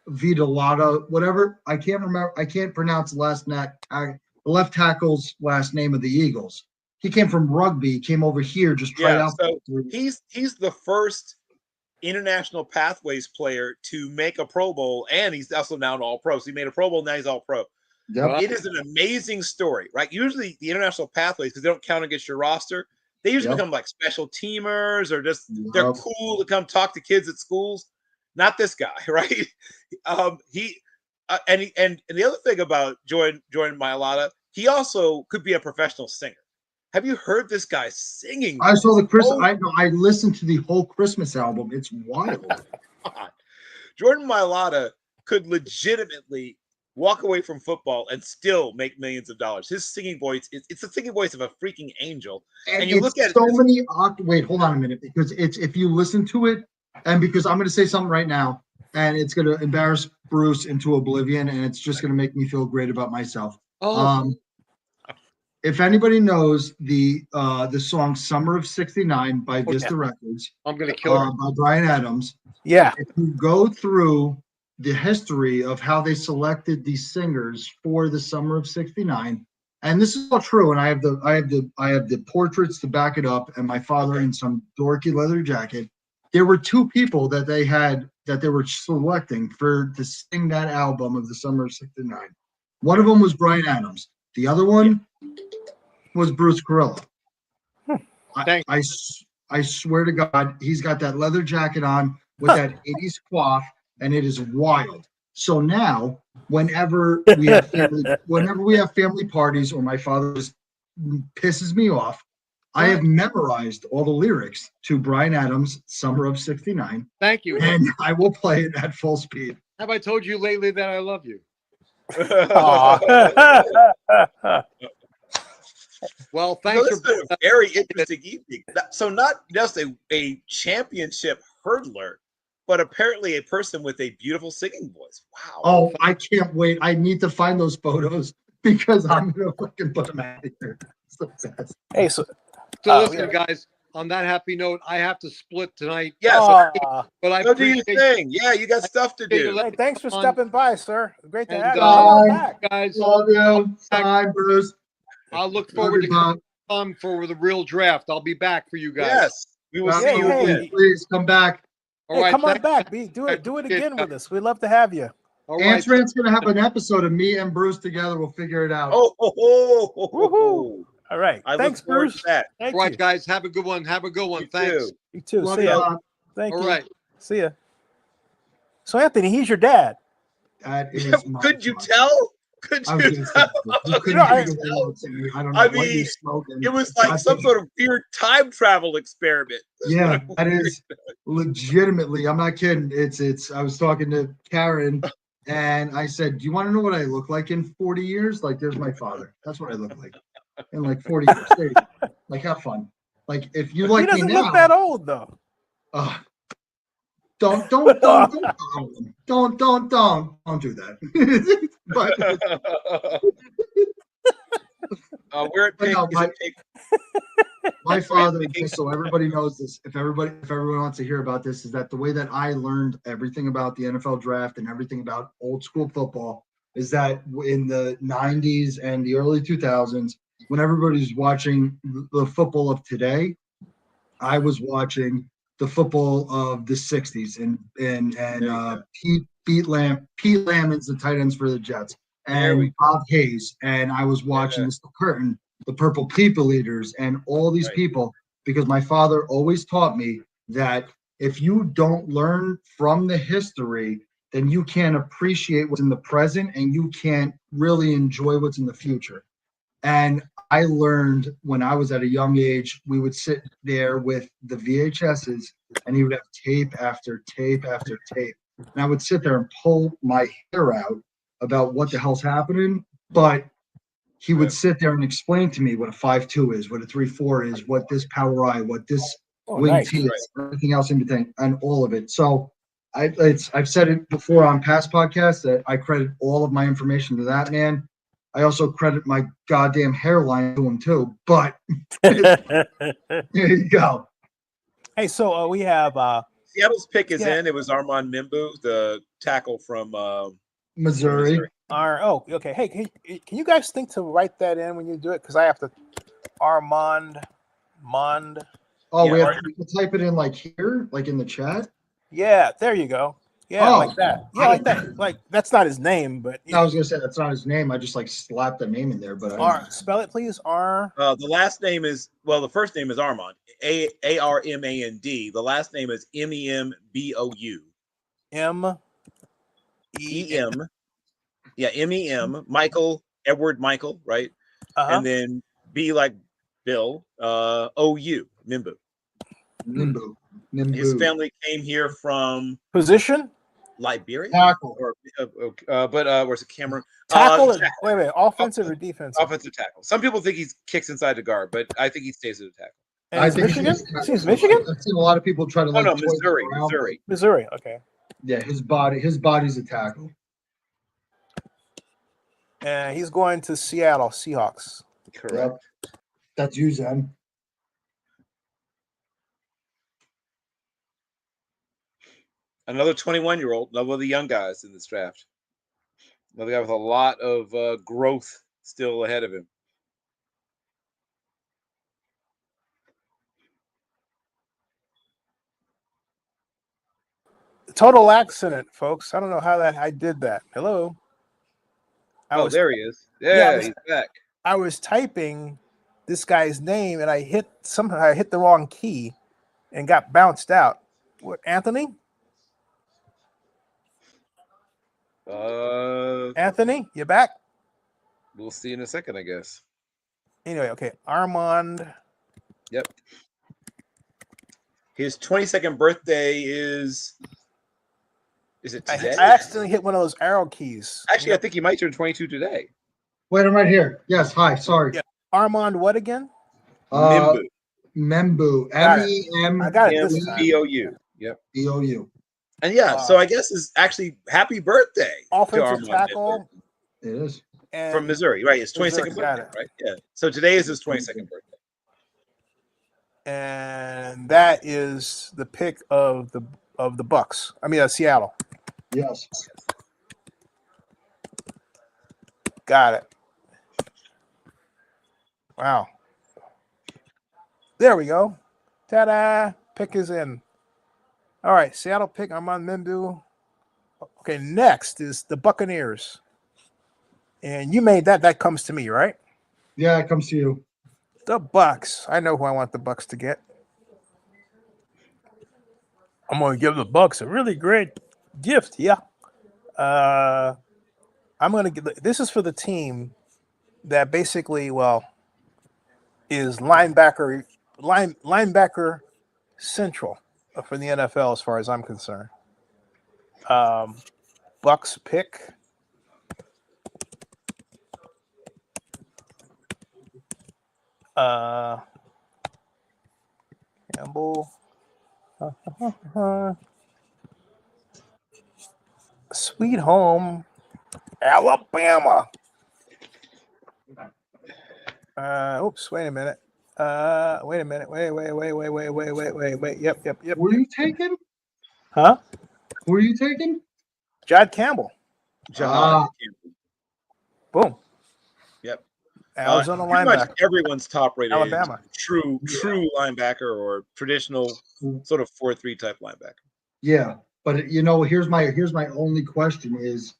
Speaker 3: Vidalata, whatever. I can't remember. I can't pronounce the left tackle's last name of the Eagles. He came from rugby, came over here, just tried out.
Speaker 2: So he's the first international pathways player to make a Pro Bowl, and he's also now an All Pro. So he made a Pro Bowl, now he's All Pro.
Speaker 3: Yep.
Speaker 2: It is an amazing story, right? Usually the international pathways, because they don't count against your roster, they usually become like special teamers or just they're cool to come talk to kids at schools. Not this guy, right? And the other thing about Jordan Mailata, he also could be a professional singer. Have you heard this guy singing?
Speaker 3: I saw the Christmas. I listened to the whole Christmas album. It's wild.
Speaker 2: Jordan Mailata could legitimately walk away from football and still make millions of dollars. His singing voice it's the singing voice of a freaking angel.
Speaker 3: And
Speaker 2: you look at
Speaker 3: so many. Wait, hold on a minute, because it's if you listen to it, and because I'm going to say something right now, and it's going to embarrass Bruce into oblivion, and it's just going to make me feel great about myself. If anybody knows the song "Summer of '69" by Vista Records,
Speaker 7: I'm going to kill her.
Speaker 3: by Bryan Adams.
Speaker 1: Yeah.
Speaker 3: If you go through the history of how they selected these singers for the summer of '69, and this is all true, and I have the portraits to back it up, and my father in some dorky leather jacket. There were two people that they were selecting to sing that album of the summer of '69. One of them was Bryan Adams. The other one was Bruce Carrillo. I swear to God, he's got that leather jacket on with that 80s coif, and it is wild. So now, whenever we have family parties, or my father just pisses me off, I have memorized all the lyrics to Bryan Adams' "Summer of '69."
Speaker 7: Thank you.
Speaker 3: And I will play it at full speed.
Speaker 7: Have I told you lately that I love you? Well, thanks
Speaker 2: This has been a very interesting evening. So not just a championship hurdler, but apparently a person with a beautiful singing voice. Wow.
Speaker 3: Oh, I can't wait. I need to find those photos because I'm going to fucking put them out here. It's the best.
Speaker 1: Hey, so
Speaker 7: listen, guys, on that happy note, I have to split tonight.
Speaker 2: Yeah,
Speaker 7: but I
Speaker 2: go do your
Speaker 7: appreciate
Speaker 2: thing. Yeah, you got stuff to do.
Speaker 1: hey, thanks for stepping by, sir. Great to have you.
Speaker 3: Bye.
Speaker 1: Come on back.
Speaker 7: guys.
Speaker 3: Love you. Bye, Bruce.
Speaker 7: I'll look forward to come for the real draft. I'll be back for you guys.
Speaker 2: Yes, we will see you again.
Speaker 3: Please come back.
Speaker 7: All
Speaker 1: Hey,
Speaker 7: right,
Speaker 1: come on
Speaker 7: thanks.
Speaker 1: back. Do it again with us. We'd love to have you.
Speaker 7: All right.
Speaker 3: Ansran's going to have an episode of me and Bruce together. We'll figure it out.
Speaker 1: Woohoo. All right.
Speaker 2: I
Speaker 1: Thanks,
Speaker 2: look forward
Speaker 1: Bruce.
Speaker 2: to that.
Speaker 1: Thank
Speaker 7: All right,
Speaker 1: you.
Speaker 7: guys, have a good one. Have a good one. Thanks.
Speaker 2: Too.
Speaker 1: You too.
Speaker 3: Love
Speaker 1: See
Speaker 3: you,
Speaker 1: ya.
Speaker 3: Bob.
Speaker 1: Thank
Speaker 7: All
Speaker 1: you.
Speaker 7: right.
Speaker 1: See ya. So, Anthony, he's your dad.
Speaker 3: That is
Speaker 2: Could you tell? Could
Speaker 3: I was
Speaker 2: you
Speaker 3: gonna say,
Speaker 2: tell?
Speaker 3: you couldn't
Speaker 1: No, I-
Speaker 3: figure that out, Sammy. I don't know
Speaker 2: I
Speaker 3: what
Speaker 2: mean,
Speaker 3: you're smoking.
Speaker 2: It was like some sort of weird time travel experiment.
Speaker 3: Yeah, that is legitimately. I'm not kidding. It's. I was talking to Karen, and I said, "Do you want to know what I look like in 40 years? Like, there's my father. That's what I look like in like 40 years. There you go. Like, have fun. Like, if you like
Speaker 1: he
Speaker 3: me
Speaker 1: doesn't
Speaker 3: now,
Speaker 1: look that old, though.
Speaker 3: Don't follow him. Don't do that. But
Speaker 2: we're at
Speaker 3: But
Speaker 2: pick.
Speaker 3: no,
Speaker 2: Is it pick?
Speaker 3: my father, just so everybody knows this, if everyone wants to hear about this, is that the way that I learned everything about the NFL draft and everything about old school football is that in the 90s and the early 2000s, when everybody's watching the football of today, I was watching the football of the 60s and Pete Lammons, the tight ends for the Jets, and Bob Hayes, and I was watching the Curtain, the Purple People Eaters, and all these people, because my father always taught me that if you don't learn from the history, then you can't appreciate what's in the present and you can't really enjoy what's in the future. And I learned when I was at a young age, we would sit there with the VHSs and he would have tape after tape after tape. And I would sit there and pull my hair out about what the hell's happening. But he would sit there and explain to me what a 5.2 is, what a 3.4 is, what this power I, what this wing T is, everything else in between, and all of it. So I've said it before on past podcasts that I credit all of my information to that man. I also credit my goddamn hairline to him too. But there you go.
Speaker 1: Hey, so we have
Speaker 2: Seattle's pick is in. It was Armand Mimbu, the tackle from
Speaker 3: Missouri.
Speaker 1: Okay. Hey, can you guys think to write that in when you do it? Because I have to Armand.
Speaker 3: Oh, we have to type it in like here, like in the chat.
Speaker 1: Yeah, there you go. Yeah, like that. Yeah, like that. Like that's not his name, but
Speaker 3: I was gonna say that's not his name. I just like slapped the name in there, but
Speaker 1: spell it please. R.
Speaker 2: The last name is the first name is Armand. Armand. The last name is Membou. MEM. Yeah, MEM. Michael Edward Michael, right? And then B like Bill. OU. Mimbu. His family came here from
Speaker 1: position.
Speaker 2: Liberia,
Speaker 3: tackle,
Speaker 2: where's the camera?
Speaker 1: Tackle. Wait, offensive or defensive?
Speaker 2: Offensive tackle. Some people think he kicks inside the guard, but I think he stays at the tackle.
Speaker 1: And I think Michigan. He's Michigan.
Speaker 3: I've seen a lot of people try to
Speaker 2: Missouri.
Speaker 1: Okay.
Speaker 3: Yeah, his body's a tackle.
Speaker 1: And he's going to Seattle Seahawks.
Speaker 2: Correct.
Speaker 3: Yep. That's you, Zen.
Speaker 2: Another 21-year-old, another of the young guys in this draft. Another guy with a lot of growth still ahead of him.
Speaker 1: Total accident, folks. I don't know how I did that. Hello.
Speaker 2: There he is. Yeah, he's back.
Speaker 1: I was typing this guy's name and I hit the wrong key and got bounced out. What, Anthony? Anthony, you back?
Speaker 2: We'll see in a second, I guess.
Speaker 1: Anyway, okay. Armand.
Speaker 2: Yep. His 22nd birthday is it today?
Speaker 1: I accidentally hit one of those arrow keys.
Speaker 2: Actually, I think he might turn 22 today.
Speaker 3: Wait, I'm right here. Yes, hi. Sorry.
Speaker 1: Yeah. Armand, what again?
Speaker 2: Membou.
Speaker 3: Membou.
Speaker 1: I got it this time.
Speaker 2: BOU. Yep.
Speaker 3: BOU.
Speaker 2: And so I guess is actually happy birthday.
Speaker 1: Offensive tackle.
Speaker 3: It is.
Speaker 1: And
Speaker 2: from Missouri, right? His 22nd birthday, right? Yeah. So today is his 22nd birthday.
Speaker 1: And that is the pick of the Bucks. I mean, Seattle.
Speaker 3: Yes.
Speaker 1: Got it. Wow. There we go. Ta-da! Pick is in. All right, Seattle pick. I'm on Mimbu. Okay, next is the Buccaneers. And you made that. That comes to me, right?
Speaker 3: Yeah, it comes to you.
Speaker 1: The Bucks. I know who I want the Bucks to get. I'm going to give the Bucks a really great gift. Yeah. I'm going to give. This is for the team that basically, is linebacker central for the NFL as far as I'm concerned. Bucks pick. Campbell. Sweet home, Alabama. Oops, wait a minute. Wait a minute. Wait. Yep.
Speaker 3: Who are you taking?
Speaker 1: Huh?
Speaker 3: Who are you taking?
Speaker 1: Jod Campbell.
Speaker 2: Jahad.
Speaker 1: Boom.
Speaker 2: Yep.
Speaker 1: Arizona
Speaker 2: Pretty much
Speaker 1: linebacker.
Speaker 2: everyone's top rated
Speaker 1: Alabama.
Speaker 2: true linebacker or traditional sort of 4-3 type linebacker.
Speaker 3: Yeah, but here's my only question is,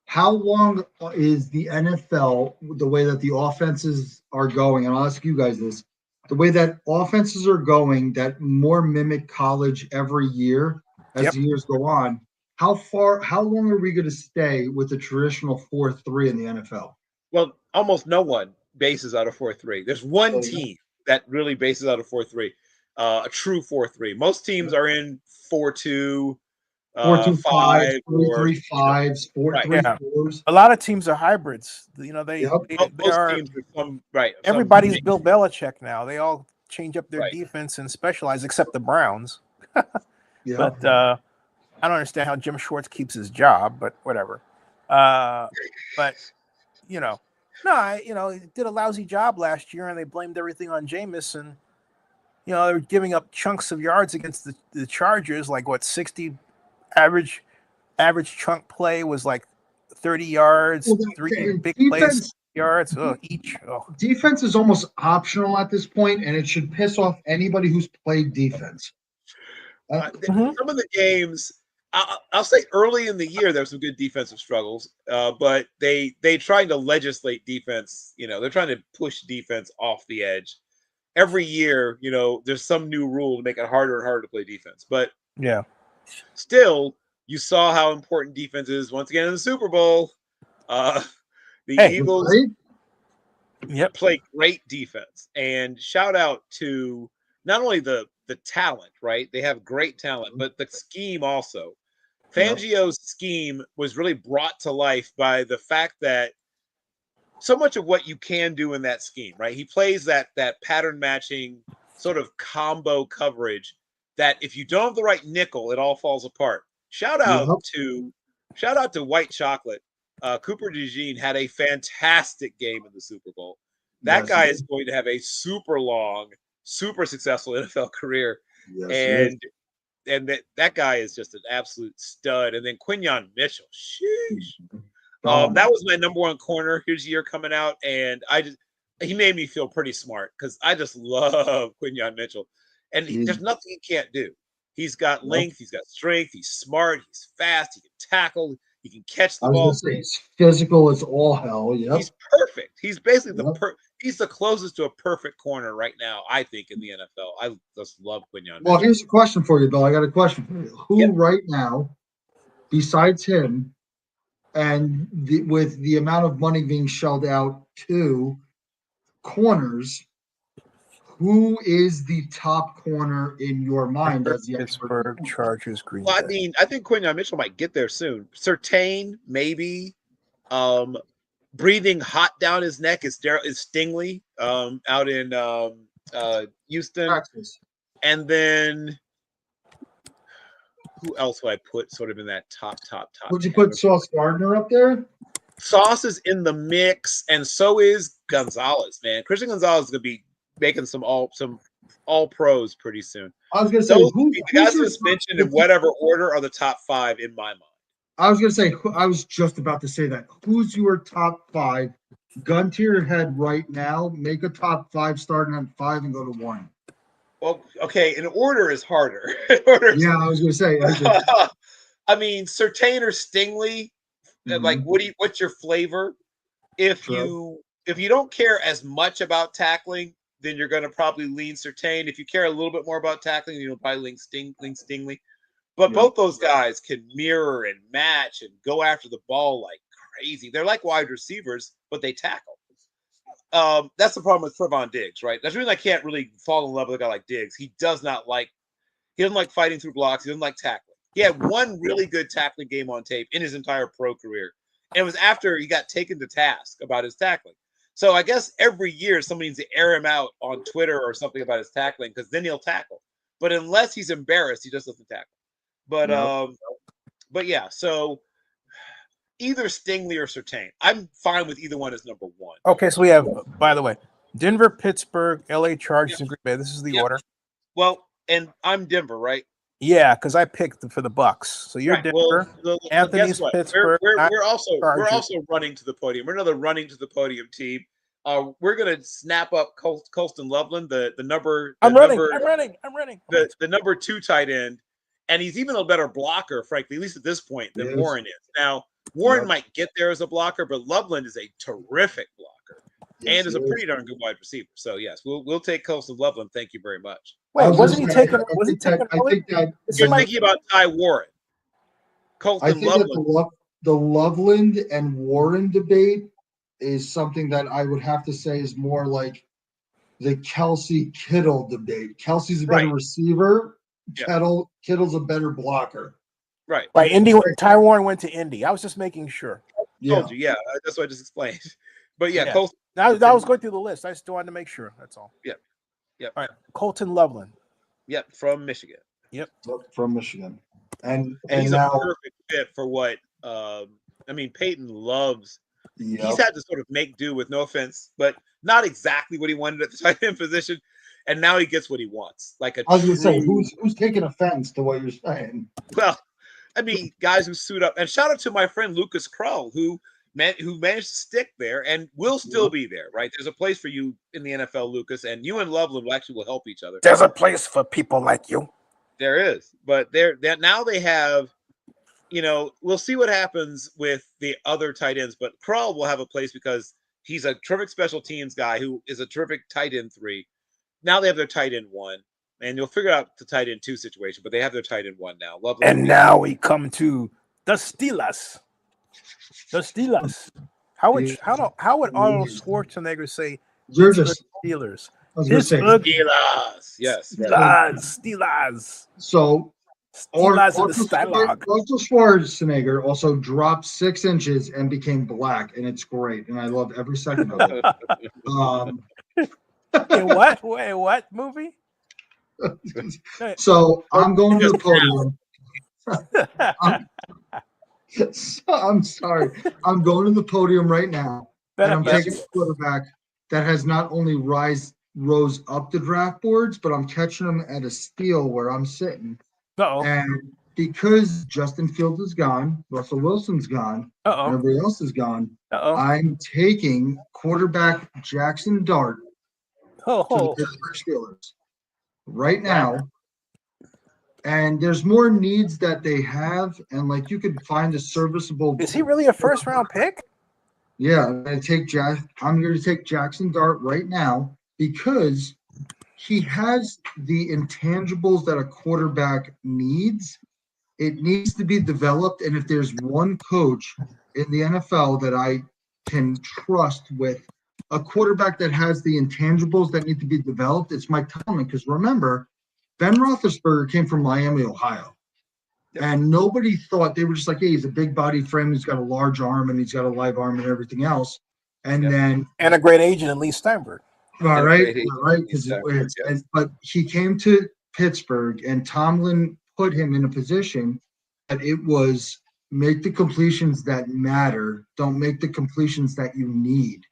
Speaker 3: how long is the NFL, the way that the offenses are going, and I'll ask you guys this, the way that offenses are going that more mimic college every year as the years go on, how long are we going to stay with the traditional 4-3 in the NFL?
Speaker 2: Well, almost no one bases out of 4-3. There's one team that really bases out of 4-3, a true 4-3. Most teams are in 4-2,
Speaker 3: 4-2-5,
Speaker 2: 3-3-5s,
Speaker 3: 4-3-4s.
Speaker 1: A lot of teams are hybrids. They
Speaker 2: most
Speaker 1: are.
Speaker 2: teams are some right.
Speaker 1: Everybody's Bill Belichick now. They all change up their defense and specialize, except the Browns. But I don't understand how Jim Schwartz keeps his job, but whatever. But he did a lousy job last year, and they blamed everything on Jameis. And they were giving up chunks of yards against the Chargers, like 60 average chunk play was like 30 yards, 3 big plays, yards each.
Speaker 3: Defense is almost optional at this point, and it should piss off anybody who's played defense.
Speaker 2: Some of the games, I'll say early in the year, there were some good defensive struggles, but they trying to legislate defense. They're trying to push defense off the edge. Every year, there's some new rule to make it harder and harder to play defense. But still, you saw how important defense is once again in the Super Bowl. The Eagles play great defense, and shout out to not only the talent, right? They have great talent, but the scheme also. Fangio's scheme was really brought to life by the fact that so much of what you can do in that scheme, right? He plays that pattern matching sort of combo coverage that if you don't have the right nickel, it all falls apart. Shout out to White Chocolate. Cooper DeJean had a fantastic game in the Super Bowl. That guy is going to have a super long, super successful NFL career. And that guy is just an absolute stud. And then Quinyon Mitchell, sheesh. That was my number one corner his year coming out, and he made me feel pretty smart because I just love Quinyon Mitchell, and there's nothing he can't do. He's got length, he's got strength, he's smart, he's fast, he can tackle, he can catch the ball.
Speaker 3: He's physical as all hell.
Speaker 2: He's perfect. He's basically he's the closest to a perfect corner right now, I think, in the NFL. I just love Quinyon.
Speaker 3: Well, here's a question for you, Bill. I got a question for you. Who right now, besides him, and with the amount of money being shelled out to corners, who is the top corner in your mind as the
Speaker 1: Pittsburgh Chargers, Green
Speaker 2: Bay?
Speaker 1: Well,
Speaker 2: I think Quinyon Mitchell might get there soon. Surtain, maybe. Breathing hot down his neck is Stingley out in Houston.
Speaker 3: Texas.
Speaker 2: And then who else would I put sort of in that top?
Speaker 3: Would you put Sauce Gardner up there?
Speaker 2: Sauce is in the mix, and so is Gonzalez, man. Christian Gonzalez is going to be making some all pros pretty soon.
Speaker 3: I was going to say,
Speaker 2: the guys just mentioned in whatever order are the top 5 in my mind.
Speaker 3: I was going to say, I was just about to say that. Who's your top 5? Gun to your head right now. Make a top 5 starting at 5 and go to 1.
Speaker 2: Well, okay, an order is harder.
Speaker 3: I was going to say.
Speaker 2: I mean, Surtain or Stingley, like, what's your flavor? If you don't care as much about tackling, then you're going to probably lean Surtain. If you care a little bit more about tackling, you'll probably lean Stingley. But both those guys can mirror and match and go after the ball like crazy. They're like wide receivers, but they tackle. That's the problem with Trevon Diggs, right? That's the reason I can't really fall in love with a guy like Diggs. He doesn't like fighting through blocks. He doesn't like tackling. He had one really good tackling game on tape in his entire pro career. And it was after he got taken to task about his tackling. So I guess every year somebody needs to air him out on Twitter or something about his tackling because then he'll tackle. But unless he's embarrassed, he just doesn't tackle. But yeah, so either Stingley or Surtain. I'm fine with either one as number one.
Speaker 1: Okay, so we have, by the way, Denver, Pittsburgh, LA Chargers,
Speaker 2: Yep.
Speaker 1: and Green Bay. This is the
Speaker 2: Yep.
Speaker 1: order.
Speaker 2: Well, and I'm Denver, right?
Speaker 1: Yeah, because I picked for the Bucks. So you're
Speaker 2: Right.
Speaker 1: Denver.
Speaker 2: Well,
Speaker 1: Anthony's
Speaker 2: guess what?
Speaker 1: Pittsburgh.
Speaker 2: We're also
Speaker 1: Chargers.
Speaker 2: running to the podium. We're another running to the podium team. We're gonna snap up Colston Loveland, the number.
Speaker 1: I'm running.
Speaker 2: The number 2 tight end, and he's even a better blocker, frankly, at least at this point, than Warren is. Now, Warren might get there as a blocker, but Loveland is a terrific blocker and is a pretty darn good wide receiver. So yes, we'll take Colston Loveland. Thank you very much.
Speaker 1: Wait, wasn't he taking?
Speaker 3: I think that
Speaker 2: You're thinking about Ty Warren.
Speaker 3: I
Speaker 2: Colston
Speaker 3: think that
Speaker 2: Loveland.
Speaker 3: the Loveland and Warren debate is something that I would have to say is more like the Kelsey Kittle debate. Kelsey's a better receiver. Kittle's a better blocker.
Speaker 2: Right.
Speaker 1: Right. Ty Warren went to Indy. I was just making sure.
Speaker 2: Told you. Yeah, that's what I just explained. But yeah, Colston.
Speaker 1: I was going through the list. I just wanted to make sure. That's all.
Speaker 2: Yep.
Speaker 1: All right. Colton Loveland.
Speaker 2: Yep, from Michigan.
Speaker 1: Yep.
Speaker 3: From Michigan. And
Speaker 2: he's
Speaker 3: now,
Speaker 2: a perfect fit for what Peyton loves. He's had to sort of make do with, no offense, but not exactly what he wanted at the tight end position. And now he gets what he wants. Like
Speaker 3: I was going to say, who's taking offense to what you're saying?
Speaker 2: Well, guys who suit up. And shout out to my friend Lucas Krull, who managed to stick there and will still be there, right? There's a place for you in the NFL, Lucas, and you and Loveland will help each other.
Speaker 1: There's a place for people like you.
Speaker 2: There is. But now they have, we'll see what happens with the other tight ends, but Krull will have a place because he's a terrific special teams guy who is a terrific tight end 3. Now they have their tight end 1, and you'll figure out the tight end 2 situation, but they have their tight end 1 now.
Speaker 1: And now we come to the Steelers. The Steelers. How would Arnold Schwarzenegger say?
Speaker 3: You're just
Speaker 1: Steelers.
Speaker 3: I was going to say
Speaker 2: Steelers. Yes.
Speaker 1: Steelers.
Speaker 3: So
Speaker 1: Steelers in the dialogue.
Speaker 3: Arnold Schwarzenegger also dropped 6 inches and became black, and it's great, and I love every second of it.
Speaker 1: What? Wait, what movie?
Speaker 3: So I'm going to the podium. I'm sorry. I'm going to the podium right now, and I'm taking a quarterback that has not only rose up the draft boards, but I'm catching them at a steal where I'm sitting. And because Justin Fields is gone, Russell Wilson's gone, and everybody else is gone, I'm taking quarterback Jackson Dart to the Pittsburgh Steelers right now. And there's more needs that they have, and like you could find a serviceable.
Speaker 1: Is he really a first-round pick?
Speaker 3: Yeah, I'm going to take Jackson Dart right now because he has the intangibles that a quarterback needs. It needs to be developed, and if there's one coach in the NFL that I can trust with a quarterback that has the intangibles that need to be developed, it's Mike Tomlin. Because remember, Ben Roethlisberger came from Miami, Ohio. And nobody thought, they were just like, hey, he's a big body frame, he's got a large arm, and he's got a live arm and everything else. And then
Speaker 1: a great agent in Lee Steinberg.
Speaker 3: All right. But he came to Pittsburgh, and Tomlin put him in a position that it was make the completions that matter, don't make the completions that you need.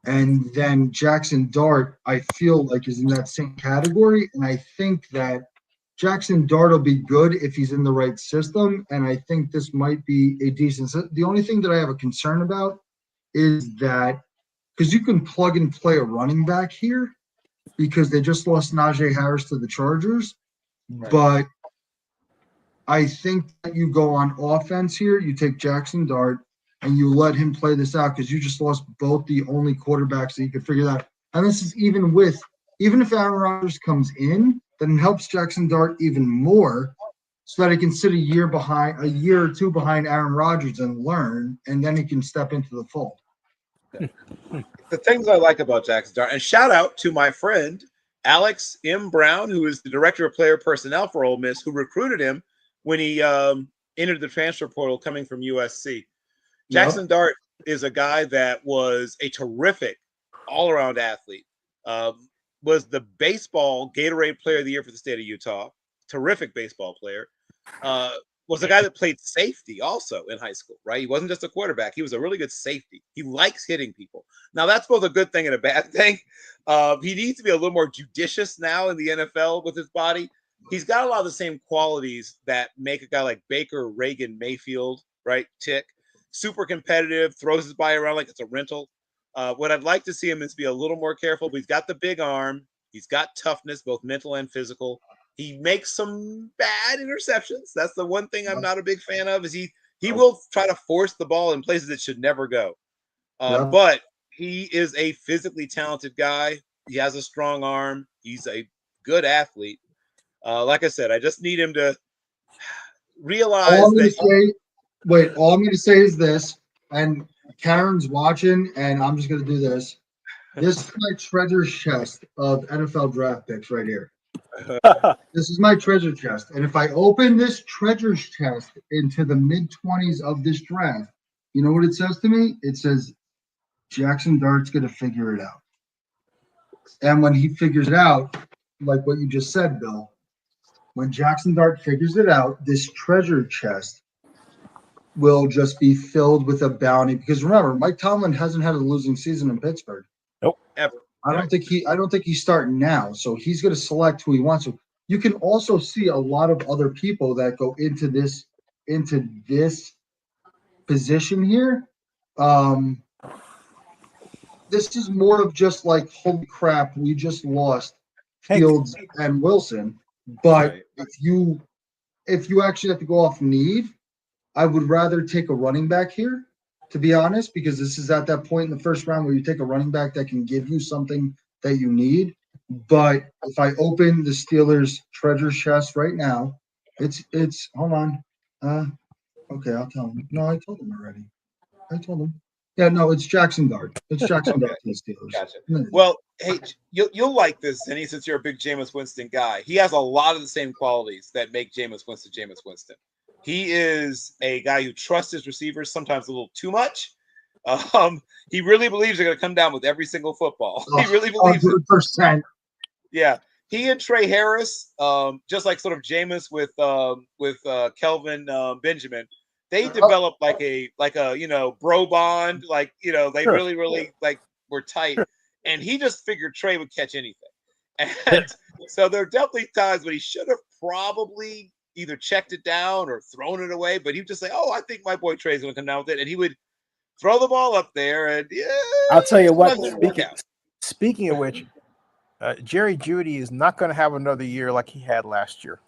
Speaker 3: And then Jackson Dart, I feel like, is in that same category. And I think that Jackson Dart will be good if he's in the right system. And I think this might be a decent. The only thing that I have a concern about is that because you can plug and play a running back here because they just lost Najee Harris to the Chargers. Right. But I think that you go on offense here, you take Jackson Dart, and you let him play this out because you just lost both the only quarterbacks that you could figure out. And this is even if Aaron Rodgers comes in, then it helps Jackson Dart even more so that he can sit a year or two behind Aaron Rodgers and learn, and then he can step into the fold.
Speaker 2: The things I like about Jackson Dart, and shout out to my friend Alex M. Brown, who is the director of player personnel for Ole Miss, who recruited him when he entered the transfer portal coming from USC. Jackson Dart is a guy that was a terrific all-around athlete, was the baseball Gatorade Player of the Year for the state of Utah, terrific baseball player, was a guy that played safety also in high school, right? He wasn't just a quarterback. He was a really good safety. He likes hitting people. Now, that's both a good thing and a bad thing. He needs to be a little more judicious now in the NFL with his body. He's got a lot of the same qualities that make a guy like Baker, Reagan, Mayfield, right, tick. Super competitive, throws his body around like it's a rental. What I'd like to see him is be a little more careful, but he's got the big arm. He's got toughness, both mental and physical. He makes some bad interceptions. That's the one thing I'm not a big fan of. Is he will try to force the ball in places it should never go. But he is a physically talented guy. He has a strong arm. He's a good athlete. Like I said, I just need him to realize that.
Speaker 3: All I'm going to say is this, and Karen's watching, and I'm just going to do this. This is my treasure chest of NFL draft picks right here. This is my treasure chest. And if I open this treasure chest into the mid-20s of this draft, you know what it says to me? It says, Jackson Dart's going to figure it out. And when he figures it out, like what you just said, Bill, when Jackson Dart figures it out, this treasure chest will just be filled with a bounty. Because remember, Mike Tomlin hasn't had a losing season in Pittsburgh.
Speaker 1: Nope.
Speaker 2: Ever.
Speaker 3: I don't think he's starting now. So he's going to select who he wants to. You can also see a lot of other people that go into this position here. This is more of just like, holy crap, we just lost Fields and Wilson. But if you actually have to go off need, I would rather take a running back here, to be honest, because this is at that point in the first round where you take a running back that can give you something that you need. But if I open the Steelers treasure chest right now, it's hold on. Okay, I'll tell him. No, I told him already. I told him. Yeah, no, it's Jackson Dart. It's Jackson Dart to the Steelers.
Speaker 2: Gotcha. Well, hey, you'll like this, Zinni, since you're a big Jameis Winston guy. He has a lot of the same qualities that make Jameis Winston. He is a guy who trusts his receivers sometimes a little too much. He really believes they're going to come down with every single football. He really believes
Speaker 3: 100%.
Speaker 2: Yeah, he and Trey Harris, just like sort of Jameis with Kelvin Benjamin, they developed like a bro bond, they really like were tight, and he just figured Trey would catch anything, and so there are definitely times when he should have probably either checked it down or thrown it away, but he would just say, "Oh, I think my boy Trey's going to come down with it," and he would throw the ball up there, and
Speaker 1: I'll tell you what. Speaking of which. Jerry Jeudy is not going to have another year like he had last year.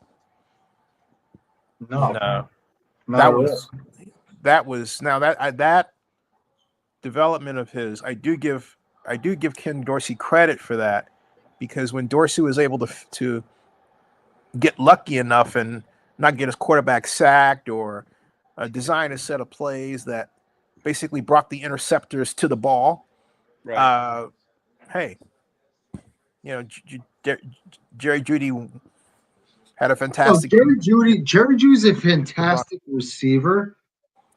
Speaker 3: No.
Speaker 1: That development of his. I do give Ken Dorsey credit for that, because when Dorsey was able to get lucky enough and not get his quarterback sacked or design a set of plays that basically brought the interceptors to the ball,
Speaker 2: right.
Speaker 1: Hey. Jerry Jeudy had a fantastic.
Speaker 3: Jerry Jeudy's a fantastic receiver.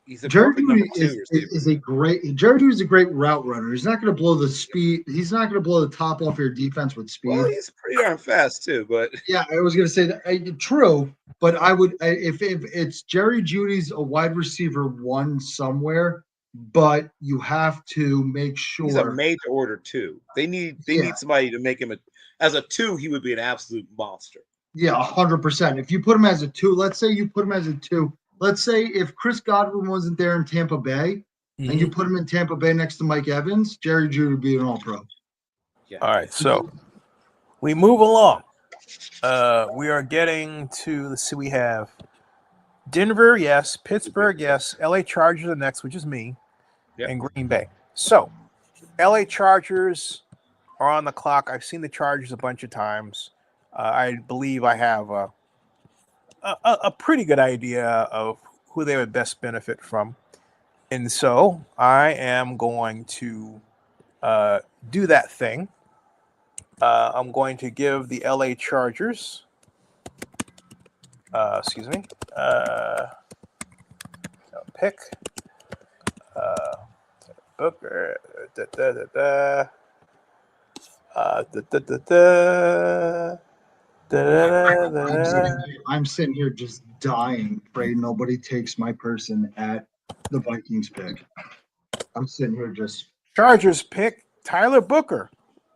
Speaker 2: He's a
Speaker 3: Jerry
Speaker 2: perfect
Speaker 3: Jeudy
Speaker 2: number 2 receiver.
Speaker 3: Jerry Jeudy's a great route runner. He's not going to blow the speed. He's not going to blow the top off your defense with speed.
Speaker 2: Well, he's pretty darn fast too. But
Speaker 3: yeah, I was going to say that. True, but I would if it's Jerry Jeudy's a wide receiver one somewhere. But you have to make sure
Speaker 2: he's a made to order 2. They need somebody to make him as a 2. He would be an absolute monster.
Speaker 3: Yeah, 100%. If you put him as a 2, let's say you put him as a 2. Let's say if Chris Godwin wasn't there in Tampa Bay, and you put him in Tampa Bay next to Mike Evans, Jerry Jeudy would be an All-Pro.
Speaker 1: Yeah. All right, so we move along. We are getting to. Let's see. We have Denver, yes. Pittsburgh, yes. LA Chargers are next, which is me. Yep. And Green Bay. So, LA Chargers are on the clock. I've seen the Chargers a bunch of times. I believe I have a pretty good idea of who they would best benefit from. And so, I am going to do that thing. I'm going to give the LA Chargers, pick. Booker.
Speaker 3: I'm sitting here just dying, praying nobody takes my person at the Vikings pick. I'm sitting here just.
Speaker 1: Chargers pick Tyler Booker,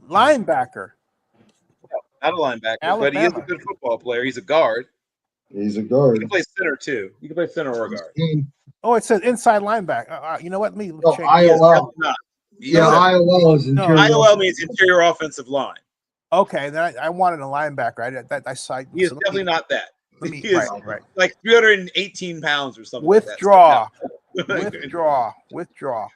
Speaker 1: linebacker.
Speaker 2: Not a linebacker, but he is a
Speaker 1: Alabama.
Speaker 2: good football player. He's a guard.
Speaker 3: He's a
Speaker 2: He
Speaker 3: guard.
Speaker 2: can play center too. He can play center or a guard.
Speaker 1: Oh, it says inside linebacker. You know what? Let me
Speaker 3: No,
Speaker 1: check.
Speaker 2: He is
Speaker 3: IOL.
Speaker 2: definitely not. He
Speaker 3: Yeah,
Speaker 2: is a-
Speaker 3: IOL is
Speaker 1: No,
Speaker 3: interior.
Speaker 2: IOL means interior offensive line.
Speaker 1: Okay, then I wanted a linebacker. I cite.
Speaker 2: He is
Speaker 1: so let
Speaker 2: definitely
Speaker 1: me-
Speaker 2: not that.
Speaker 1: Let me
Speaker 2: He is
Speaker 1: right.
Speaker 2: like 318 pounds or something.
Speaker 1: Withdraw.
Speaker 2: Like that.
Speaker 1: Withdraw.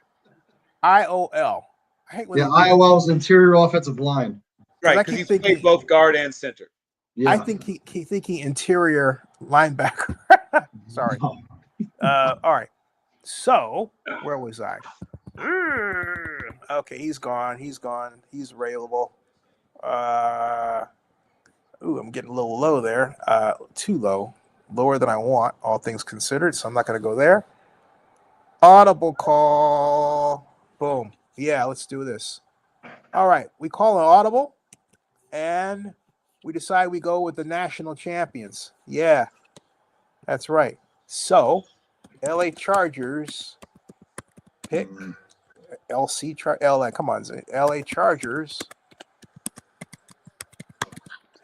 Speaker 1: IOL. I hate when
Speaker 3: Yeah,
Speaker 1: they do that.
Speaker 3: IOL is interior offensive line.
Speaker 2: Right,
Speaker 1: I
Speaker 2: because
Speaker 1: keep
Speaker 2: he's played
Speaker 1: thinking-
Speaker 2: both guard and center.
Speaker 3: Yeah.
Speaker 1: I think he interior linebacker. Sorry. All right. So where was I? Okay, he's gone. He's available. I'm getting a little low there. Too low. Lower than I want, all things considered. So I'm not going to go there. Audible call. Boom. Yeah, let's do this. All right. We call an audible, and we decide we go with the national champions. Yeah, that's right. So, LA Chargers pick LA. Come on, LA Chargers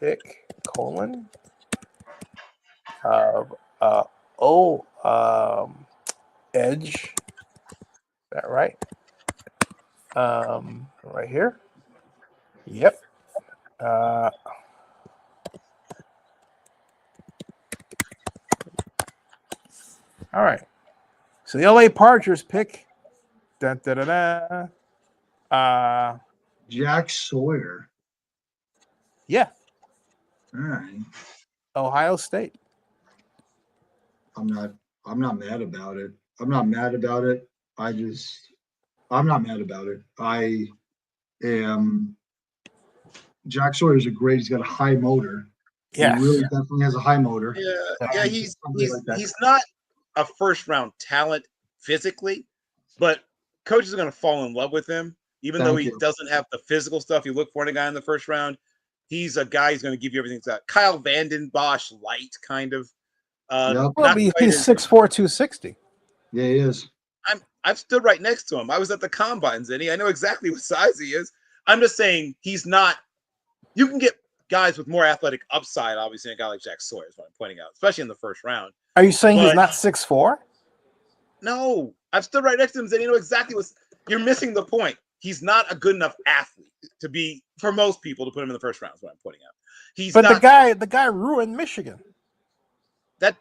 Speaker 1: pick edge. Is that right? Right here. Yep. All right. So the LA Chargers pick. Jack
Speaker 3: Sawyer.
Speaker 1: Yeah.
Speaker 3: All right.
Speaker 1: Ohio State.
Speaker 3: I'm not mad about it. I'm not mad about it. I am. Jack Sawyer's he's got a high motor.
Speaker 1: Yes.
Speaker 3: He really definitely has a high motor.
Speaker 2: Yeah, he's not a first round talent physically, but coaches are going to fall in love with him, even though he doesn't have the physical stuff you look for in a guy in the first round. He's a guy who's going to give you everything. That Kyle Vanden Bosch light kind of.
Speaker 3: Yep.
Speaker 1: Well, he's 6'4", 260.
Speaker 3: Yeah, he is.
Speaker 2: I've stood right next to him. I was at the combines, and I know exactly what size he is. I'm just saying he's not. You can get guys with more athletic upside, obviously, than a guy like Jack Sawyer is what I'm pointing out, especially in the first round.
Speaker 1: Are you saying he's not 6'4"?
Speaker 2: No, I've stood right next to him, and you know exactly what you're missing. The point. He's not a good enough athlete to be for most people to put him in the first round. Is what I'm pointing out. The
Speaker 1: guy ruined Michigan.
Speaker 2: That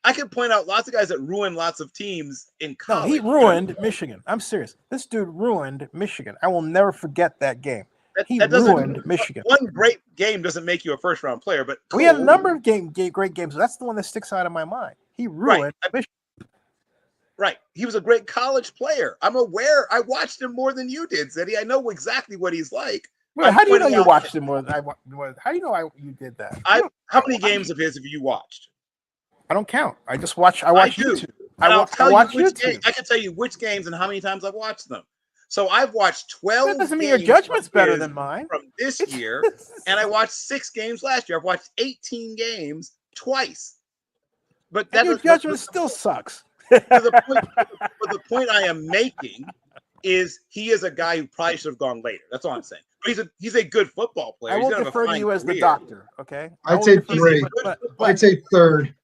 Speaker 2: I could point out lots of guys that ruin lots of teams in college.
Speaker 1: No, he ruined Michigan. I'm serious. This dude ruined Michigan. I will never forget that game. He ruined Michigan.
Speaker 2: One great game doesn't make you a first round player, but
Speaker 1: we had a number of great games. That's the one that sticks out of my mind. He ruined Michigan.
Speaker 2: Right. He was a great college player. I'm aware. I watched him more than you did, Zeddy. I know exactly what he's like.
Speaker 1: Well, how do you know you watched him more than I? How do you know you did that?
Speaker 2: How many games of his have you watched?
Speaker 1: I don't count. I just watch. I watch YouTube. I watch YouTube.
Speaker 2: I can tell you which games and how many times I've watched them. So I've watched 12.
Speaker 1: That doesn't mean your judgment's better than mine.
Speaker 2: From this year, and I watched 6 games last year. I've watched 18 games twice. But that
Speaker 1: your judgment still sucks.
Speaker 2: The point I am making is he is a guy who probably should have gone later. That's all I'm saying. But he's a good football player.
Speaker 1: I will defer to you as the doctor. Okay.
Speaker 3: I'd say 3. I'd say 3rd.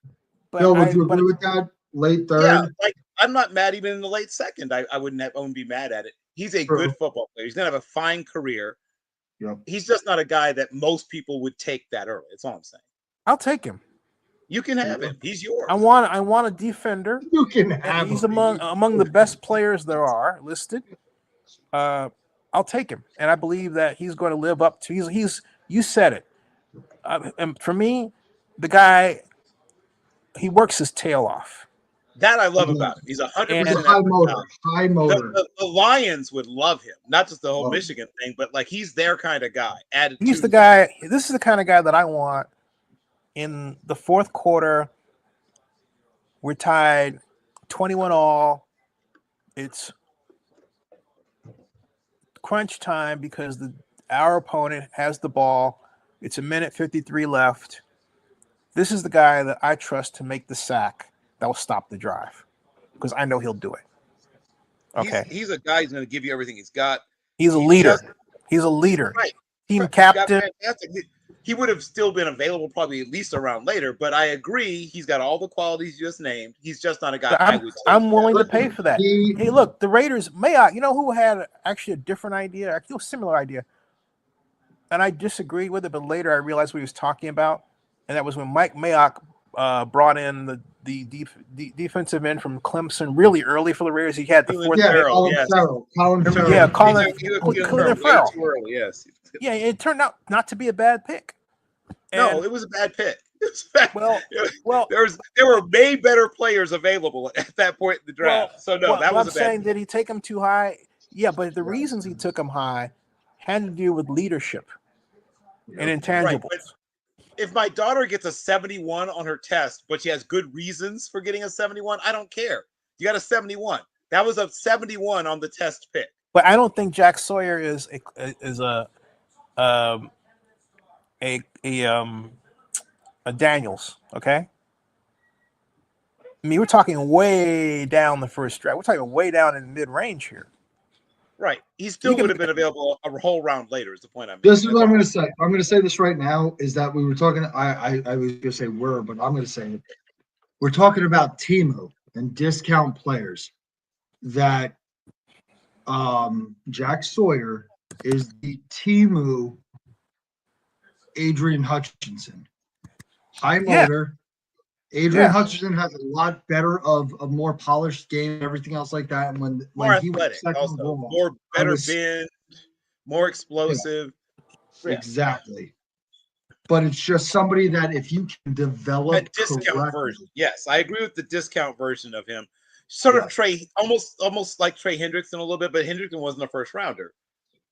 Speaker 3: Bill, would you agree with that? Late 3rd.
Speaker 2: Yeah, like I'm not mad even in the late 2nd. I wouldn't be mad at it. He's a good football player. He's gonna have a fine career.
Speaker 3: Yep.
Speaker 2: He's just not a guy that most people would take that early. That's all I'm saying.
Speaker 1: I'll take him.
Speaker 2: You can have him. He's yours.
Speaker 1: I want a defender.
Speaker 3: You can have
Speaker 1: him. He's
Speaker 3: him.
Speaker 1: among the best players there are listed. I'll take him, and I believe that he's going to live up to. He's you said it. And for me, the guy, he works his tail off.
Speaker 2: That I love about him. He's 100%
Speaker 3: high motor.
Speaker 2: The Lions would love him, not just the whole Michigan thing, but like he's their kind of guy.
Speaker 1: He's the guy. This is the kind of guy that I want. In the 4th quarter, we're tied 21-all. It's crunch time because our opponent has the ball. It's 1:53 left. this is the guy that I trust to make the sack that will stop the drive because I know he'll do it. Okay.
Speaker 2: He's a guy who's going to give you everything he's got.
Speaker 1: He's a leader. He's a leader.
Speaker 2: Right.
Speaker 1: Team
Speaker 2: He's got
Speaker 1: captain.
Speaker 2: fantastic. He would have still been available probably at least a round later, but I agree. He's got all the qualities you just named. He's just not a guy I would take.
Speaker 1: I'm willing to pay for that. Hey, look, the Raiders, Mayock, you know who had actually a different idea, actually a similar idea, and I disagreed with it, but later I realized what he was talking about, and that was when Mike Mayock brought in the defensive end from Clemson really early for the Raiders. He had the fourth.
Speaker 3: Colin Farrell.
Speaker 1: Yeah,
Speaker 2: Colin Farrell. Too early, yes.
Speaker 1: Yeah, it turned out not to be a bad pick.
Speaker 2: No, it was a bad pick.
Speaker 1: Well,
Speaker 2: there were way better players available at that point in the draft. That was a bad
Speaker 1: I'm saying, did he take him too high? Yeah, but the reasons he took him high had to do with leadership and intangibles. Right,
Speaker 2: but if my daughter gets a 71 on her test, but she has good reasons for getting a 71, I don't care. You got a 71. That was a 71 on the test pick.
Speaker 1: But I don't think Jack Sawyer is a Daniels, okay? I mean, we're talking way down the first draft. We're talking way down in mid-range here.
Speaker 2: Right. He still would have been available a whole round later is the point I'm making.
Speaker 3: This is what I'm going to say. I'm going to say this right now is that we were talking, I was going to say were, but I'm going to say it. We're talking about Temu and discount players that Jack Sawyer is the Temu Adrian Hutchinson. High motor. Adrian Hutchinson has a lot better of a more polished game and everything else like that. And when
Speaker 2: athletic,
Speaker 3: he went second
Speaker 2: also more better bend, more explosive.
Speaker 3: Yeah. Exactly. But it's just somebody that if you can develop
Speaker 2: a discount version. Yes, I agree with the discount version of him. Sort of Trey, almost like Trey Hendrickson a little bit, but Hendrickson wasn't a first rounder.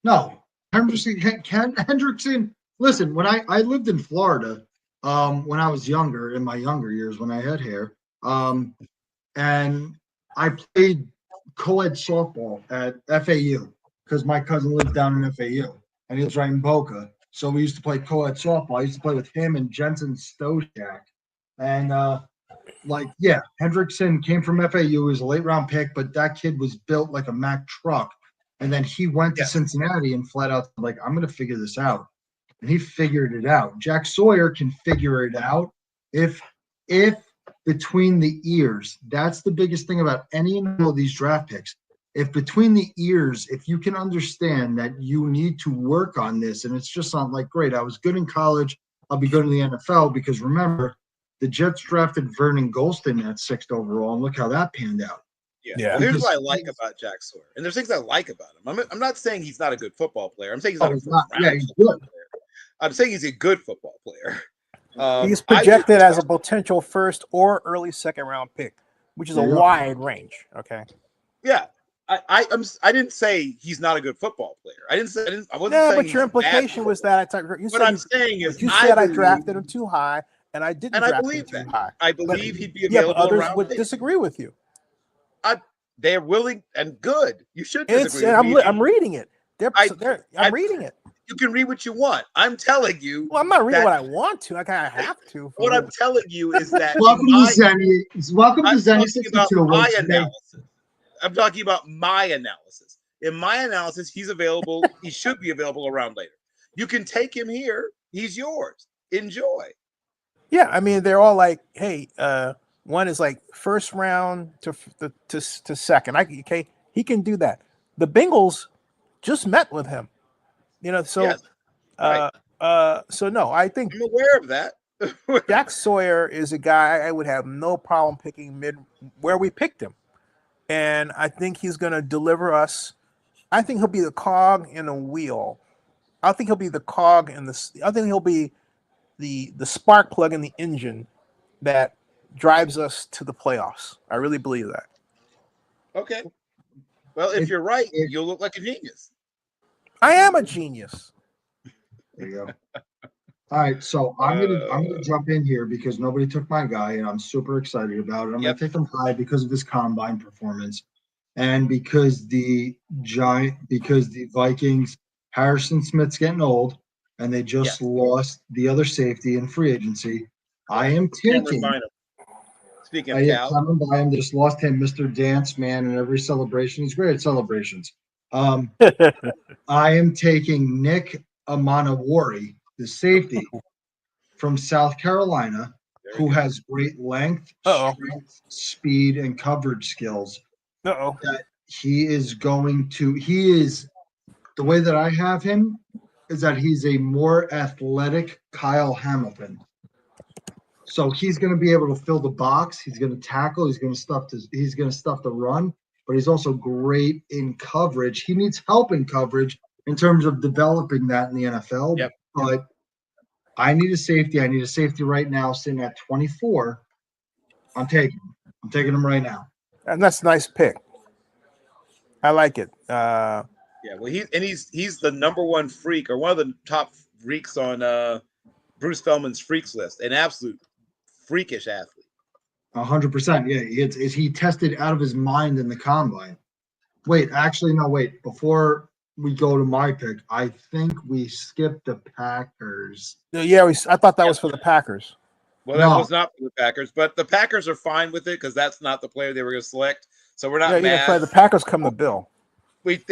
Speaker 3: No, Hendrickson. Listen, when I lived in Florida, when I was younger, in my younger years, when I had hair, and I played co-ed softball at FAU because my cousin lived down in FAU and he was right in Boca. So we used to play co-ed softball. I used to play with him and Jensen Stoshak. And Hendrickson came from FAU. He was a late round pick, but that kid was built like a Mack truck. And then he went to Cincinnati and flat out like, I'm going to figure this out. And he figured it out. Jack Sawyer can figure it out if between the ears. That's the biggest thing about any of these draft picks. If between the ears, if you can understand that you need to work on this, and it's just not like, great, I was good in college, I'll be good in the NFL, because remember, the Jets drafted Vernon Golston at 6th overall, and look how that panned out.
Speaker 2: Yeah. Well, here's what I like about Jack Sawyer, and there's things I like about him. I'm not saying he's not a good football player. I'm saying he's not a first-round
Speaker 3: he's good.
Speaker 2: player. I'm saying he's a good football player.
Speaker 1: He's projected as a potential first or early second round pick, which is a wide range. Okay.
Speaker 2: Yeah, I didn't say he's not a good football player. I wasn't saying.
Speaker 1: But your implication was that
Speaker 2: I'm saying is
Speaker 1: you said I drafted him too high, and I didn't.
Speaker 2: And I believe that. I believe he'd be available.
Speaker 1: Yeah, but others would disagree with you.
Speaker 2: They're willing and good. You should disagree.
Speaker 1: I'm reading it. I'm reading it.
Speaker 2: You can read what you want. I'm telling you.
Speaker 1: Well, I'm not reading what I want to. I kind of have to.
Speaker 2: What I'm telling you is that
Speaker 3: welcome to Zenny 62.
Speaker 2: I'm talking about my analysis. In my analysis, he's available. He should be available around later. You can take him here. He's yours. Enjoy.
Speaker 1: Yeah, I mean, they're all like, hey, one is like first round to second. He can do that. The Bengals just met with him. So no, I think
Speaker 2: I'm aware of that.
Speaker 1: Jack Sawyer is a guy I would have no problem picking where we picked him. And I think he's going to deliver us. I think he'll be the cog in a wheel. I think he'll be the cog in I think he'll be the spark plug in the engine that drives us to the playoffs. I really believe that.
Speaker 2: Okay. Well, if you're right, you'll look like a genius.
Speaker 1: I am a genius.
Speaker 3: There you go. All right, so I'm gonna jump in here because nobody took my guy, and I'm super excited about it. I'm gonna take him high because of his combine performance, and because the Vikings, Harrison Smith's getting old, and they just lost the other safety in free agency. I am
Speaker 2: Cameron
Speaker 3: taking.
Speaker 2: Bynum. Speaking
Speaker 3: I
Speaker 2: of
Speaker 3: have
Speaker 2: Cal,
Speaker 3: Cameron Bynum. Just lost him, Mr. Dance Man, in every celebration. He's great at celebrations. I am taking Nick Amanawari, the safety from South Carolina,
Speaker 2: Very
Speaker 3: who
Speaker 2: good.
Speaker 3: has great length,
Speaker 1: Uh-oh.
Speaker 3: strength, speed, and coverage skills.
Speaker 1: Uh-oh.
Speaker 3: That he is the way that I have him is that he's a more athletic Kyle Hamilton. So he's going to be able to fill the box. He's going to tackle. He's going to stuff the run, but he's also great in coverage. He needs help in coverage in terms of developing that in the NFL.
Speaker 2: Yep.
Speaker 3: But I need a safety. I need a safety right now, sitting at 24. I'm taking him right now.
Speaker 1: And that's a nice pick. I like it.
Speaker 2: Yeah, well, he's the number one freak, or one of the top freaks on Bruce Feldman's freaks list. An absolute freakish athlete.
Speaker 3: 100%. Yeah, is he tested out of his mind in the combine? Wait, actually, no. Wait, before we go to my pick, I think we skipped the Packers.
Speaker 1: Yeah, I thought that was for the Packers.
Speaker 2: Well, that was not for the Packers, but the Packers are fine with it because that's not the player they were going to select. So we're not mad.
Speaker 1: Sorry, the Packers come to Bill.
Speaker 2: Right.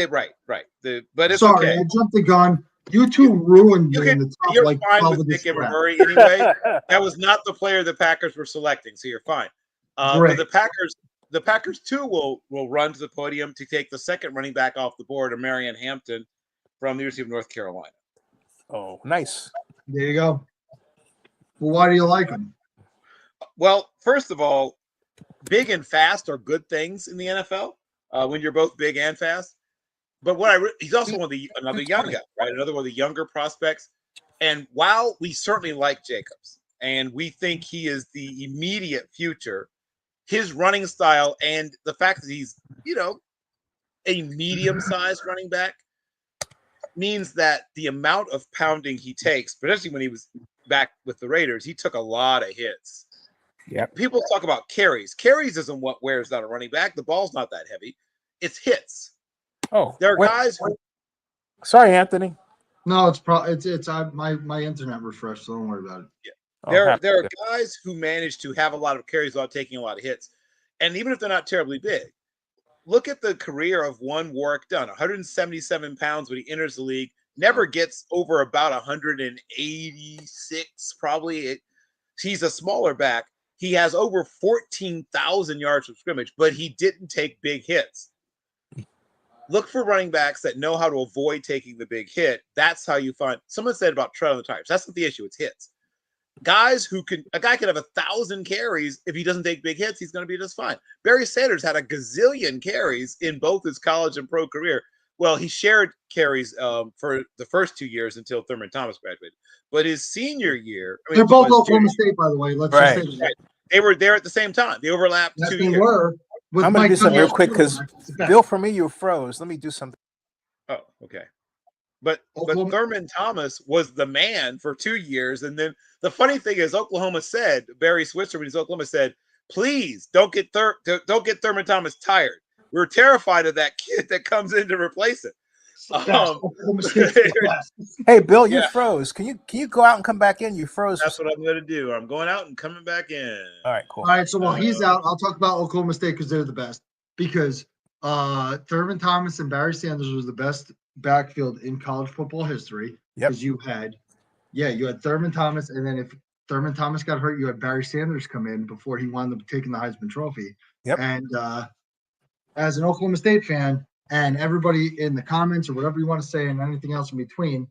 Speaker 2: But it's
Speaker 3: Sorry,
Speaker 2: okay.
Speaker 3: I jumped the gun. You two ruined me in the top
Speaker 2: You're
Speaker 3: like
Speaker 2: fine
Speaker 3: 12
Speaker 2: with
Speaker 3: of this
Speaker 2: Nick
Speaker 3: crap.
Speaker 2: Murray anyway. That was not the player the Packers were selecting, so you're fine. But the Packers too will run to the podium to take the second running back off the board, Marion Hampton from the University of North Carolina.
Speaker 1: Oh, nice.
Speaker 3: There you go. Well, why do you like him?
Speaker 2: Well, first of all, big and fast are good things in the NFL when you're both big and fast. But he's also another young guy, right? Another one of the younger prospects. And while we certainly like Jacobs and we think he is the immediate future, his running style and the fact that he's, a medium-sized running back means that the amount of pounding he takes, especially when he was back with the Raiders, he took a lot of hits.
Speaker 1: Yeah.
Speaker 2: People talk about carries. Carries isn't what wears down a running back. The ball's not that heavy. It's hits.
Speaker 1: Oh,
Speaker 2: there are guys who.
Speaker 1: Sorry, Anthony.
Speaker 3: No, it's my internet refreshed, so don't worry about it.
Speaker 2: Yeah. There are guys who manage to have a lot of carries without taking a lot of hits, and even if they're not terribly big, look at the career of one Warwick Dunn, 177 pounds when he enters the league, never gets over about 186, probably. He's a smaller back. He has over 14,000 yards of scrimmage, but he didn't take big hits. Look for running backs that know how to avoid taking the big hit. That's how you find. Someone said about tread on the tires. That's not the issue. It's hits. A guy can have 1,000 carries. If he doesn't take big hits, he's going to be just fine. Barry Sanders had a gazillion carries in both his college and pro career. Well, he shared carries for the first 2 years until Thurman Thomas graduated. But his senior year,
Speaker 3: they're both Oklahoma State, by the way. Let's just say that.
Speaker 2: Right. They were there at the same time. They overlapped 2 years.
Speaker 3: They were.
Speaker 1: I'm going to do something real quick because Bill, for me, you froze. Let me do something.
Speaker 2: Oh, okay. But Thurman Thomas was the man for 2 years, and then the funny thing is, Barry Switzer, when he's Oklahoma, said, "Please don't get Thurman Thomas tired. We're terrified of that kid that comes in to replace it."
Speaker 1: Hey, Bill, you froze. Can you go out and come back in? You froze.
Speaker 2: That's what I'm going to do. I'm going out and coming back in.
Speaker 1: All right, cool.
Speaker 3: All right, so while he's out, I'll talk about Oklahoma State because they're the best. Because Thurman Thomas and Barry Sanders was the best backfield in college football history. Because you had Thurman Thomas, and then if Thurman Thomas got hurt, you had Barry Sanders come in before he wound up taking the Heisman Trophy.
Speaker 1: Yep.
Speaker 3: And as an Oklahoma State fan, and everybody in the comments or whatever you want to say and anything else in between,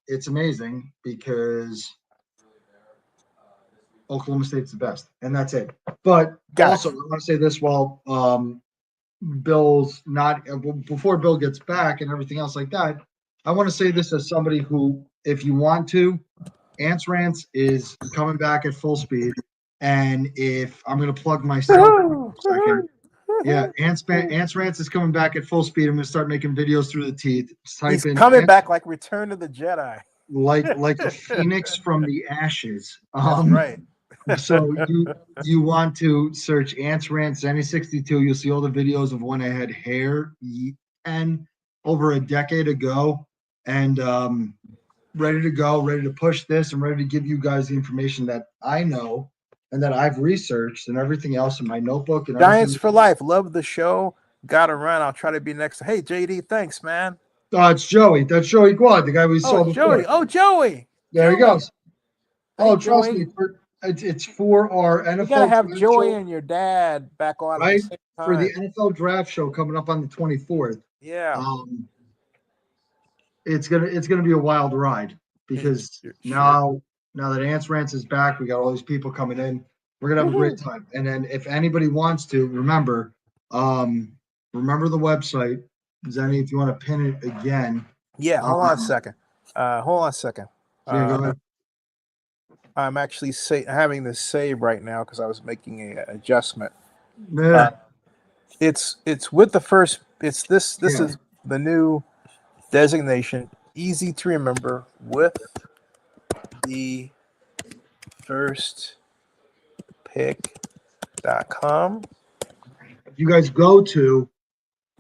Speaker 3: it's amazing because Oklahoma State's the best, and that's it. But also, I want to say this while Bill's not before Bill gets back and everything else like that. I want to say this as somebody who, if you want to, Ants Rants is coming back at full speed, and if I'm going to plug myself for a second. Yeah, Ants Rants is coming back at full speed. I'm going to start making videos through the teeth.
Speaker 1: He's coming back like Return of the Jedi.
Speaker 3: Like a phoenix from the ashes.
Speaker 1: That's right.
Speaker 3: So you want to search Ants Rants Zenny62. You'll see all the videos of when I had hair and over a decade ago. And ready to go, ready to push this, and ready to give you guys the information that I know and that I've researched and everything else in my notebook and
Speaker 1: Giants
Speaker 3: everything.
Speaker 1: for life. Love the show. Gotta run. I'll try to be next. Hey, JD, thanks, man.
Speaker 3: It's Joey. That's Joey Quad, the guy we
Speaker 1: Oh,
Speaker 3: saw
Speaker 1: it's Joey.
Speaker 3: before.
Speaker 1: Oh, Joey.
Speaker 3: There he
Speaker 1: Joey.
Speaker 3: goes.
Speaker 1: Hey,
Speaker 3: Oh, trust
Speaker 1: Joey.
Speaker 3: me, it's for our
Speaker 1: We gotta
Speaker 3: NFL
Speaker 1: have
Speaker 3: draft
Speaker 1: Joey
Speaker 3: show,
Speaker 1: and your dad back on at the
Speaker 3: right?
Speaker 1: same
Speaker 3: For the
Speaker 1: time.
Speaker 3: NFL draft show coming up on the 24th.
Speaker 1: Yeah.
Speaker 3: It's gonna be a wild ride because
Speaker 1: Sure.
Speaker 3: now that Ants Rants is back, we got all these people coming in. We're gonna have a great time. And then if anybody wants to, remember the website. Zenny, if you want to pin it again.
Speaker 1: Yeah, hold on a second. Hold on a second.
Speaker 3: Yeah, go ahead.
Speaker 1: I'm actually having this save right now because I was making an adjustment.
Speaker 3: Yeah.
Speaker 1: It's with the first. It's this. This
Speaker 3: Yeah.
Speaker 1: is the new designation. Easy to remember with the first pick.com.
Speaker 3: You guys go to,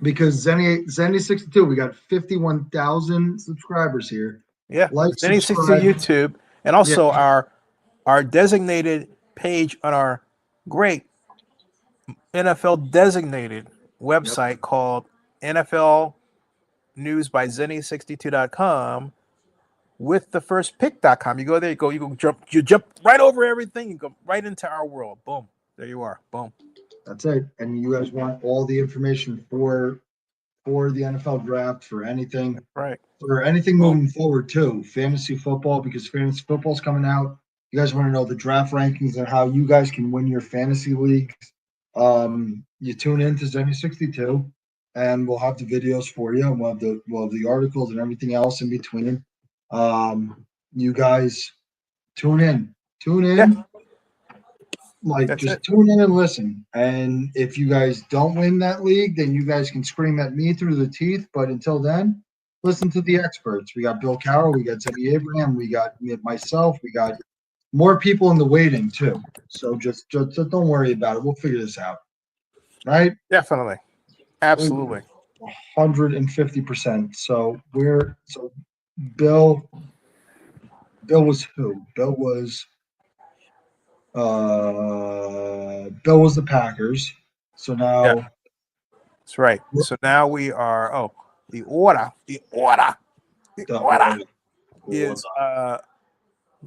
Speaker 3: because Zenny 62, we got 51,000 subscribers here.
Speaker 1: Yeah,
Speaker 3: Like,
Speaker 1: Zenny 62
Speaker 3: subscribe.
Speaker 1: YouTube, and also our designated page on our great NFL designated website called NFL News by Zenny62.com with the first pick.com. You go there, you jump right over everything, you go right into our world. Boom. There you are. Boom.
Speaker 3: That's it. And you guys want all the information for the NFL draft, for anything,
Speaker 1: Right.
Speaker 3: for anything moving forward too. Fantasy football, because fantasy football's coming out. You guys want to know the draft rankings and how you guys can win your fantasy leagues. You tune in to Zenny 62 and we'll have the videos for you, and we'll have the articles and everything else in between. You guys tune in.
Speaker 1: Yeah.
Speaker 3: Like,
Speaker 1: That's
Speaker 3: just
Speaker 1: it.
Speaker 3: tune in and listen. And if you guys don't win that league, then you guys can scream at me through the teeth. But until then, listen to the experts. We got Bill Carroll, we got Teddy Abraham, we got myself, we got more people in the waiting too. So just don't worry about it. We'll figure this out. Right?
Speaker 1: Definitely. Absolutely.
Speaker 3: 150%. So Bill was who? Bill was the Packers. So now
Speaker 1: That's right. So now we are the order is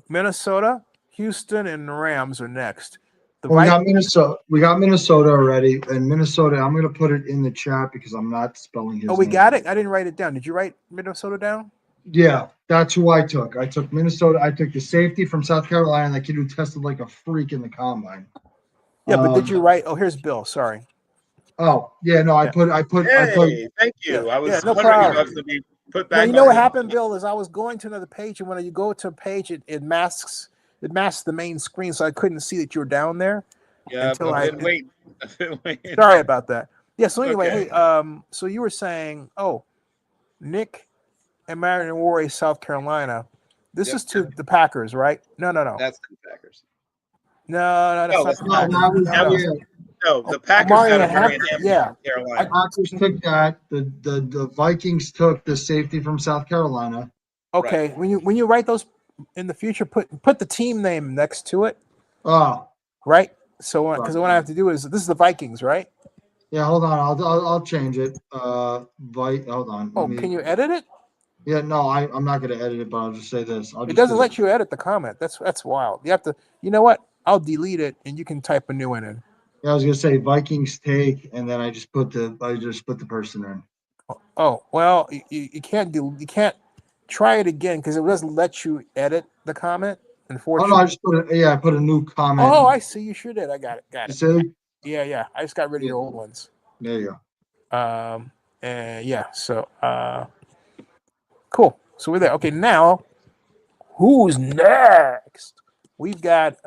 Speaker 1: Minnesota, Houston, and the Rams are next.
Speaker 3: We got Minnesota. We got Minnesota already, and Minnesota. I'm going to put it in the chat because I'm not spelling his name.
Speaker 1: We got it. I didn't write it down. Did you write Minnesota down?
Speaker 3: Yeah, that's who I took. I took Minnesota. I took the safety from South Carolina, that kid who tested like a freak in the combine.
Speaker 1: Yeah, but did you write? Oh, here's Bill. Sorry.
Speaker 3: Oh yeah, no, I put.
Speaker 2: Hey, thank you. I was
Speaker 1: no
Speaker 2: wondering if
Speaker 1: problem.
Speaker 2: I was going to be put back.
Speaker 1: Now, you know what happened, Bill, is I was going to another page, and when you go to a page, it masks the main screen, so I couldn't see that you were down there.
Speaker 2: Yeah,
Speaker 1: until
Speaker 2: I've been waiting.
Speaker 1: Sorry about that. Yeah. So anyway,
Speaker 2: Okay.
Speaker 1: hey, so you were saying, Nick and Marion Warray, South Carolina. This is to the Packers, right? No.
Speaker 2: That's the Packers.
Speaker 1: No, that's not the Packers.
Speaker 2: No, the Packers got a Marion
Speaker 3: The
Speaker 2: Carolina.
Speaker 3: Packers took that. The Vikings took the safety from South Carolina.
Speaker 1: Okay, right. When you write those in the future, put the team name next to it.
Speaker 3: Oh,
Speaker 1: right. So because what I have to do is this is the Vikings, right?
Speaker 3: Yeah, hold on. I'll change it. Hold on.
Speaker 1: Can you edit it?
Speaker 3: Yeah, no, I'm not going to edit it, but I'll just say this.
Speaker 1: It doesn't let you edit the comment. That's wild. You have to. You know what? I'll delete it, and you can type a new one in.
Speaker 3: Yeah, I was going to say Vikings take, and then I just put the person in.
Speaker 1: Oh well, you can't do. You can't try it again because it doesn't let you edit the comment. Unfortunately.
Speaker 3: Oh no, I just I put a new comment.
Speaker 1: Oh, I see. You sure did. I got it.
Speaker 3: You see?
Speaker 1: Yeah. I just got rid of your old ones.
Speaker 3: There you
Speaker 1: go. And yeah. So, cool. So we're there. Okay. Now, who's next? We've got.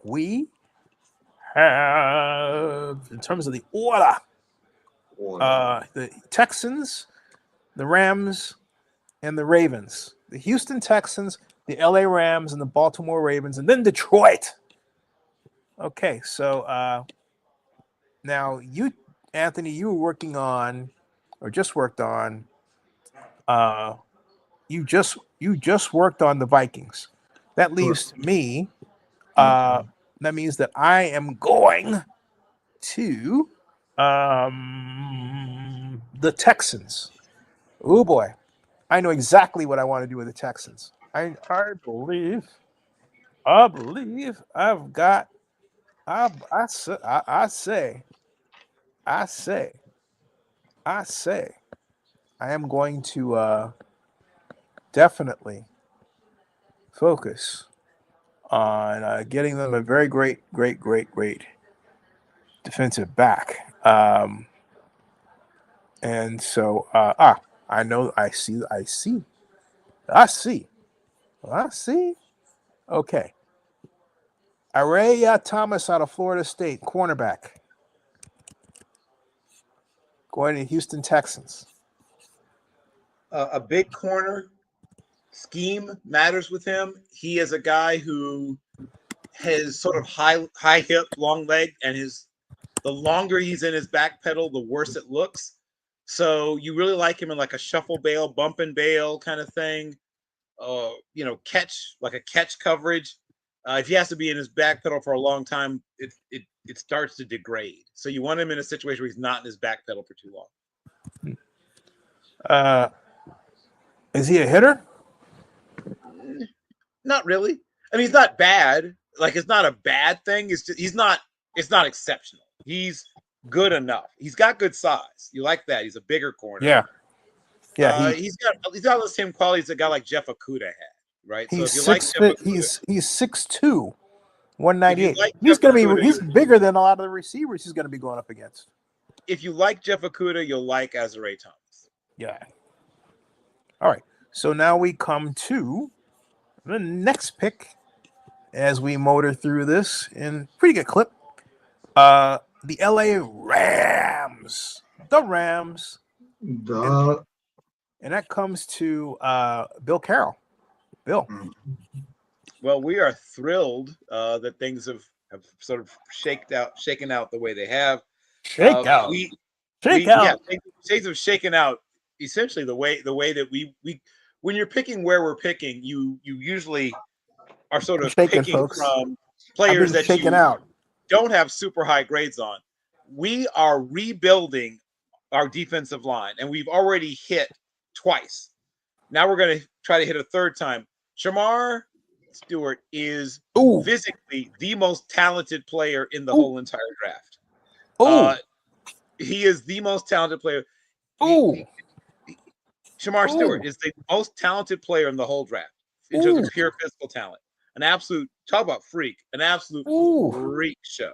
Speaker 1: We have, in terms of the order, the Texans, the Rams, and the Ravens. The Houston Texans, the LA Rams, and the Baltimore Ravens, and then Detroit. Okay, so now you, Anthony, you were working on, or just worked on, you just worked on the Vikings. That leaves me. That means that I am going to the Texans. Oh boy, I know exactly what I want to do with the Texans. I believe I've got. I say I am going to definitely focus on getting them a very great defensive back. And so, I know, I see. Okay. Araya Thomas out of Florida State, cornerback, going to Houston Texans.
Speaker 2: A big corner. Scheme matters with him. He is a guy who has sort of high hip, long leg, and the longer he's in his back pedal, the worse it looks. So you really like him in like a shuffle bail, bump and bail kind of thing. Catch, like a catch coverage. If he has to be in his back pedal for a long time, it starts to degrade. So you want him in a situation where he's not in his back pedal for too long.
Speaker 1: Is he a hitter?
Speaker 2: Not really. I mean, he's not bad. Like, it's not a bad thing. It's just, it's not exceptional. He's good enough. He's got good size. You like that. He's a bigger corner.
Speaker 1: Yeah.
Speaker 2: He's got all the same qualities a guy like Jeff Okudah had, right?
Speaker 1: He's
Speaker 2: so if you like Jeff Okudah,
Speaker 1: he's 6'2", 198.
Speaker 2: Like
Speaker 1: he's bigger than a lot of the receivers he's gonna be going up against.
Speaker 2: If you like Jeff Okudah, you'll like Azare Thomas.
Speaker 1: Yeah. All right. So now we come to the next pick as we motor through this in pretty good clip. The LA Rams. The Rams.
Speaker 3: The
Speaker 1: And that comes to Bill Carroll. Bill.
Speaker 2: Well, we are thrilled that things have sort of shaken out the way they have.
Speaker 1: Shake out.
Speaker 2: Yeah, things have shaken out essentially the way that we when you're picking where we're picking, you usually are sort of picking from players that you don't have super high grades on. We are rebuilding our defensive line, and we've already hit twice. Now we're going to try to hit a third time. Shamar Stewart is physically the most talented player in the whole entire draft. He is the most talented player. Shamar Stewart is the most talented player in the whole draft in terms of pure physical talent. An absolute, talk about freak, an absolute freak show.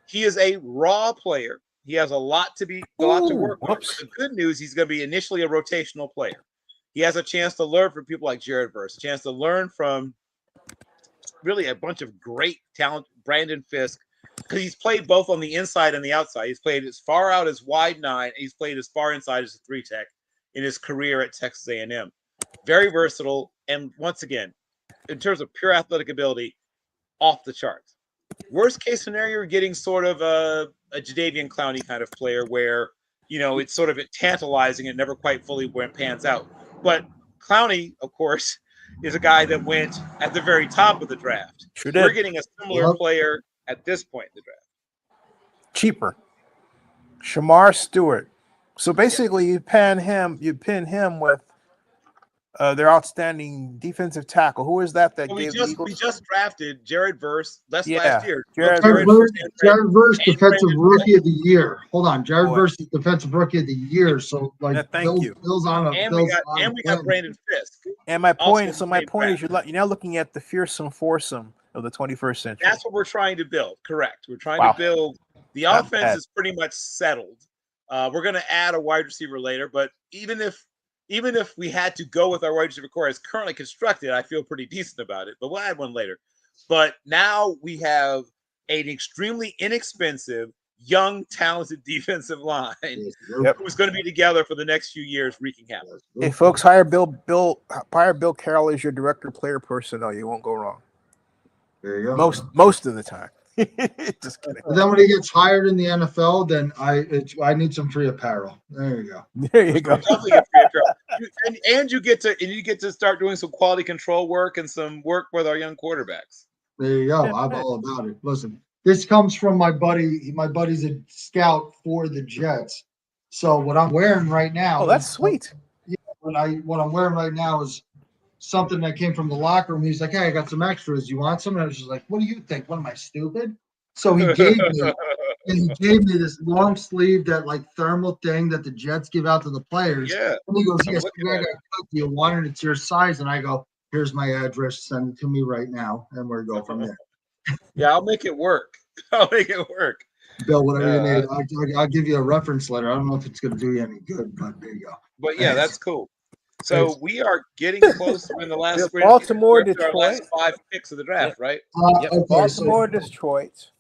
Speaker 2: He is a raw player. He has a lot to work on. The good news, he's going to be initially a rotational player. He has a chance to learn from people like Jared Verse, a chance to learn from really a bunch of great talent, Brandon Fisk, because he's played both on the inside and the outside. He's played as far out as wide 9. And he's played as far inside as a 3 tech in his career at Texas A&M. Very versatile, and once again, in terms of pure athletic ability, off the charts. Worst case scenario, you're getting sort of a Jadeveon Clowney kind of player where, it's sort of tantalizing and never quite fully pans out. But Clowney, of course, is a guy that went at the very top of the draft.
Speaker 1: Sure did.
Speaker 2: We're getting a similar player at this point in the draft.
Speaker 1: Cheaper. Shamar Stewart. So basically, you pin him with their outstanding defensive tackle. Who is that?
Speaker 2: We just drafted Jared Verse last year.
Speaker 3: Jared Verse, defensive rookie of the year. Hold on, Jared Verse is defensive rookie of the year. So Bill's on a.
Speaker 2: And we got Brandon Fisk.
Speaker 1: And my point is, you're now looking at the fearsome foursome of the 21st century.
Speaker 2: That's what we're trying to build. Correct. We're trying to build. The offense is pretty much settled. We're going to add a wide receiver later, but even if we had to go with our wide receiver core as currently constructed, I feel pretty decent about it, but we'll add one later. But now we have an extremely inexpensive, young, talented defensive line who's going to be together for the next few years wreaking havoc.
Speaker 1: Hey, folks, hire Bill Carroll as your director player personnel. You won't go wrong.
Speaker 3: There you go.
Speaker 1: Most of the time. Just kidding.
Speaker 3: And then when he gets hired in the NFL, then I need some free apparel. There you go.
Speaker 1: There you go.
Speaker 2: and you get to start doing some quality control work and some work with our young quarterbacks.
Speaker 3: There you go. I'm all about it. Listen, this comes from my buddy. My buddy's a scout for the Jets. So what I'm wearing right now.
Speaker 1: Oh, that's sweet.
Speaker 3: Yeah, what I'm wearing right now is something that came from the locker room. He's like, "Hey, I got some extras. You want some?" And I was just like, "What do you think? What am I, stupid?" So he gave me this long sleeve, that like thermal thing that the Jets give out to the players.
Speaker 2: Yeah.
Speaker 3: And he goes,
Speaker 2: I'm
Speaker 3: "Yes,
Speaker 2: looking
Speaker 3: I
Speaker 2: at
Speaker 3: got it. Do you want it? It's your size." And I go, "Here's my address. Send it to me right now." And we're going from there.
Speaker 2: Yeah, I'll make it work. I'll make it work.
Speaker 3: Bill, whatever you need, I'll give you a reference letter. I don't know if it's going to do you any good, but there you go.
Speaker 2: But yeah, that's cool. So we are getting close to the last
Speaker 1: Baltimore,
Speaker 2: we're our last
Speaker 1: Detroit.
Speaker 2: 5 picks of the draft, right?
Speaker 3: Okay,
Speaker 1: Baltimore, Detroit.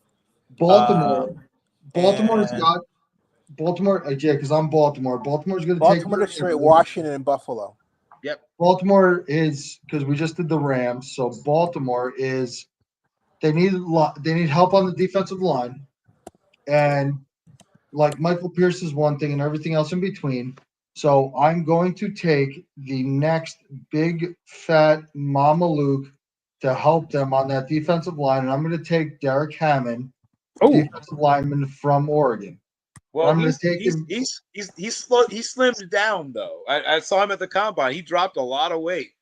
Speaker 3: Baltimore's
Speaker 1: and
Speaker 3: got Baltimore. Yeah, because I'm Baltimore. Baltimore's going to take
Speaker 1: Baltimore, Detroit, Washington, and Buffalo.
Speaker 2: Yep.
Speaker 3: Baltimore is, because we just did the Rams, so Baltimore is they need help on the defensive line, and like Michael Pierce is one thing, and everything else in between. So I'm going to take the next big fat Mama Luke to help them on that defensive line, and I'm going to take Derek Hammond, defensive lineman from Oregon.
Speaker 2: Well,
Speaker 3: I'm going to take him.
Speaker 2: He's slimmed down though. I saw him at the combine. He dropped a lot of weight.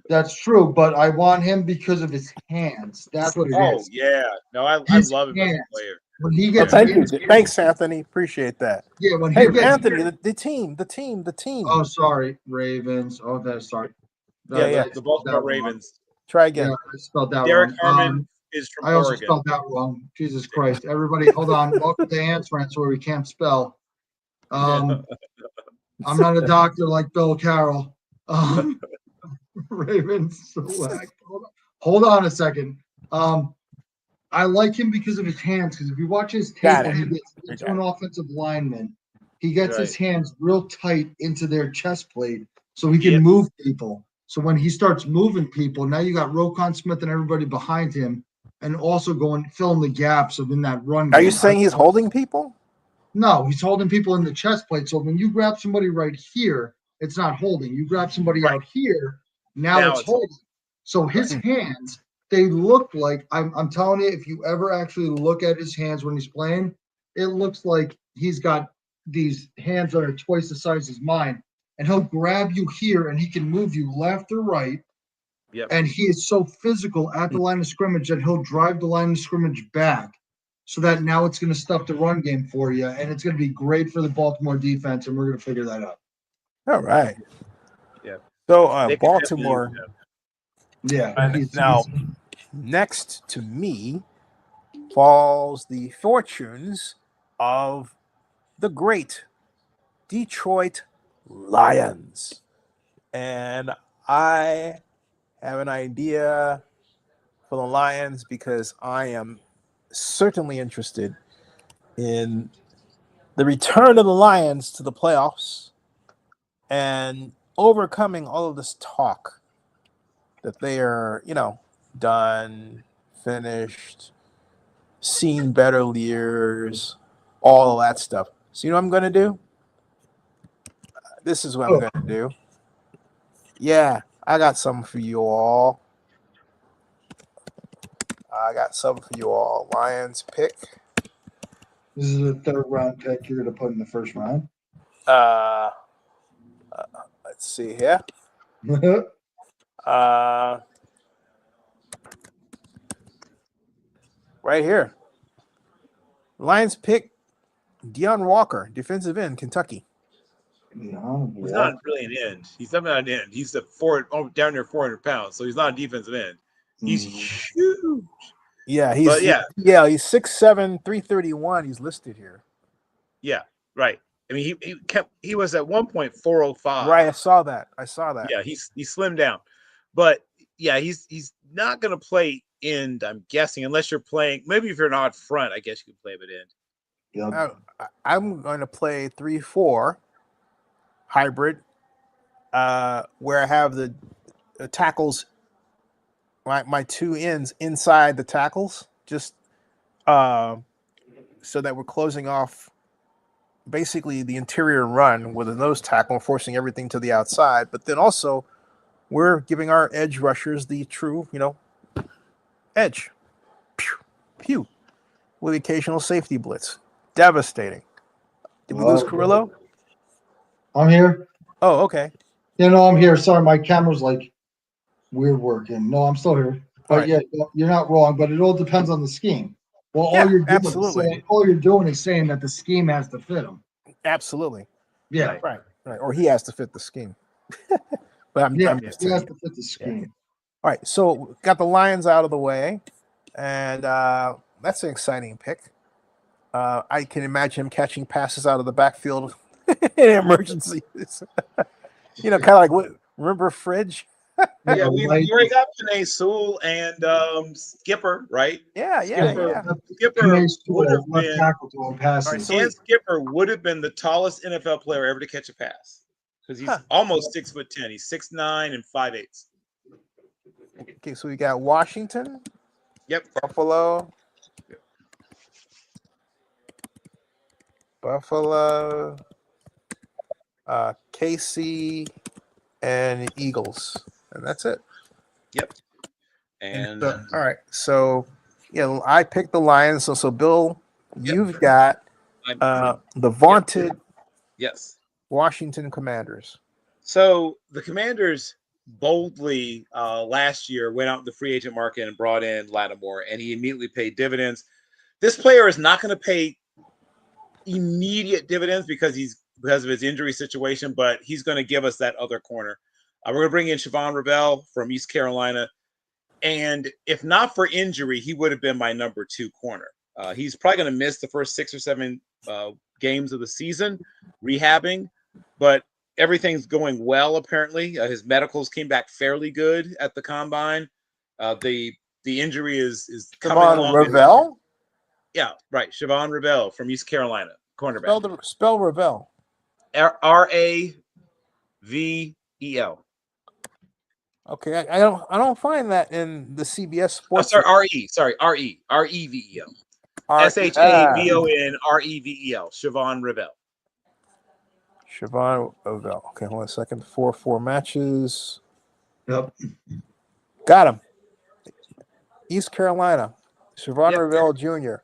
Speaker 3: That's true, but I want him because of his hands. That's what it is.
Speaker 2: Oh yeah, no, I love him as a player.
Speaker 3: When he gets
Speaker 1: thank you. Thanks, Anthony. Appreciate that.
Speaker 3: Yeah, when
Speaker 1: Hey,
Speaker 3: he gets
Speaker 1: Anthony, the team.
Speaker 3: Oh, sorry, Ravens. Oh, that's sorry.
Speaker 1: Yeah.
Speaker 2: The Baltimore Ravens.
Speaker 1: Try again.
Speaker 3: Yeah, I spelled that
Speaker 2: Derek
Speaker 3: wrong.
Speaker 2: Harmon is from
Speaker 3: I also
Speaker 2: Oregon.
Speaker 3: spelled that wrong. Jesus Christ. Everybody, hold on. Welcome to Ants Rants, where we can't spell. I'm not a doctor like Bill Carroll. Ravens select. Hold on a second. I like him because of his hands, because if you watch his tape when he gets into an offensive lineman, he gets his hands real tight into their chest plate so he can move people. So when he starts moving people, now you got Roquan Smith and everybody behind him, and also filling the gaps of in that run.
Speaker 1: Are you saying he's holding people?
Speaker 3: No, he's holding people in the chest plate. So when you grab somebody right here, it's not holding. You grab somebody out here, now it's holding. So his hands, they look like, I'm telling you, if you ever actually look at his hands when he's playing, it looks like he's got these hands that are twice the size as mine. And he'll grab you here and he can move you left or right.
Speaker 2: Yep.
Speaker 3: And he is so physical at the line of scrimmage that he'll drive the line of scrimmage back, so that now it's going to stuff the run game for you. And it's going to be great for the Baltimore defense. And we're going to figure that out.
Speaker 1: All right.
Speaker 2: Yeah.
Speaker 1: So Baltimore.
Speaker 3: Yeah.
Speaker 1: Now, next to me falls the fortunes of the great Detroit Lions. And I have an idea for the Lions because I am certainly interested in the return of the Lions to the playoffs and overcoming all of this talk that they are, done, finished, seen better years, all of that stuff. So you know what I'm going to do? This is what I'm going to do. Yeah, I got something for you all. Lions pick.
Speaker 3: This is the third round pick you're going to put in the first round.
Speaker 1: Let's see here. Right here. Lions pick Deion Walker, defensive end, Kentucky.
Speaker 2: He's not really an end. He's not an end. He's down near 400 pounds, so he's not a defensive end. He's huge.
Speaker 1: Yeah, he's 6'7", 331. He's listed here.
Speaker 2: Yeah, right. I mean, he was at 1.405.
Speaker 1: Right, I saw that.
Speaker 2: Yeah, he slimmed down, but yeah, he's not going to play end. I'm guessing, unless you're playing. Maybe if you're not front, I guess you can play him at end.
Speaker 3: Yep.
Speaker 1: I'm going to play 3-4 hybrid, where I have the tackles, my two ends inside the tackles, just so that we're closing off basically the interior run with a nose tackle, forcing everything to the outside. But then also, we're giving our edge rushers the true, edge. Pew, pew, with the occasional safety blitz. Devastating. Did we lose Carrillo?
Speaker 3: I'm here.
Speaker 1: Oh, okay.
Speaker 3: I'm here. Sorry, my camera's like weird working. No, I'm still here. But
Speaker 1: Right.
Speaker 3: yeah, you're not wrong. But it all depends on the scheme. Well,
Speaker 1: Yeah,
Speaker 3: all you're doing is saying that the scheme has to fit him.
Speaker 1: Absolutely.
Speaker 3: Yeah,
Speaker 1: Right. Or he has to fit the scheme. But I'm
Speaker 3: yeah,
Speaker 1: just
Speaker 3: he
Speaker 1: saying.
Speaker 3: has to fit the scheme.
Speaker 1: All right, so got the Lions out of the way, and that's an exciting pick. I can imagine him catching passes out of the backfield in emergencies. Kind of like remember Fridge?
Speaker 2: Yeah, we
Speaker 3: Right.
Speaker 2: already got Panay Sewell and Skipper, right?
Speaker 1: Yeah.
Speaker 2: Skipper
Speaker 3: Panay
Speaker 2: would
Speaker 3: Sewell,
Speaker 2: have
Speaker 3: left
Speaker 2: been,
Speaker 3: tackle throwing passes.
Speaker 1: All right, so
Speaker 2: and Skipper would have been the tallest NFL player ever to catch a pass because he's almost 6'10". He's 6'9" and 5'8".
Speaker 1: Okay, so we got Washington,
Speaker 2: Yep.
Speaker 1: Buffalo, KC, and Eagles, and that's it.
Speaker 2: Yep. And
Speaker 1: all right, so I picked the Lions. So Bill, you've got the vaunted
Speaker 2: yes,
Speaker 1: Washington Commanders.
Speaker 2: So the Commanders boldly last year went out in the free agent market and brought in Lattimore, and he immediately paid dividends. This player is not going to pay immediate dividends because of his injury situation, but he's going to give us that other corner. We're going to bring in Siobhan Rebel from East Carolina, and if not for injury, he would have been my number 2 corner. He's probably going to miss the first 6 or 7 games of the season rehabbing, but everything's going well, apparently. His medicals came back fairly good at the combine. The injury is coming along.
Speaker 1: Ravel?
Speaker 2: Yeah, right. Siobhan Rebel from East Carolina, cornerback.
Speaker 1: Spell Ravel.
Speaker 2: Ravel.
Speaker 1: Okay, I don't find that in the CBS Sports.
Speaker 2: Revel. SHAVON Siobhan Rebel.
Speaker 1: Siobhan Ravel. Okay, hold on a second. 4 matches.
Speaker 3: Yep.
Speaker 1: Got him. East Carolina. Siobhan Ravel Jr.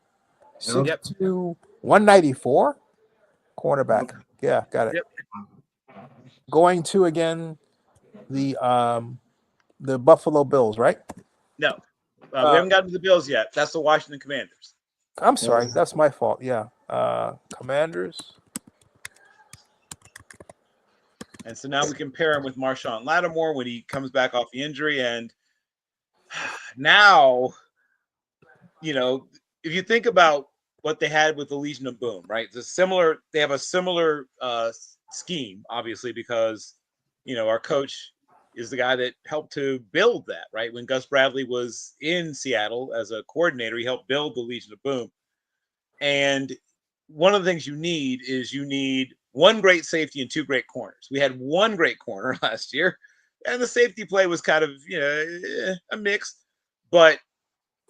Speaker 1: 6'2", 194. Cornerback. Yeah, got it.
Speaker 2: Yep.
Speaker 1: Going to again the Buffalo Bills, right?
Speaker 2: No, we haven't gotten to the Bills yet. That's the Washington Commanders.
Speaker 1: I'm sorry, that's my fault. Yeah, Commanders.
Speaker 2: And so now we compare him with Marshawn Lattimore when he comes back off the injury. And now, if you think about what they had with the Legion of Boom, right? They have a similar scheme, obviously, because, our coach is the guy that helped to build that, right? When Gus Bradley was in Seattle as a coordinator, he helped build the Legion of Boom. And one of the things you need one great safety and 2 great corners. We had 1 great corner last year, and the safety play was kind of, a mix. But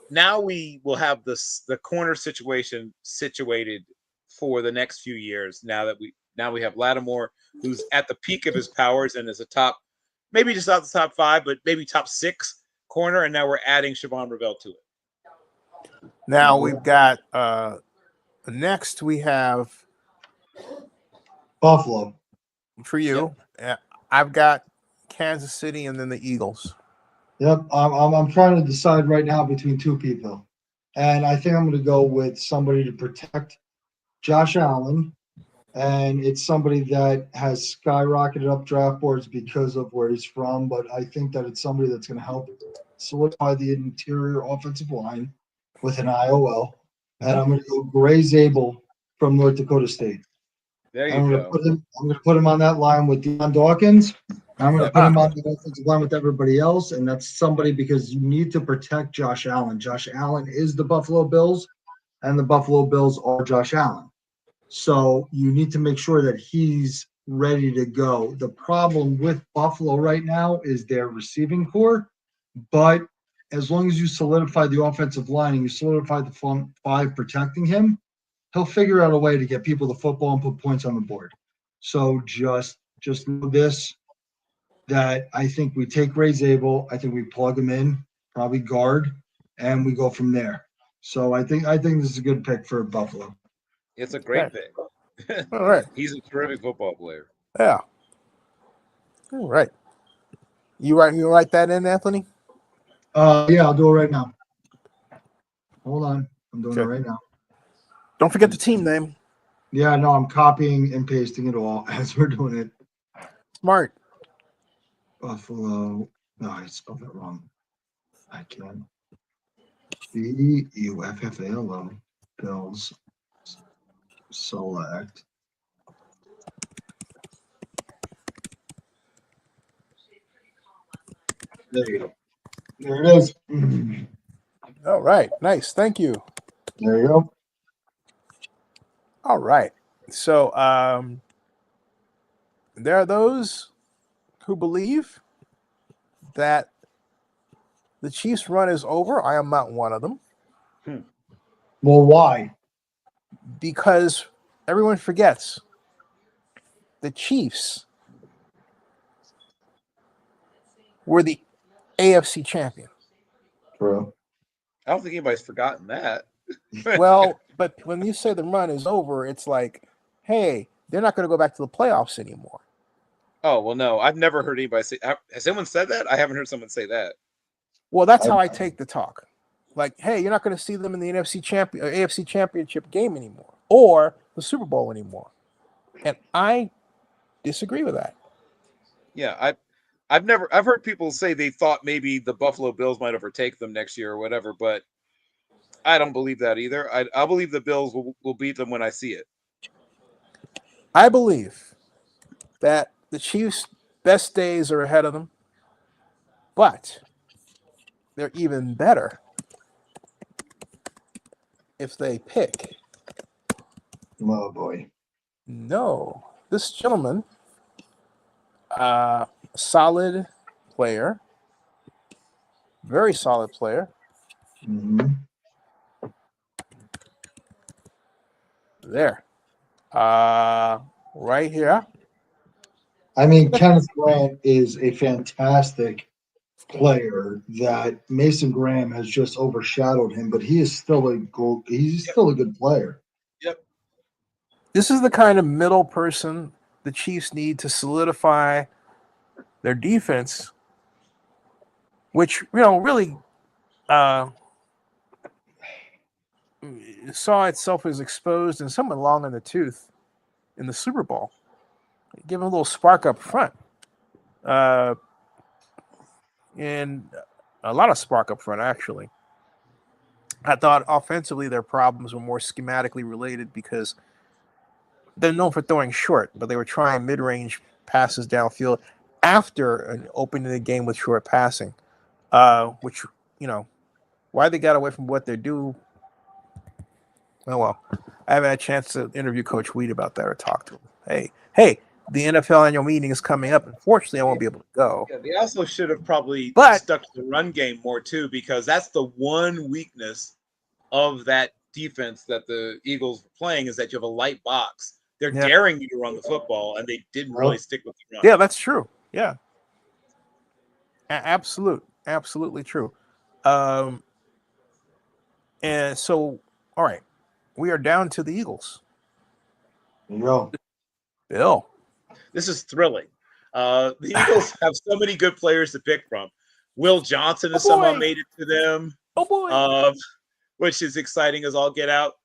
Speaker 2: now we will have the corner situation situated for the next few years. Now we have Lattimore, who's at the peak of his powers and is a top, maybe just not the top 5, but maybe top 6 corner. And now we're adding Siobhan Rebel to it.
Speaker 1: Now we've got next we have
Speaker 3: Buffalo.
Speaker 1: for you. I've got Kansas City and then the Eagles.
Speaker 3: Yep, I'm trying to decide right now between 2 people, and I think I'm going to go with somebody to protect Josh Allen, and it's somebody that has skyrocketed up draft boards because of where he's from. But I think that it's somebody that's going to help solidify the interior offensive line with an IOL, and I'm going to go Gray Zabel from North Dakota State.
Speaker 2: There you
Speaker 3: I'm
Speaker 2: go.
Speaker 3: going to put him on that line with Deion Dawkins. I'm going to put him on the offensive line with everybody else, and that's somebody because you need to protect Josh Allen. Josh Allen is the Buffalo Bills, and the Buffalo Bills are Josh Allen. So you need to make sure that he's ready to go. The problem with Buffalo right now is their receiving core, but as long as you solidify the offensive line and you solidify the front 5 protecting him, he'll figure out a way to get people the football and put points on the board. So just know this, that I think we take Ray Zabel, I think we plug him in, probably guard, and we go from there. So I think this is a good pick for Buffalo.
Speaker 2: It's a great pick.
Speaker 1: All right.
Speaker 2: He's a terrific football player.
Speaker 1: Yeah. All right. You write that in, Anthony?
Speaker 3: Yeah, I'll do it right now. Hold on. I'm doing it
Speaker 1: Okay.
Speaker 3: right now.
Speaker 1: Don't forget the team name.
Speaker 3: Yeah, no, I'm copying and pasting it all as we're doing it.
Speaker 1: Smart.
Speaker 3: Buffalo. No, I spelled it wrong. I can. Buffalo. Bills. Select. There you go. There it is.
Speaker 1: All right. Nice. Thank you.
Speaker 3: There you go.
Speaker 1: All right. So there are those who believe that the Chiefs' run is over. I am not one of them.
Speaker 3: Well, why?
Speaker 1: Because everyone forgets the Chiefs were the AFC champion.
Speaker 3: True.
Speaker 2: I don't think anybody's forgotten that.
Speaker 1: Well, but when you say the run is over, it's like, hey, they're not going to go back to the playoffs anymore.
Speaker 2: Oh, well, no, I've never heard anybody say. Has anyone said that? I haven't heard someone say that.
Speaker 1: Well, that's how I take the talk. Like, hey, you're not going to see them in the AFC championship game anymore, or the Super Bowl anymore. And I disagree with that.
Speaker 2: Yeah, I've heard people say they thought maybe the Buffalo Bills might overtake them next year or whatever, but I don't believe that either. I believe the Bills will beat them when I see it.
Speaker 1: I believe that the Chiefs' best days are ahead of them, but they're even better if they pick.
Speaker 3: Oh, boy.
Speaker 1: No, this gentleman, solid player, very solid player.
Speaker 3: Mm-hmm.
Speaker 1: There, right here.
Speaker 3: I mean, Kenneth Grant is a fantastic player that Mason Graham has just overshadowed him, but he is still he's still a good player.
Speaker 2: Yep.
Speaker 1: This is the kind of middle person the Chiefs need to solidify their defense, which, really saw itself as exposed and somewhat long in the tooth in the Super Bowl. Give them a little spark up front. And a lot of spark up front, actually. I thought offensively their problems were more schematically related because they're known for throwing short, but they were trying mid-range passes downfield after opening the game with short passing, which, why they got away from what they do. Well, I haven't had a chance to interview Coach Weed about that or talk to him. Hey, the NFL annual meeting is coming up. Unfortunately, I won't be able to go.
Speaker 2: Yeah, they also should have probably stuck to the run game more too, because that's the one weakness of that defense that the Eagles were playing, is that you have a light box. They're daring you to run the football, and they didn't really stick with the run.
Speaker 1: Yeah, that's true. Yeah, absolutely true. And so, all right, we are down to the Eagles.
Speaker 3: There you go.
Speaker 1: Bill.
Speaker 2: This is thrilling. The Eagles have so many good players to pick from. Will Johnson has somehow made it to them.
Speaker 1: Oh, boy.
Speaker 2: Which is exciting as all get out.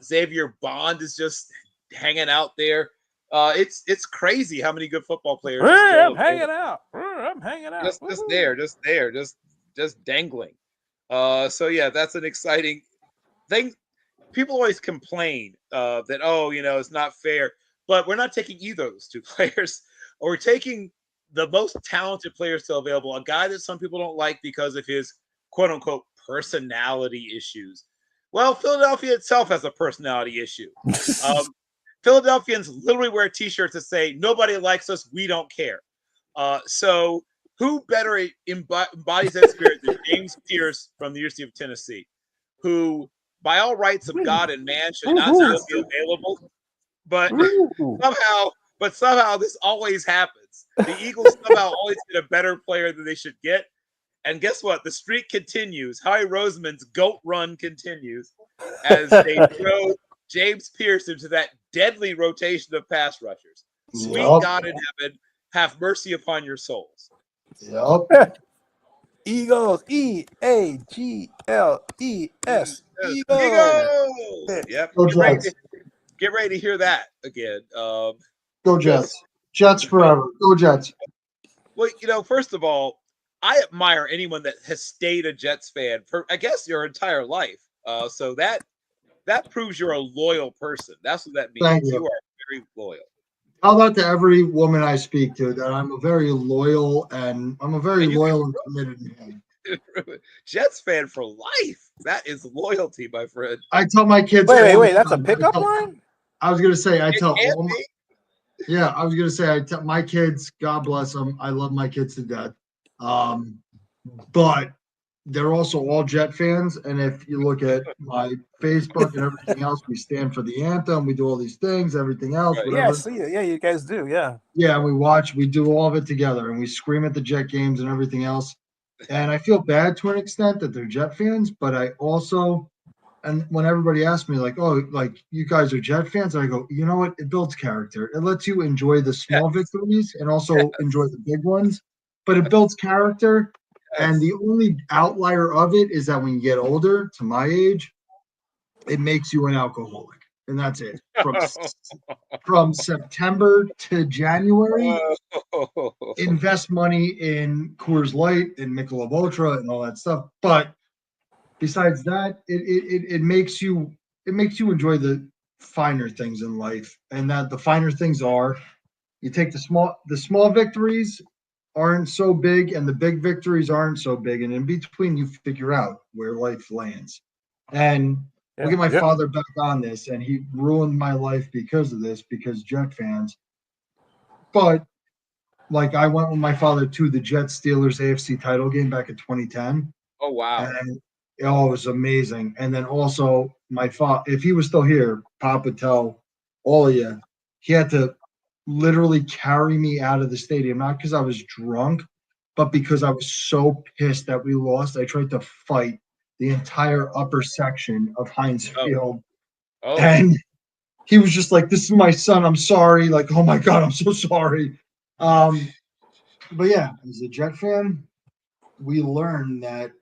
Speaker 2: Xavier Bond is just hanging out there. It's crazy how many good football players.
Speaker 1: I'm hanging out. I'm hanging out.
Speaker 2: Just dangling. So yeah, that's an exciting thing. People always complain that it's not fair, but we're not taking either of those two players. We're taking the most talented player still available, a guy that some people don't like because of his quote unquote personality issues. Well, Philadelphia itself has a personality issue. Philadelphians literally wear t-shirts that say, "Nobody likes us, we don't care." So who better embodies that spirit than James Pierce from the University of Tennessee, who by all rights of God and man, should not
Speaker 1: Ooh.
Speaker 2: still be available. But
Speaker 1: Ooh.
Speaker 2: somehow this always happens. The Eagles somehow always get a better player than they should get. And guess what? The streak continues. Howie Roseman's GOAT run continues as they throw James Pierce into that deadly rotation of pass rushers. Sweet
Speaker 3: Yup.
Speaker 2: God in heaven, have mercy upon your souls.
Speaker 3: Yep.
Speaker 1: Eagles, EAGLES, Eagles.
Speaker 2: Eagles! Yep.
Speaker 3: Go
Speaker 2: Get ready,
Speaker 3: Jets.
Speaker 2: get ready to hear that again.
Speaker 3: Go Jets. Jets forever. Go Jets.
Speaker 2: Well, first of all, I admire anyone that has stayed a Jets fan for, I guess, your entire life. So that proves you're a loyal person. That's what that means.
Speaker 3: Thank you.
Speaker 2: You are very loyal.
Speaker 3: Tell that to every woman I speak to, that I'm a very loyal and committed man.
Speaker 2: Jets fan for life. That is loyalty, my friend.
Speaker 3: I tell my kids.
Speaker 1: Wait. That's a pickup line?
Speaker 3: I was gonna say, I
Speaker 2: It
Speaker 3: tell
Speaker 2: can't
Speaker 3: all my,
Speaker 2: be.
Speaker 3: yeah, I was gonna say, I tell my kids, God bless them. I love my kids to death. But they're also all Jet fans. And if you look at my Facebook and everything else, we stand for the anthem. We do all these things, everything else,
Speaker 2: Right.
Speaker 3: whatever.
Speaker 1: Yeah, see, yeah, you guys do, yeah.
Speaker 3: Yeah, we do all of it together, and we scream at the Jet games and everything else. And I feel bad to an extent that they're Jet fans, but I also, and when everybody asks me, like, oh, like, you guys are Jet fans, I go, you know what? It builds character. It lets you enjoy the small victories and also enjoy the big ones, but it builds character. And the only outlier of it is that when you get older, to my age, it makes you an alcoholic. And that's it. From September to January, invest money in Coors Light and Michelob Ultra and all that stuff. But besides that, it makes you enjoy the finer things in life. And that the finer things are, you take the small victories aren't so big and the big victories aren't so big. And in between, you figure out where life lands. And we'll get my father back on this, and he ruined my life because of this, because Jet fans. But like, I went with my father to the Jets Steelers AFC title game back in 2010.
Speaker 2: Oh wow.
Speaker 3: And it was amazing. And then also my father, if he was still here, Pop would tell all of you, he had to literally carry me out of the stadium, not because I was drunk, but because I was so pissed that we lost. I tried to fight the entire upper section of Heinz Field.
Speaker 2: Oh.
Speaker 3: And he was just like, this is my son. I'm sorry. Like, oh my God, I'm so sorry. But yeah, as a Jet fan, we learned that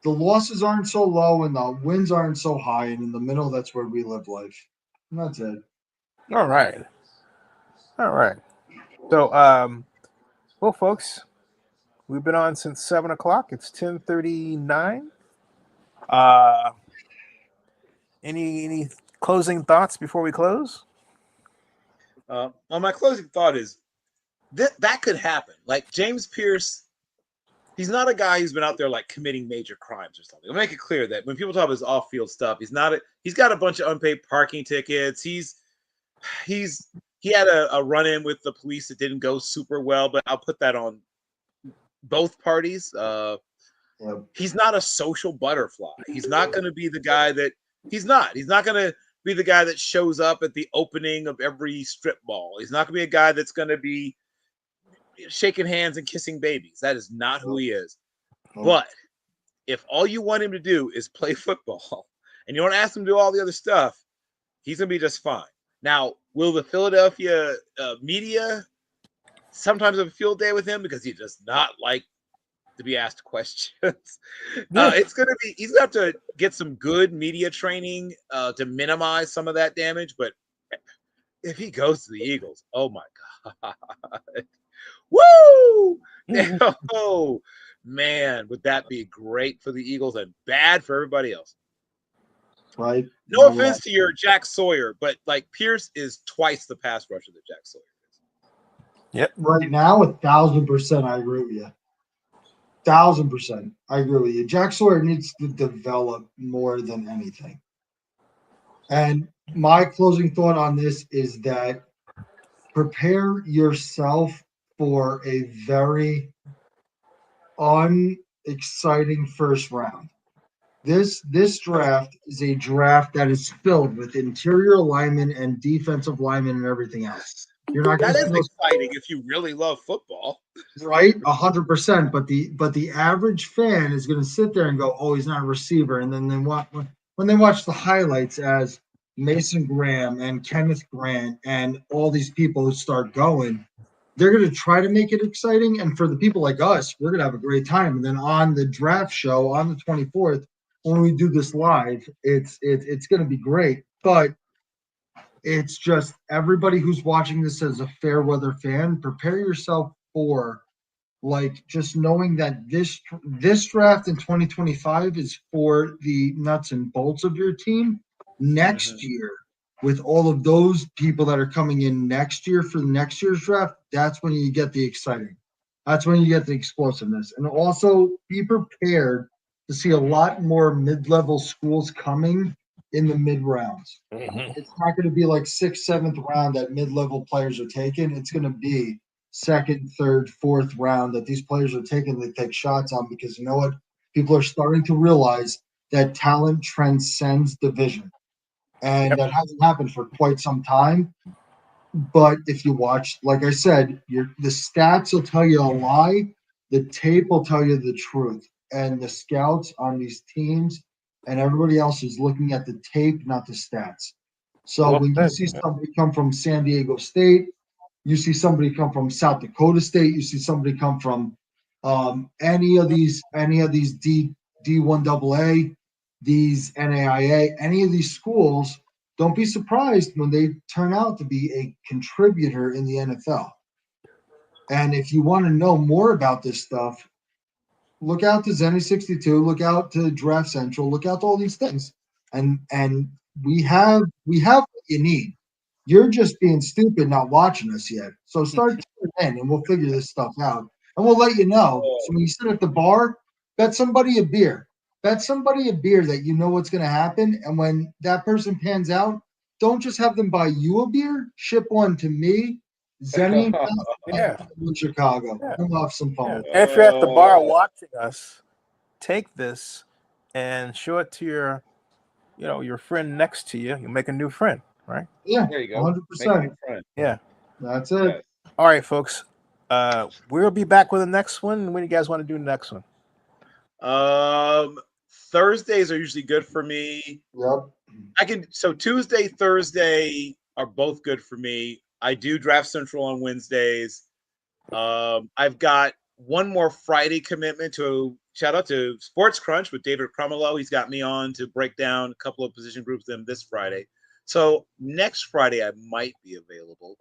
Speaker 3: the losses aren't so low and the wins aren't so high. And in the middle, that's where we live life. And that's it.
Speaker 1: All right. So, well, folks, we've been on since 7 o'clock. It's 10:39. Any closing thoughts before we close?
Speaker 2: Well, my closing thought is that could happen. Like James Pierce, he's not a guy who's been out there like committing major crimes or something. I'll make it clear that when people talk about his off-field stuff, he's got a bunch of unpaid parking tickets. He had a run-in with the police that didn't go super well, but I'll put that on both parties. He's not a social butterfly. He's not going to be the guy that he's not going to be the guy that shows up at the opening of every strip mall. He's not going to be a guy that's going to be shaking hands and kissing babies. That is not who he is. But if all you want him to do is play football and you don't ask him to do all the other stuff, he's going to be just fine. Now, will the Philadelphia media sometimes have a field day with him because he does not like to be asked questions? It's going to be, he's going to have to get some good media training to minimize some of that damage. But if he goes to the Eagles, oh my God. Woo! Oh, man, would that be great for the Eagles and bad for everybody else?
Speaker 3: Right.
Speaker 2: No offense to your Jack Sawyer, but like Pierce is twice the pass rusher that Jack Sawyer is.
Speaker 1: Yep.
Speaker 3: Right now, 1,000%, I agree with you. 1,000%, I agree with you. Jack Sawyer needs to develop more than anything. And my closing thought on this is that prepare yourself for a very unexciting first round. This draft is a draft that is filled with interior linemen and defensive linemen and everything else. You're not going
Speaker 2: That
Speaker 3: to
Speaker 2: is
Speaker 3: see those,
Speaker 2: exciting if you really love football.
Speaker 3: right? 100%. But the average fan is going to sit there and go, "Oh, he's not a receiver," and then when they watch the highlights as Mason Graham and Kenneth Grant and all these people who start going, they're going to try to make it exciting. And for the people like us, we're going to have a great time. And then on the draft show on the 24th, when we do this live, it's going to be great. But it's just everybody who's watching this as a fair weather fan, prepare yourself for like just knowing that this draft in 2025 is for the nuts and bolts of your team. Next year, with all of those people that are coming in next year for the next year's draft, that's when you get the exciting. That's when you get the explosiveness. And also be prepared to see a lot more mid-level schools coming in the mid rounds. It's not going to be like sixth, seventh round that mid-level players are taking. It's going to be second, third, fourth round that these players are taking. They take shots on because you know what? People are starting to realize that talent transcends division, and that hasn't happened for quite some time. But if you watch, like I said, the stats will tell you a lie. The tape will tell you the truth. And the scouts on these teams and everybody else is looking at the tape, not the stats. So
Speaker 1: Well
Speaker 3: when you
Speaker 1: said.
Speaker 3: see somebody come from San Diego State, you see somebody come from South Dakota State, you see somebody come from any of these D1AA, these NAIA, any of these schools, don't be surprised when they turn out to be a contributor in the NFL. And if you want to know more about this stuff, look out to Zenny 62, look out to Draft Central, look out to all these things. And we have what you need. You're just being stupid not watching us yet. So start tuning in and we'll figure this stuff out. And we'll let you know. So when you sit at the bar, bet somebody a beer. Bet somebody a beer that you know what's going to happen. And when that person pans out, don't just have them buy you a beer. Ship one to me, Zenny,
Speaker 1: Yeah.
Speaker 3: in Chicago.
Speaker 1: Yeah.
Speaker 3: And we'll have some fun.
Speaker 1: Yeah. If you're at the bar watching us, take this and show it to your friend next to you. You make a new friend, right?
Speaker 3: Yeah,
Speaker 2: There you go.
Speaker 3: 100%.
Speaker 1: Yeah.
Speaker 3: That's it.
Speaker 1: All right, folks. We'll be back with the next one. When do you guys want to do the next one?
Speaker 2: Thursdays are usually good for me.
Speaker 3: Yep.
Speaker 2: So Tuesday, Thursday are both good for me. I do Draft Central on Wednesdays. I've got one more Friday commitment to shout out to Sports Crunch with David Crumelo. He's got me on to break down a couple of position groups them this Friday. So next Friday I might be available.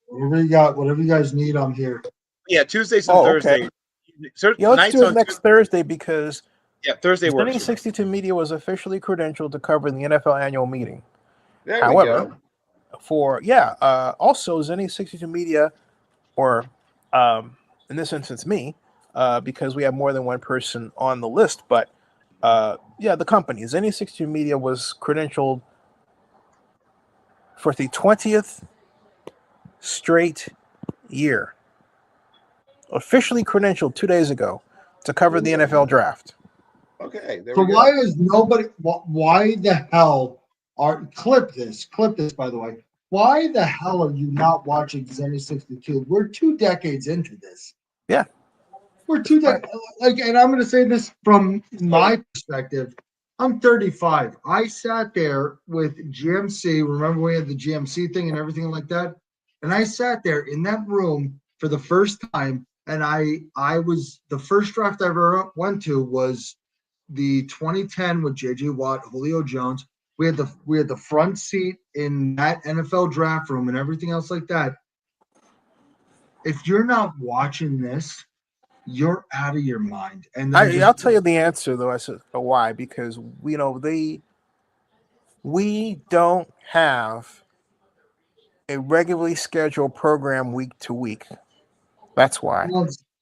Speaker 3: Whatever you guys need, I'm here.
Speaker 2: Yeah, Tuesdays and Thursdays.
Speaker 1: Yeah, let's do it next Thursday because
Speaker 2: Thursday works.
Speaker 1: Zenny 62 Media was officially credentialed to cover the NFL annual meeting.
Speaker 2: There
Speaker 1: However,
Speaker 2: we go.
Speaker 1: also Zenny 62 Media, or in this instance me, because we have more than one person on the list, but the company Zenny 62 Media was credentialed for the 20th straight year, officially credentialed 2 days ago to cover the NFL draft.
Speaker 2: Okay, there
Speaker 3: So
Speaker 2: we go.
Speaker 3: why is nobody? Why the hell clip this? By the way. Why the hell are you not watching Zenny 62? We're 2 decades into this.
Speaker 1: Yeah,
Speaker 3: we're 2 decades. And I'm going to say this from my perspective. I'm 35. I sat there with GMC. Remember we had the GMC thing and everything like that. And I sat there in that room for the first time. And I was the first draft I ever went to was the 2010 with JJ Watt, Julio Jones. We had the front seat in that NFL draft room and everything else like that. If you're not watching this, you're out of your mind. And
Speaker 1: I'll tell you the answer though. I said why, because we don't have a regularly scheduled program week to week. That's why.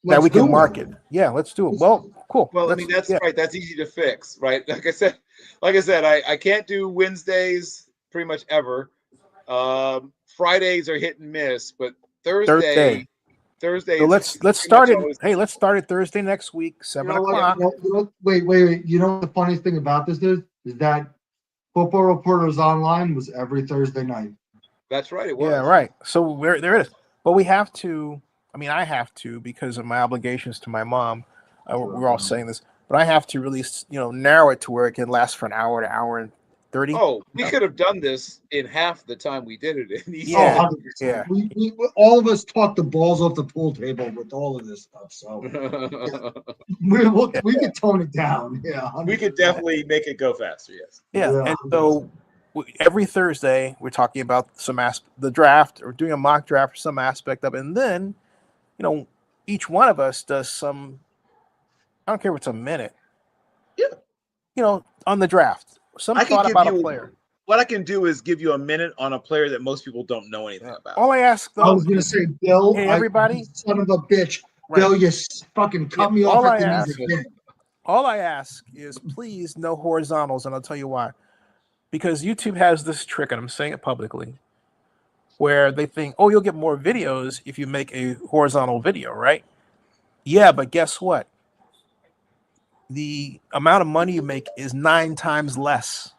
Speaker 1: That we can market. Yeah, let's do it. Well, cool.
Speaker 2: Well, I mean that's right. That's easy to fix, right? Like I said, I can't do Wednesdays pretty much ever. Fridays are hit and miss, but Thursday
Speaker 8: Thursday.
Speaker 1: So
Speaker 8: it's
Speaker 1: let's
Speaker 8: pretty
Speaker 1: start
Speaker 8: much
Speaker 1: it.
Speaker 8: always-
Speaker 1: Hey, let's start it Thursday next week, 7 o'clock.
Speaker 3: Wait. You know what the funniest thing about this is that Football Reporters Online was every Thursday night.
Speaker 8: That's right. It was.
Speaker 1: Yeah, right. So there it is. But we have to. I mean, I have to because of my obligations to my mom. We're all saying this, but I have to really, narrow it to where it can last for an hour to hour and 30.
Speaker 8: Oh, we could have done this in half the time we did it in.
Speaker 1: Yeah.
Speaker 3: Oh, 100%.
Speaker 1: Yeah.
Speaker 3: We all of us talked the balls off the pool table with all of this stuff. So we could tone it down. Yeah. 100%.
Speaker 2: We could definitely make it go faster. Yes.
Speaker 1: Yeah. And so every Thursday we're talking about the draft or doing a mock draft or some aspect of it, and then, each one of us does some. I don't care if it's a minute.
Speaker 2: Yeah.
Speaker 1: On the draft, some
Speaker 2: I can
Speaker 1: thought
Speaker 2: give
Speaker 1: about
Speaker 2: you
Speaker 1: a player.
Speaker 2: What I can do is give you a minute on a player that most people don't know anything about.
Speaker 1: All I ask, though,
Speaker 3: I was going to say, Bill,
Speaker 1: hey, everybody,
Speaker 3: son of a bitch,
Speaker 1: right.
Speaker 3: Bill, you fucking cut me off at the knees again.
Speaker 1: All I ask is please no horizontals, and I'll tell you why. Because YouTube has this trick, and I'm saying it publicly, where they think, oh, you'll get more videos if you make a horizontal video, right? Yeah, but guess what? The amount of money you make is 9 times less.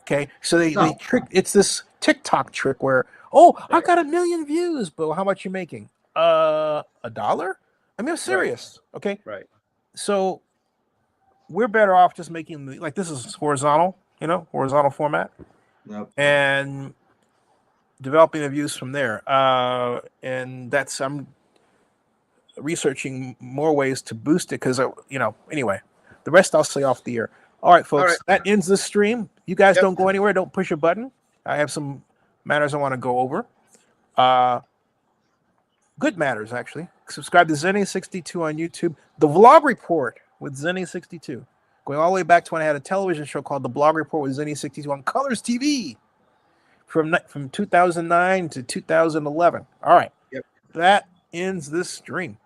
Speaker 1: Okay, so they trick. It's this TikTok trick where, I got 1 million views, but how much you making? $1? I mean, I'm serious. Right. Okay,
Speaker 2: right.
Speaker 1: So we're better off just making this is horizontal, horizontal format, and developing the views from there. And I'm researching more ways to boost it because anyway, the rest I'll say off the air. All right, folks, that ends this stream. You guys don't go anywhere. Don't push a button. I have some matters I want to go over. Good matters, actually. Subscribe to Zenny62 on YouTube. The Vlog Report with Zenny62. Going all the way back to when I had a television show called The Vlog Report with Zenny62 on Colors TV from 2009 to 2011. All right.
Speaker 2: Yep.
Speaker 1: That ends this stream.